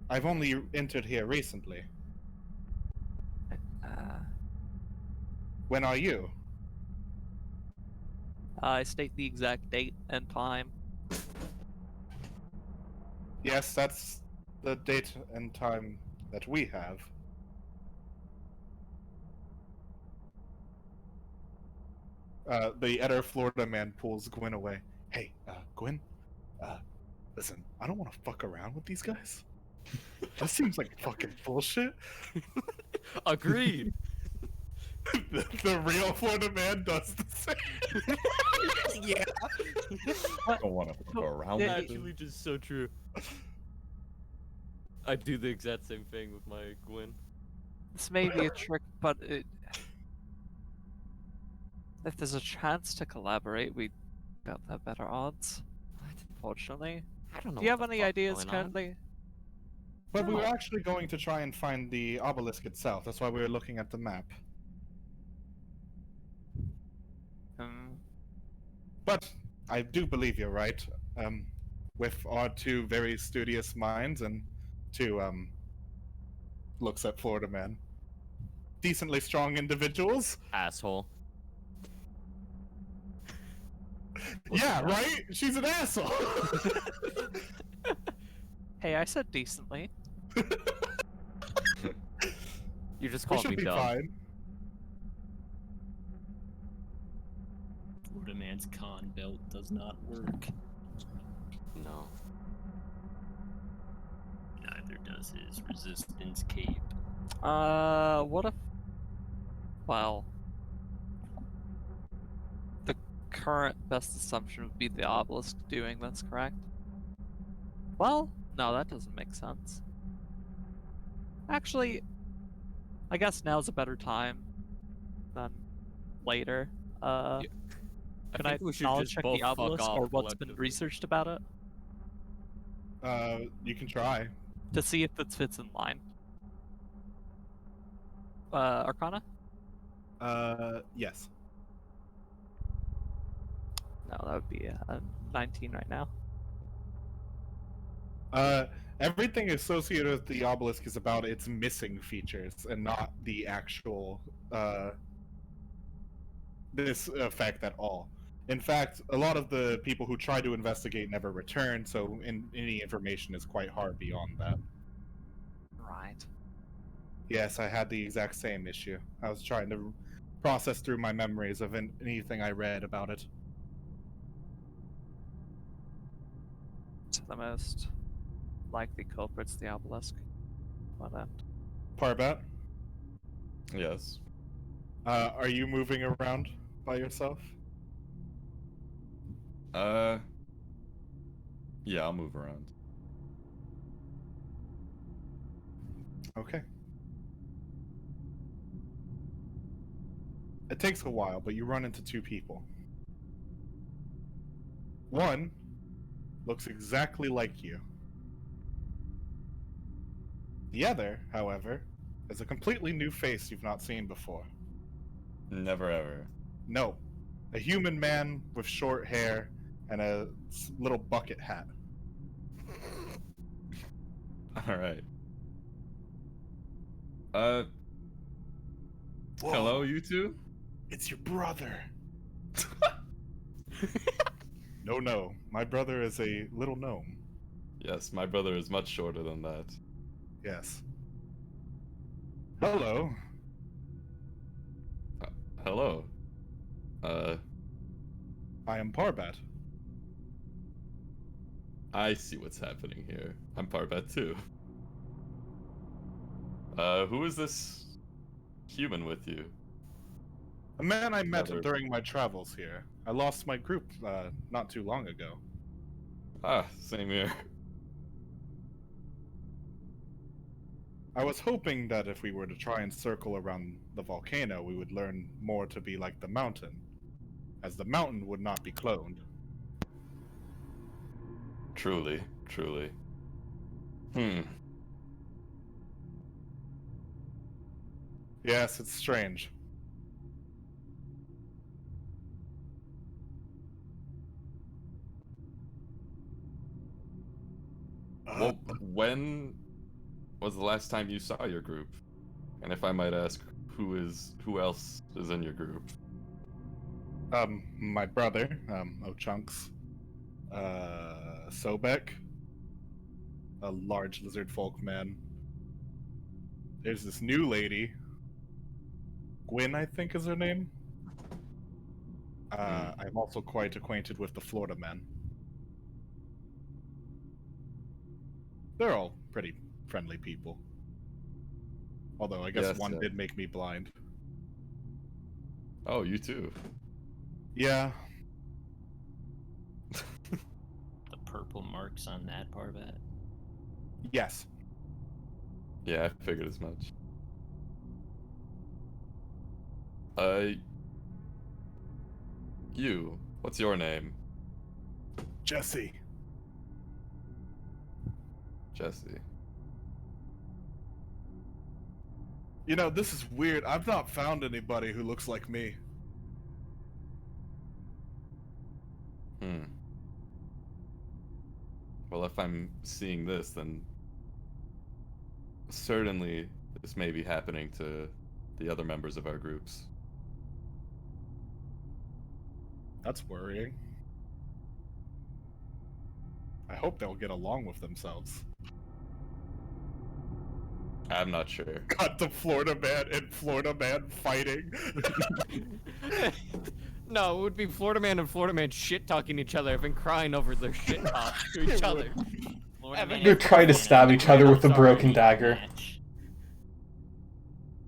I've only entered here recently. When are you? I state the exact date and time. Yes, that's the date and time that we have. The other Florida man pulls Gwyn away. Hey, Gwyn, listen, I don't want to fuck around with these guys. That seems like fucking bullshit. Agreed. The real Florida man does the same. Yeah. I don't want to go around with this. Actually, just so true. I do the exact same thing with my Gwyn. This may be a trick, but if there's a chance to collaborate, we got that better odds. Unfortunately. I don't know. Do you what have the any fuck's ideas going on. currently? But we were actually going to try and find the obelisk itself. That's why we were looking at the map. But I do believe you're right. With our two very studious minds and two looks at Florida man, decently strong individuals. Asshole. Yeah, right? She's an asshole. Hey, I said decently. You just We called should me be dumb. fine. Florida man's con belt does not work. No. Neither does his resistance cape. What if... Well... The current best assumption would be the obelisk doing this, correct? Well, no, that doesn't make sense. Actually, I guess now's a better time than later. Can I think we should knowledge just check both the fuck obelisk off or what's been collectively. researched about it You can try. to see if it fits in line? Arcana? Yes. No, that would be a 19 right now. Everything associated with the obelisk is about its missing features and not the actual this effect at all. In fact, a lot of the people who try to investigate never return, so any information is quite hard beyond that. Right. Yes, I had the exact same issue. I was trying to process through my memories of anything I read about it. So the most likely culprit's the obelisk. What end? Parbat, Yes. are you moving around by yourself? Yeah, I'll move around. Okay. It takes a while, but you run into two people. One looks exactly like you. The other, however, is a completely new face you've not seen before. Never ever. No, a human man with short hair and a little bucket hat. All right. Whoa. Hello, you two? It's your brother. No, my brother is a little gnome. Yes, my brother is much shorter than that. Yes. Hello. Hello. I am Parbat. I see what's happening here. I'm Parbat too. Who is this human with you? A man I met Brother. during my travels here. I lost my group not too long ago. Ah, same here. I was hoping that if we were to try and circle around the volcano, we would learn more to be like the mountain, as the mountain would not be cloned. Truly, truly. Yes, it's strange. Well, when was the last time you saw your group? And if I might ask, who else is in your group? My brother, Ochunks, Sobek, a large lizard folk man. There's this new lady, Gwyn, I think is her name. I'm also quite acquainted with the Florida men. They're all pretty friendly people. Although I guess Yes, one yeah. did make me blind. Oh, you too. Yeah. The purple marks on that Parvat. Yes. Yeah, I figured as much. You. What's your name? Jesse. Jesse. You know, this is weird. I've not found anybody who looks like me. Well, if I'm seeing this, then certainly this may be happening to the other members of our groups. That's worrying. I hope they'll get along with themselves. I'm not sure. Got the Florida man and Florida man fighting. No, it would be Florida Man and Florida Man shit talking each other and crying over their shit talk to each other. They're trying to stab each other with a broken dagger.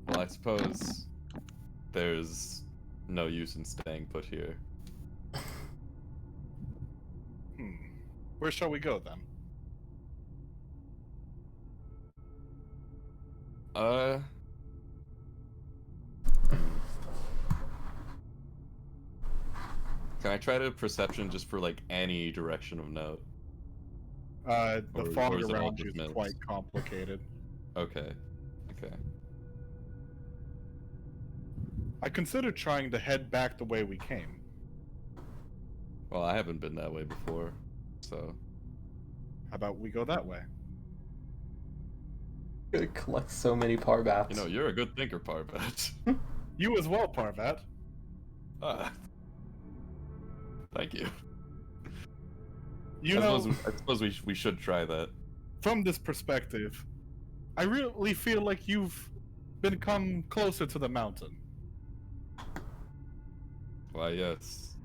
Well, I suppose there's no use in staying put here. Where shall we go then? Can I try to perception just for like any direction of note? The Or fog is it all around you just is mist? quite complicated. Okay. I considered trying to head back the way we came. Well, I haven't been that way before, so. How about we go that way? Gonna collect so many Parbats. You know, you're a good thinker, Parvat. You as well, Parvat. Thank you. You know, I suppose we should try that. from this perspective, I really feel like you've become closer to the mountain. Why, yes.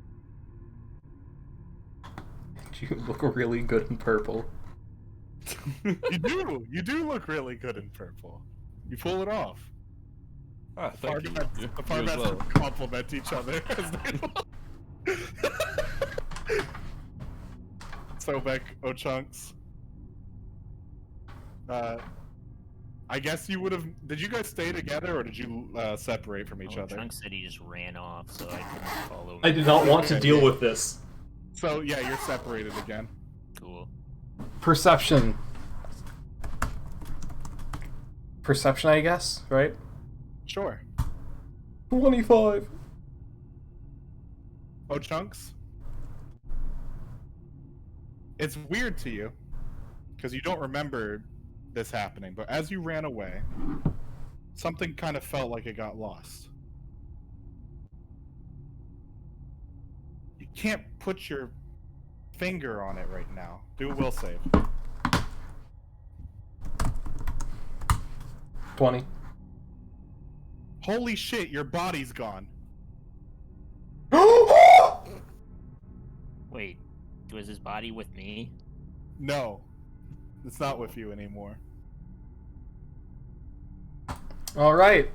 You look really good in purple. You do look really good in purple. You pull it off. Thank you. The Parvats as well. compliment each other as they Sobek, Ochunks. I guess you would have. Did you guys stay together or did you separate from each other? Chunk said he just ran off, so I couldn't follow him. I did not want to deal with this. So yeah, you're separated again. Cool. Perception. Perception, I guess, right? Sure. 25. Ochunks. It's weird to you because you don't remember this happening, but as you ran away, something kind of felt like it got lost. You can't put your finger on it right now. Do a will save. 20. Holy shit, your body's gone. Wait, was his body with me? No, it's not with you anymore. Alright.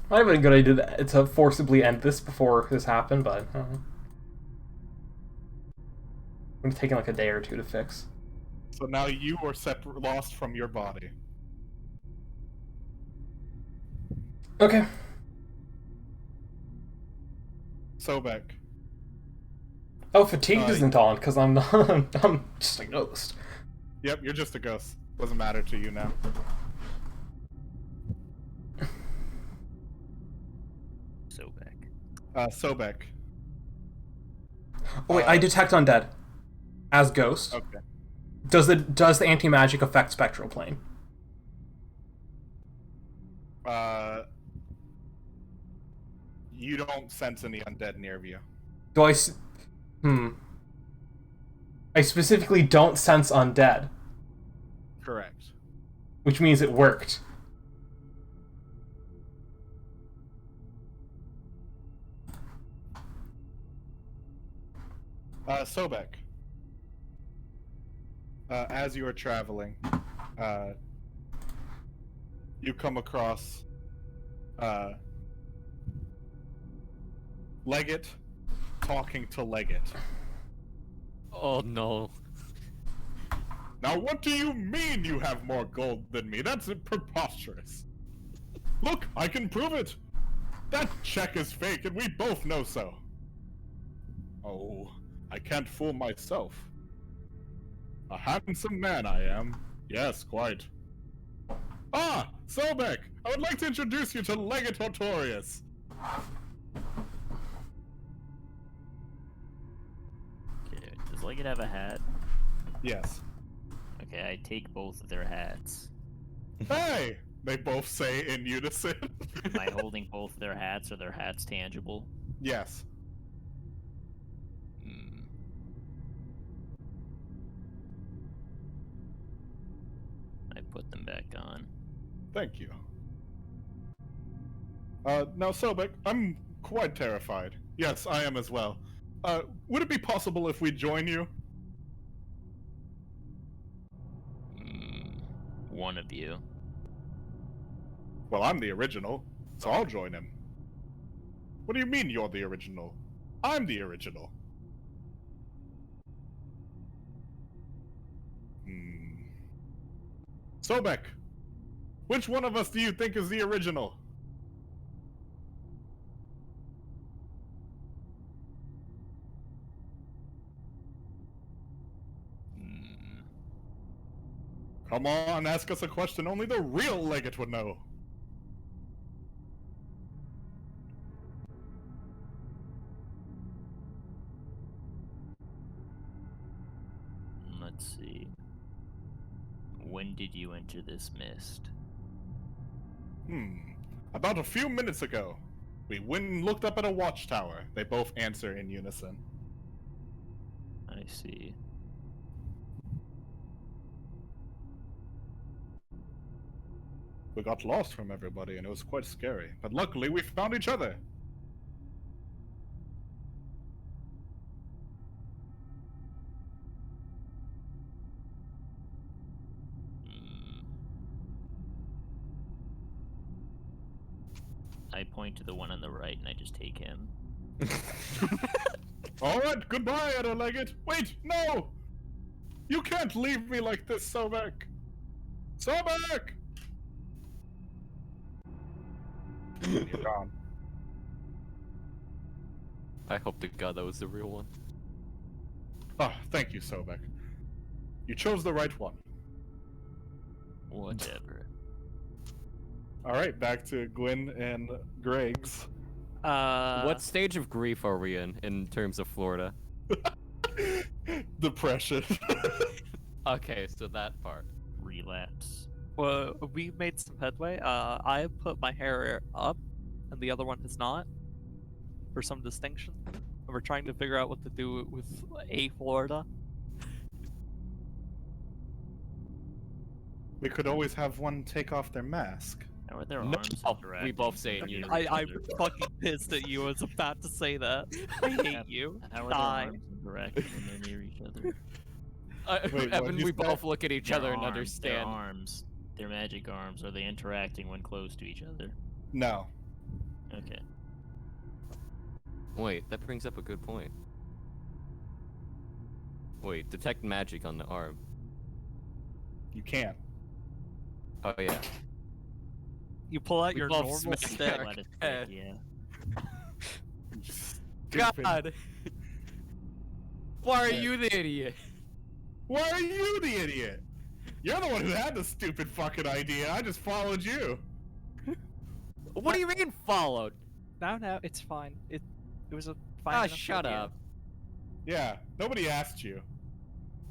Might have been a good idea to forcibly end this before this happened, but it would have taken like a day or two to fix. So now you are lost from your body. Okay. Sobek. Oh, fatigue isn't on, because I'm not, I'm just a ghost. Yep, you're just a ghost. Doesn't matter to you now. Sobek. Oh wait, I detect undead. As ghost. Okay. Does the anti-magic affect spectral plane? You don't sense any undead near you. Do I I specifically don't sense undead. Correct. Which means it worked. Sobek. As you are traveling, you come across Leggett talking to Leggett. Oh no. Now what do you mean you have more gold than me? That's preposterous. Look, I can prove it. That check is fake and we both know so. Oh, I can't fool myself. A handsome man I am. Yes, quite. Ah, Sobek! I would like to introduce you to Leggett Hortorius. Okay, does Leggett have a hat? Yes. Okay, I take both of their hats. Hey! They both say in unison. Am I holding both their hats? Are their hats tangible? Yes. Hmm. I put them back on. Thank you. Now, Sobek, I'm quite terrified. Yes, I am as well. Would it be possible if we join you? One of you. Well, I'm the original, so I'll join him. What do you mean you're the original? I'm the original. Sobek, which one of us do you think is the original? Come on, ask us a question only the real Leggett would know. Let's see. When did you enter this mist? About a few minutes ago. We went and looked up at a watchtower. They both answer in unison. I see. We got lost from everybody and it was quite scary. But luckily we found each other. I point to the one on the right and I just take him. Alright, goodbye, Edo Leggett. Wait, no! You can't leave me like this, Sobek! Sobek! You're gone. I hope to God that was the real one. Oh, thank you, Sobek. You chose the right one. Whatever. Alright, back to Gwyn and Greg's. What stage of grief are we in terms of Florida? Depression. Okay, so that part. Relapse. Well, we made some headway. I put my hair up, and the other one has not, for some distinction. And we're trying to figure out what to do with a Florida. We could always have one take off their mask. How are their No, arms we interacting? both say in unison. I'm fucking pissed at you. I was about to say that. I hate you. How are Die. their arms interacting when they're near each other? Wait, Evan, what'd you we say? both look at each Their other and arms, understand. Their arms, their magic arms, are they interacting when close to each other? No. Okay. Wait, that brings up a good point. Wait, detect magic on the arm. You can't. Oh yeah. You pull out We your both normal smack stick. our Let it head. stick, yeah. Stupid. God! Why are Yeah. you the idiot? Why are you the idiot? You're the one who had the stupid fucking idea. I just followed you. What do you mean followed? No, it's fine. It was a fine Ah, enough shut idea. up. Yeah, nobody asked you.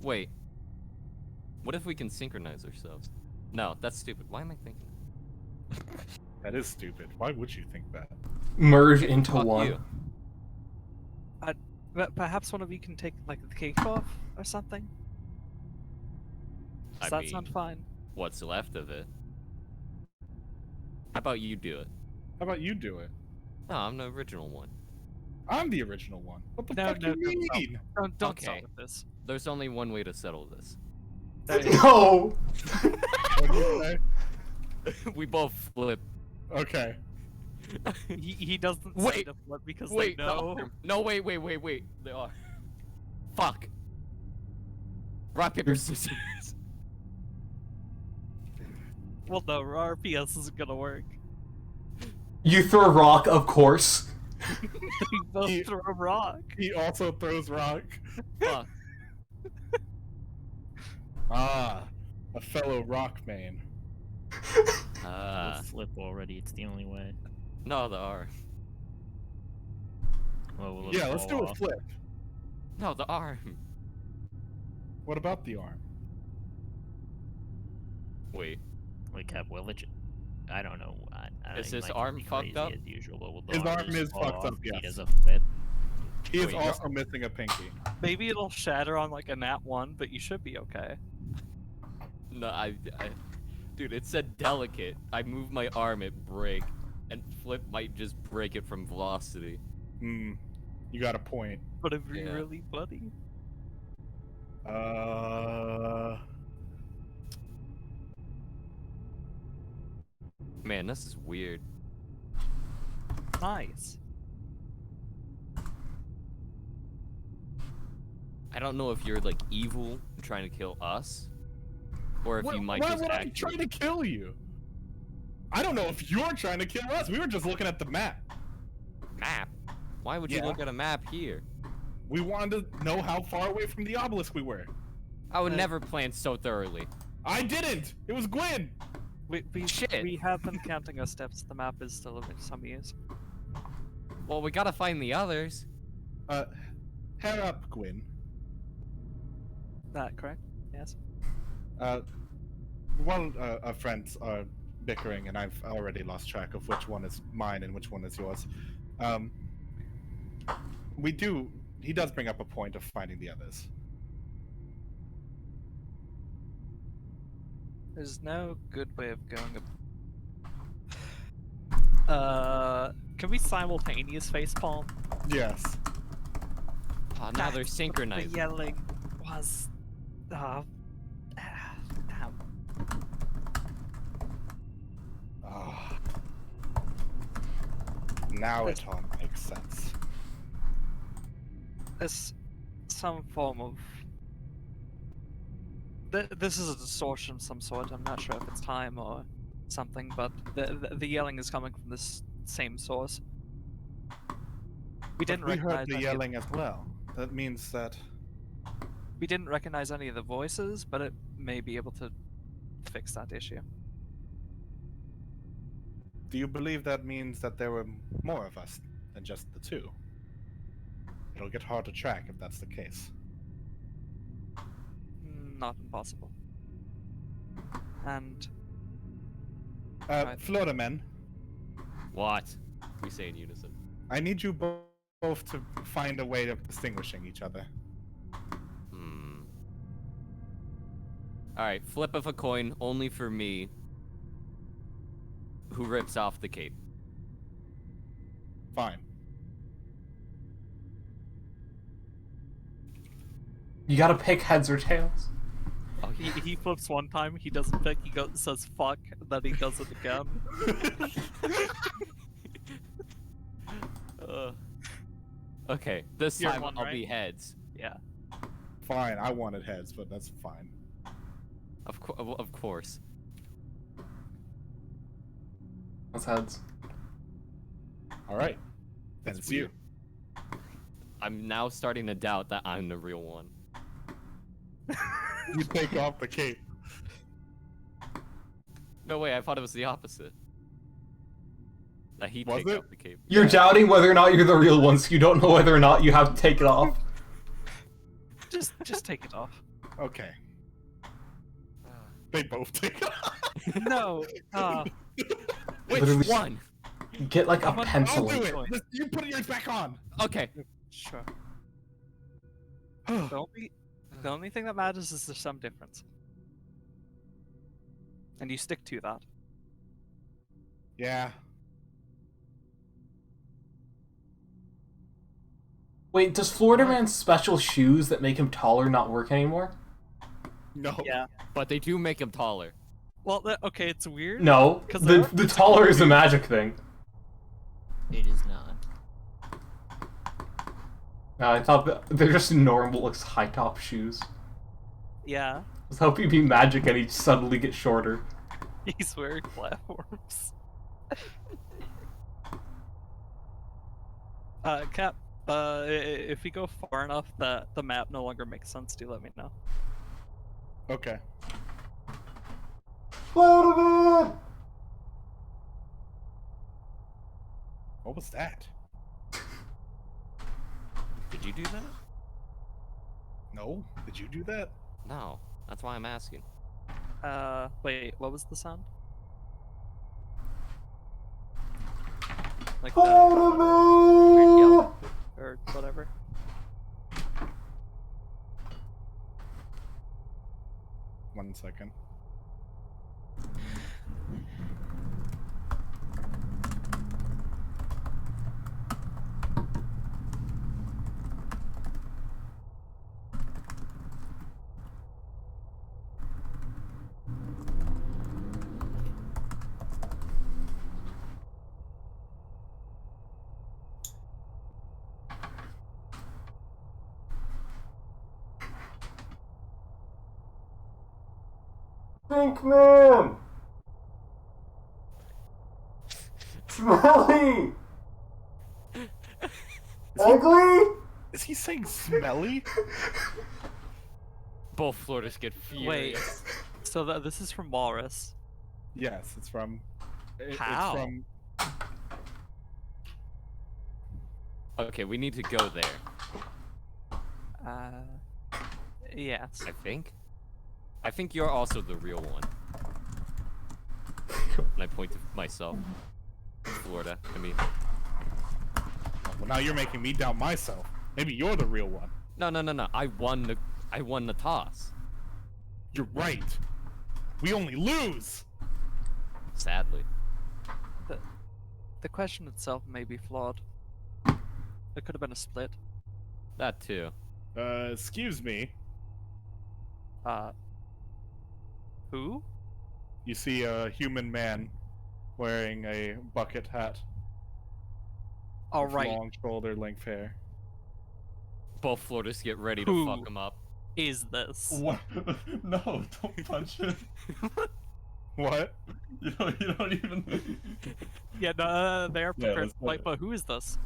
Wait. What if we can synchronize ourselves? No, that's stupid. Why am I thinking? That is stupid. Why would you think that? Merge into Fuck one. you. But perhaps one of you can take like the cake off or something. Does that sound fine? What's left of it? How about you do it? How about you do it? No, I'm the original one. I'm the original one. What the No, fuck no, do you no, mean? Don't start Okay. with this. There's only one way to settle this. No! What'd you say? We both flip. Okay. He doesn't say Wait, to flip because Wait, they the know. arm. No, wait. They are. Fuck. Rock, paper, scissors. Well, no, RPS isn't gonna work. You throw a rock, of course. We both throw a rock. He also throws rock. Fuck. Ah, a fellow rock main. We'll flip already. It's the only way. No, the R. Well, will it Yeah, let's fall do a off? flip. No, the arm. What about the arm? Wait. Wait, Cap, will it? I don't know. Is he his might arm be fucked crazy up? As usual, but will the His arm arm just is fall fucked off up, if yes. He does a flip. He is Wait, also missing a pinky. Maybe it'll shatter on like a nat 1, but you should be okay. No, dude, it said delicate. I move my arm, it break, and flip might just break it from velocity. Hmm. You got a point. But it'd be Yeah. really bloody. Man, this is weird. Nice. I don't know if you're like evil and trying to kill us, or if you might why just would I act. try to kill you? I don't know if you're trying to kill us. We were just looking at the map. Map? Why would you Yeah. look at a map here? We wanted to know how far away from the obelisk we were. I would never plan so thoroughly. I didn't. It was Gwen. Shit. We have been counting our steps. The map is still of some use. Well, we gotta find the others. Head up, Gwen. That correct? Yes. While our friends are bickering, and I've already lost track of which one is mine and which one is yours. He does bring up a point of finding the others. There's no good way of going. Can we simultaneous facepalm? Yes. Oh, now they're The synchronized. yelling was. Damn. Ah. Now it all makes sense. There's some form of. This is a distortion of some sort. I'm not sure if it's time or something, but the yelling is coming from this same source. We didn't We heard recognize the any yelling as well. That means that we didn't recognize any of the voices, but it may be able to fix that issue. Do you believe that means that there were more of us than just the two? It'll get hard to track if that's the case. Not impossible. And right. Florimen, What? We say in unison. I need you both to find a way of distinguishing each other. Alright, flip of a coin only for me. Who rips off the cape? Fine. You gotta pick heads or tails. Oh, he flips one time, he doesn't pick, he says fuck, and then he does it again. Okay, this You're time one, I'll right? be heads. Yeah. Fine, I wanted heads, but that's fine. Of course. That's heads. Alright. Then That's it's you. I'm now starting to doubt that I'm the real one. You take off the cape. No way, I thought it was the opposite. That he Was takes it? off the cape. You're doubting whether or not you're the real one, so you don't know whether or not you have to take it off. Just take it off. Okay. They both take it off. No. Which Literally- one? Get like a I'm gonna- pencil. I'll do in. it. You put yours back on. Okay. Sure. The only thing that matters is there's some difference. And you stick to that. Yeah. Wait, does Florida Man's special shoes that make him taller not work anymore? No. Yeah. But they do make him taller. Well, okay, it's weird. No, 'cause the taller is a magic thing. It is not. I thought that they're just normal high top shoes. Yeah, I was hoping he'd be magic and he'd suddenly get shorter. he's wearing platforms. Cap. If we go far enough that the map no longer makes sense, do let me know. Okay. Spider-Man! What was that? Did you do that? No? Did you do that? No. That's why I'm asking. Wait, what was the sound? Like Spider-Man! weird yell or whatever. One second. Pinkman! Smelly! Ugly? Is he saying smelly? Both floaters get Wait, furious. so this is from Walrus. Yes, it's from. How? It's from. Okay, we need to go there. Yes. I think you're also the real one. And I point to myself. Florida, I mean. Well, now you're making me doubt myself. Maybe you're the real one. No. I won the toss. You're right. We only lose. Sadly. The question itself may be flawed. It could have been a split. That too. Excuse me. Who? You see a human man wearing a bucket hat. All with right. Long shoulder length hair. Both floaters get ready Who? to fuck him up. Is this? What? No, don't punch it. What? You don't even. Yeah, no, they are Yeah, prepared let's to fight, do but who is this?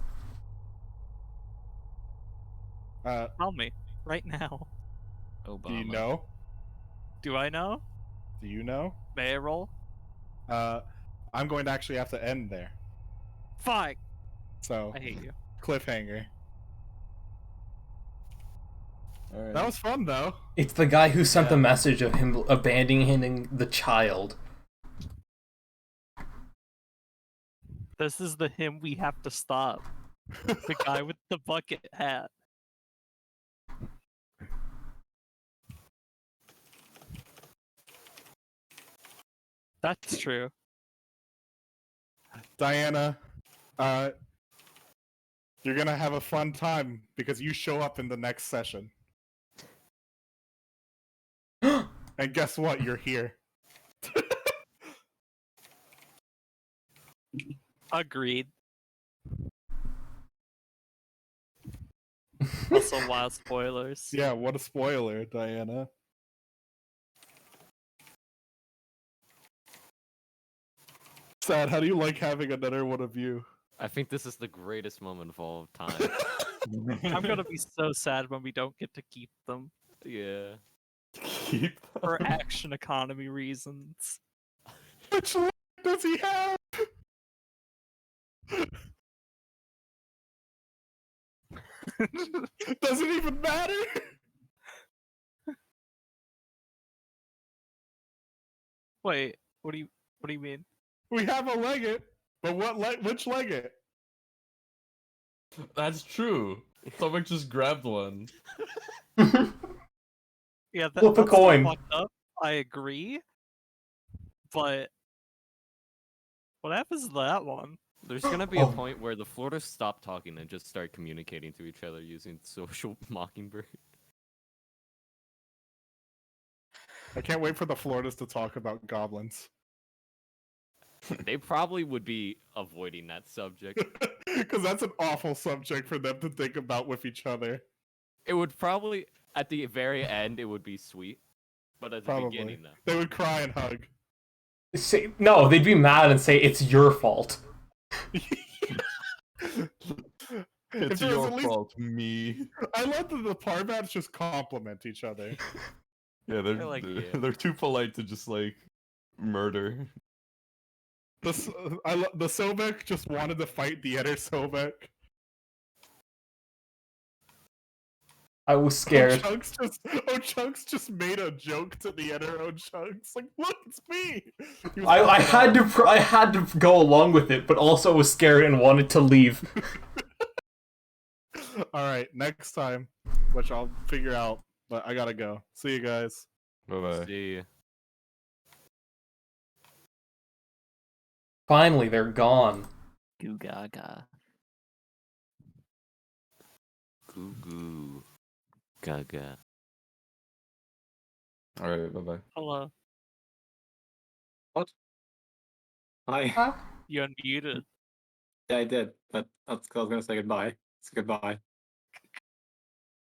Tell me right now. Obama. Do you know? Do I know? Do you know? May I roll? I'm going to actually have to end there. Fine. So, I hate you. cliffhanger. Alright. That was fun, though. It's the guy who sent the Yeah. message of him abandoning the child. This is the him we have to stop. The guy with the bucket hat. That's true. Diana, you're gonna have a fun time because you show up in the next session. And guess what? You're here. Agreed. Also, wild spoilers. Yeah, what a spoiler, Diana. Sad, how do you like having another one of you? I think this is the greatest moment of all time. I'm gonna be so sad when we don't get to keep them Yeah. Keep for action economy reasons. Which leg does he have? Doesn't even matter. Wait, what do you mean? We have a Leggett, but which Leggett? That's true. Tomek just grabbed one. Yeah, Flip a that's still coin. fucked up. I agree, but what happens to that one? There's gonna be a Oh. point where the floaters stop talking and just start communicating to each other using social mockingbird. I can't wait for the Floridas to talk about goblins. They probably would be avoiding that subject. Because that's an awful subject for them to think about with each other. It would probably, at the very end, it would be sweet. But at the Probably. beginning, though. They would cry and hug. No, they'd be mad and say it's your fault. It's your fault, me. I love that the Parvats just compliment each other. Yeah, They're like, yeah. they're too polite to just like murder. The Sobek just wanted to fight the other Sobek. I was scared. Chunks just made a joke to the other Chunks. Like, look, it's me. I had to go along with it, but also was scared and wanted to leave. All right, next time, which I'll figure out. But I gotta go. See you guys. Bye bye. See ya. Finally, they're gone. Goo gaga. Goo goo. Gaga. All right, bye bye. Hello. What? Hi. Huh? You unmuted. Yeah, I did, but that's because I was gonna say goodbye. So goodbye.